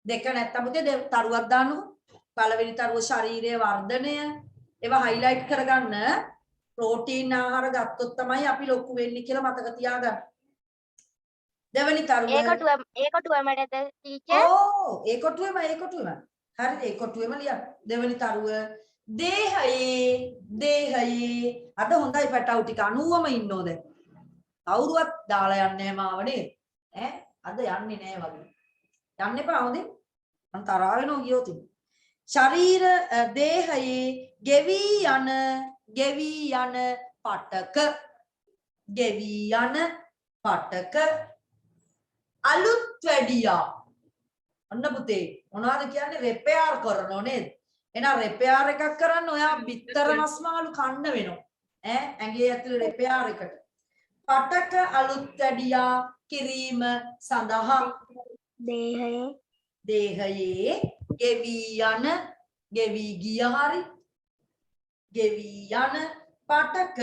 දෙක නැත්තම් පුතේ තරුවක් දාන්නකො පළවෙනි තරුව ශරීරයේ වර්ධනය ඒවා highlight කරගන්න ප්‍රෝටීන් ආහාර ගත්තොත් තමයි අපි ලොකු වෙන්නේ කියලා මතක තියාගන්න දෙවෙනි තරුව ඒකටුවමඩද ටීචර් ඕ ඒකටුවෙම හරිද ඒකටුවෙම ලියන්න දෙවෙනි තරුව දේහයේ අද හොඳයි පැටවු ටික 90ම ඉන්නෝ දැන් කවුරුවත් දාලා යන්නේ නැහැ මාව නේද ඈ අද යන්නේ නැහැ වගේ යන්න එපා හොඳේ මං තරහා වෙනවා ගියොත් ශරීර දේහයේ ගෙවි යන පටක අලුත් වැඩියා අන්න පුතේ මොනවද කියන්නේ රිපෙයාර් කරනෝ නේද එහෙනම් රිපෙයාර් එකක් කරන්න ඔයා බිත්තර මස් මාළු කන්න වෙනවා ඈ ඇඟේ ඇතුලේ රිපෙයාර් එකට පටක අලුත් වැඩියා කිරීම සඳහා දේහයේ ගෙවි යන පටක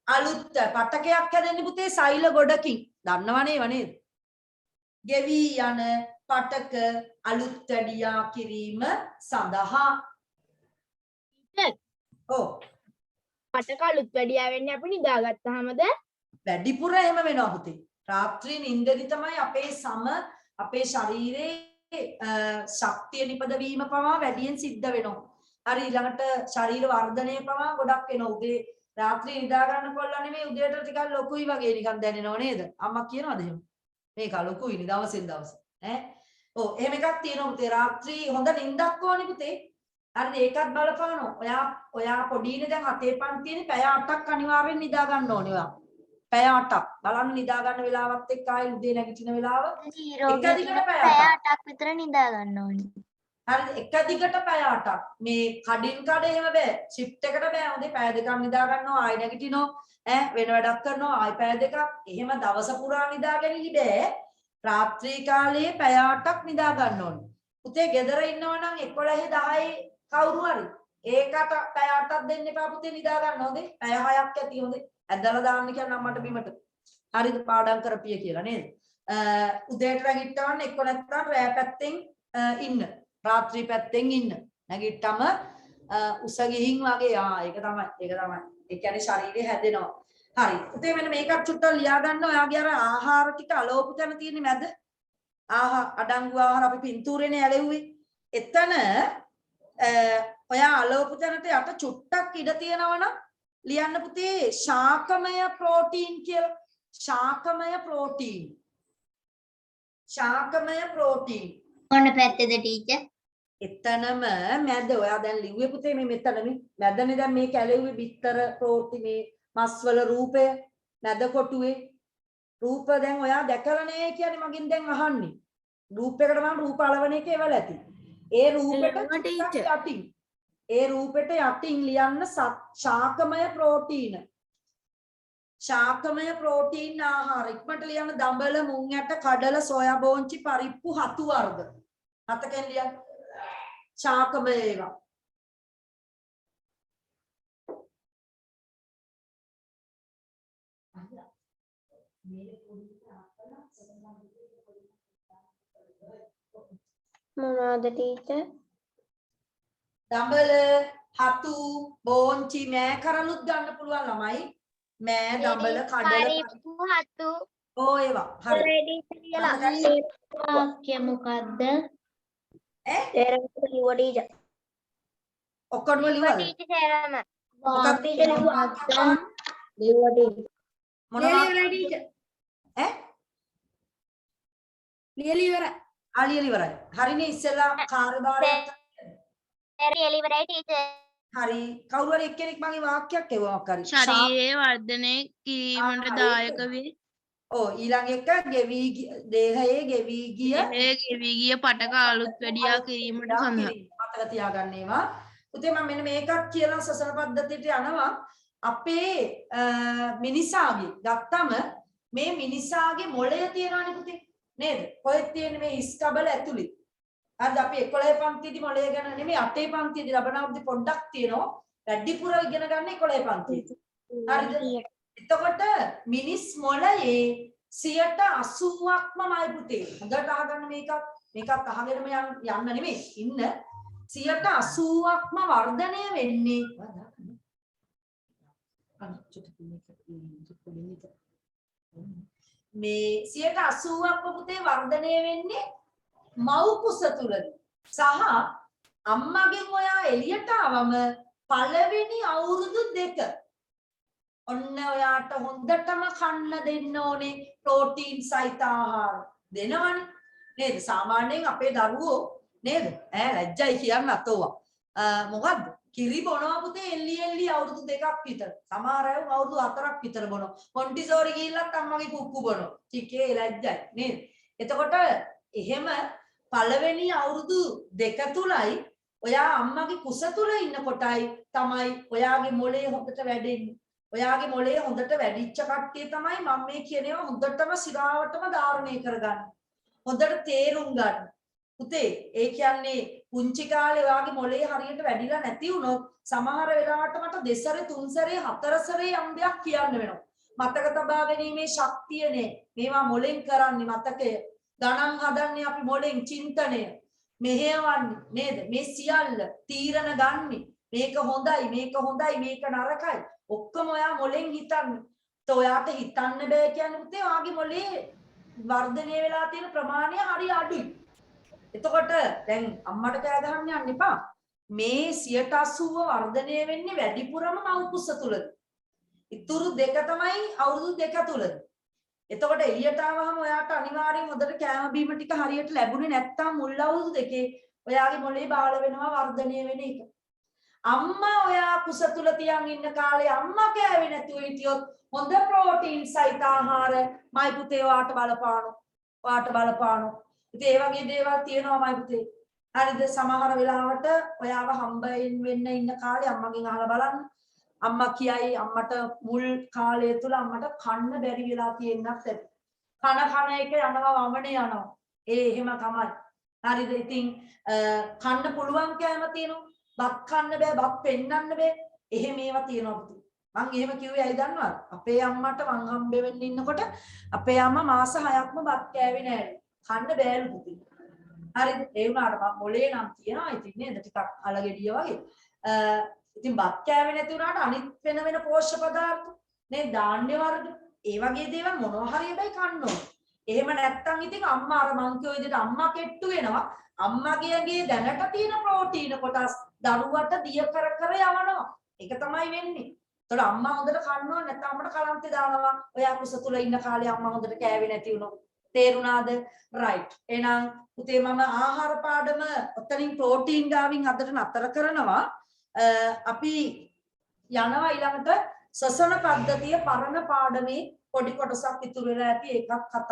අලුත් පටකයක් හැදෙන්නේ පුතේ සෛල ගොඩකින් දන්නවනේ වනේද ගෙවි යන පටක අලුත් වැඩියා කිරීම සඳහා ඔව් පටක අලුත් වැඩියා වෙන්නේ අපි නිදාගත්තාමද වැඩිපුර එහෙම වෙනවා පුතේ රාත්‍රී නිින්දෙදි තමයි අපේ ශරීරයේ ශක්තිය නිපදවීම පවා වැඩියෙන් සිද්ධ වෙනවා හරි ඊළඟට ශරීර වර්ධනය පවා ගොඩක් වෙනවා උදේ රාත්‍රී නිදා ගන්නකොල්ල නෙමෙයි උදේට ටිකක් ලොකුයි වගේ නිකන් දැනෙනව නේද අම්මා කියනවාද එහෙම මේක ලොකුයි නේ දවසින් දවස ඈ ඔව් එහෙම එකක් තියෙනවා පුතේ රාත්‍රී හොඳ නිින්දක් ඕනේ පුතේ හරිද ඒකත් බලපානවා ඔයා පොඩිනේ දැන් අතේ පන්තියනේ පැය 8ක් අනිවාර්යෙන් නිදා ගන්න ඕනේ ඔයා පැය 8ක් බලන්න නිදා ගන්න වෙලාවත් එක්ක ආයි උදේ නැගිටින වෙලාව එක දිගට පැය 8ක් විතර නිදා ගන්න ඕනේ හරිද එක දිගට පැය 8ක් මේ කඩින් කඩ එහෙම බෑ shift එකට බෑ හොඳේ පැය දෙකක් නිදා ගන්නවා ආයි නැගිටිනවා ඈ වෙන වැඩක් කරනවා ආයි පැය දෙකක් එහෙම දවස පුරා නිදාගෙන ඉඳි බෑ රාත්‍රී කාලයේ පැය 8ක් නිදා ගන්න ඕනේ පුතේ ගෙදර ඉන්නවා නම් 11 10 කවුරු හරි ඒකට පැය 8ක් දෙන්න එපා පුතේ නිදා ගන්න හොඳේ පැය 6ක් ඇති හොඳේ ඇදලා දාන්න කියන අම්මට බිමට හරිද පාඩම් කරපිය කියලා නේද උදේට නැගිටවන්න එක්ක නැත්තම් රෑ පැත්තෙන් ඉන්න රාත්‍රී පැත්තෙන් ඉන්න නැගිට්ටම උස ගිහින් වගේ ඒක තමයි ඒ කියන්නේ ශරීරය හැදෙනවා හරි පුතේ මෙන්න මේකත් චුට්ටක් ලියා ගන්න ඔයාගේ අර ආහාර ටික අලෝප තැන තියෙන්නේ මැද අඩංගු ආහාර අපි පින්තූරේනේ ඇලෙව්වේ එතන ඔයා අලෝප තැනට යට චුට්ටක් ඉඩ තියෙනවා නම් ලියන්න පුතේ ශාකමය ප්‍රෝටීන් කියලා ශාකමය ප්‍රෝටීන් මොන පැත්තේද ටීචර් එතනම මැද ඔයා දැන් ලිව්වේ පුතේ මේ මෙතනනේ මැදනේ දැන් මේ කැලෙව්වේ බිත්තර ප්‍රෝටීන් මේ මස්වල රූපය මැද කොටුවේ රූප දැන් ඔයා දැකලා නේ කියන්නේ මගෙන් දැන් අහන්නේ රූපයකට මම රූප අලවන එක එවල ඇති ඒ රූපෙට යටින් ලියන්න ශාකමය ප්‍රෝටීන් ආහාර ඉක්මනට ලියන්න දඹල මුං ඇට කඩල සෝයා බෝංචි පරිප්පු හතු වර්ග හතකෙන් ලියන්න ශාකමය ඒවා මොනවාද ටීචර් දඹල හතු බෝංචි මෑ කරලුත් ගන්න පුළුවන් ළමයි මෑ දඹල කඩල පරිප්පු හතු ඒවා හරි වාක්‍ය මොකද්ද ඔක්කොම ලියවද ලියලි ඉවරයි හරිනේ ඉස්සෙල්ලා කාර්යභාරයක් හරි කවුරු හරි එක්කෙනෙක් මගේ වාක්‍යයක් එවුවා මොකක් හරි ශරීරයේ වර්ධනය කිරීමට දායක වේ ඔව් ඊළඟ එක දේහයේ ගෙවි ගිය ඒ ගෙවි ගිය පටක අලුත් වැඩියා කිරීමට සඳහා මතක තියාගන්න ඒවා. පුතේ මම මෙන්න මේකක් කියලා සසර පද්ධතියට යනවා. අපේ මිනිසාගේ ගත්තම මේ මිනිසාගේ මොළය තියනවානේ පුතේ. නේද? කොහෙද තියෙන්නේ මේ ඉස්කබල ඇතුලේ. හරිද? අපි 11 පන්තියේදී මොළය ගැන නෙමෙයි 8 පන්තියේදී ලබන අවුරුද්දේ පොඩ්ඩක් තියෙනවා. වැඩිපුර ඉගෙන ගන්න 11 පන්තියේදී. හරිද? එතකොට මිනිස් මොළයේ 80%ක්මයි පුතේ. හොඳට අහගන්න මේකත් අහගෙනම යන්න නෙමෙයි. ඉන්න 80%ක්ම වර්ධනය වෙන්නේ මේ 80%ක්ම පුතේ වර්ධනය වෙන්නේ මව් කුස තුලදී. සහ අම්මගෙන් ඔයා එළියට ආවම පළවෙනි අවුරුදු 2 ඔන්න ඔයාට හොඳටම කන්න දෙන්න ඕනේ ප්‍රෝටීන් සහිත ආහාර දෙනවනේ නේද? සාමාන්‍යයෙන් අපේ දරුවෝ නේද? ලැජ්ජයි කියන්න අතෝවා. මොකද්ද? කිරි බොනවා පුතේ එල්ලි අවුරුදු 2ක් විතර. සමහර අය අවුරුදු 4ක් විතර බොනවා. මොන්ටිසෝරි ගිහිල්ලත් අම්මගේ කුක්කු බොනවා. ටිකේ ලැජ්ජයි නේද? එතකොට එහෙම පළවෙනි අවුරුදු 2 තුලයි ඔයා අම්මගේ කුස තුල ඉන්න කොටයි තමයි ඔයාගේ මොළේ හොඳට වැඩෙන්නේ. ඔයාගේ මොළේ හොඳට වැඩිච්ච කට්ටිය තමයි මම මේ කියන ඒවා හොඳටම සිරාවටම ධාරණය කරගන්න. හොඳට තේරුම් ගන්න. පුතේ ඒ කියන්නේ පුංචි කාලේ ඔයාගේ මොළේ හරියට වැඩිලා නැති වුණොත් සමහර වෙලාවට මට දෙසරේ තුන්සරේ හතරසරේ යම් දෙයක් කියන්න වෙනවා. මතක තබා ගැනීමේ ශක්තියනේ මේවා මොළෙන් කරන්නේ මතකය. ගණන් හදන්නේ අපි මොළෙන් චින්තනය. මෙහෙයවන්නේ නේද? මේ සියල්ල තීරණ ගන්නේ. මේක හොඳයි මේක නරකයි. ඔක්කොම ඔයා මොළෙන් හිතන්නේ. ඔයාට හිතන්න බෑ කියන්නේ පුතේ ඔයාගේ මොළේ වර්ධනය වෙලා තියෙන ප්‍රමාණය හරි අඩුයි. එතකොට දැන් අම්මට කෑ ගහන්න යන්න එපා. මේ 80% වර්ධනය වෙන්නේ වැඩිපුරම මව් කුස තුලද. ඉතුරු 2 තමයි අවුරුදු 2 තුලද. එතකොට එළියට ආවම ඔයාට අනිවාර්යෙන් හොඳට කෑම බීම ටික හරියට ලැබුණේ නැත්නම් මුල් අවුරුදු 2 ඔයාගේ මොළේ බාල වෙනවා වර්ධනය වෙන එක. අම්මා ඔයා කුස තුල තියන් ඉන්න කාලේ අම්මා කෑවේ නැතුව හිටියොත් හොඳ ප්‍රෝටීන් සහිත ආහාර මයි පුතේ ඔයාට බලපානවා. ඉතින් ඒ වගේ දේවල් තියෙනවා මයි පුතේ. හරිද? සමහර වෙලාවට ඔයාව හම්බෙන් වෙන්න ඉන්න කාලේ අම්මගෙන් අහලා බලන්න. අම්මා කියයි අම්මට මුල් කාලය තුල අම්මට කන්න බැරි වෙලා තියෙනත් ඇති. කන එක යනවා වමනේ යනවා. එහෙම තමයි. හරිද? ඉතින් කන්න පුළුවන් කෑම තියෙනවා. බත් කන්න බෑ, බත් පෙන්නන්න බෑ. එහෙම ඒවා තියෙනවා පුතේ. මං එහෙම කිව්වේ ඇයි දන්නවද? අපේ අම්මට මං හම්බෙ වෙන්න ඉන්නකොට අපේ අම්මා මාස 6ක්ම බත් කෑවේ නෑලු. කන්න බෑලු පුතේ. හරිද? ඒ වුණාට මම මොලේ නම් තියනවා. ඉතින් නේද ටිකක් අලගෙඩිය වගේ. ඉතින් බත් කෑවේ නැති වුණාට අනිත් වෙන පෝෂ්‍ය පදාර්ථ නේද ධාන්‍ය වර්ග ඒ වගේ දේවල් මොනවා හරි හැබැයි කන්න ඕනේ. එහෙම නැත්තම් ඉතින් අම්මා අර මං කියෝ විදිහට අම්මා කෙට්ටු වෙනවා. අම්මගේ දැනට තියෙන ප්‍රෝටීන කොටස් දරුවට දිය කර යවනවා. ඒක තමයි වෙන්නේ. ඒතකොට අම්මා හොඳට කන්න ඕනේ නැත්නම් අම්මට කලන්තේ දානවා. ඔයා කුස තුල ඉන්න කාලේ අම්මා හොඳට කෑවේ නැති වුණොත්. තේරුණාද? රයිට්. එහෙනම් පුතේ මම ආහාර පාඩම ඔතනින් ප්‍රෝටීන් ගාවින් අදට නතර කරනවා. අපි යනවා ඊළඟට සසන පද්ධතිය පරණ පාඩමේ පොඩි කොටසක් ඉතුරු වෙලා ඇති ඒකක්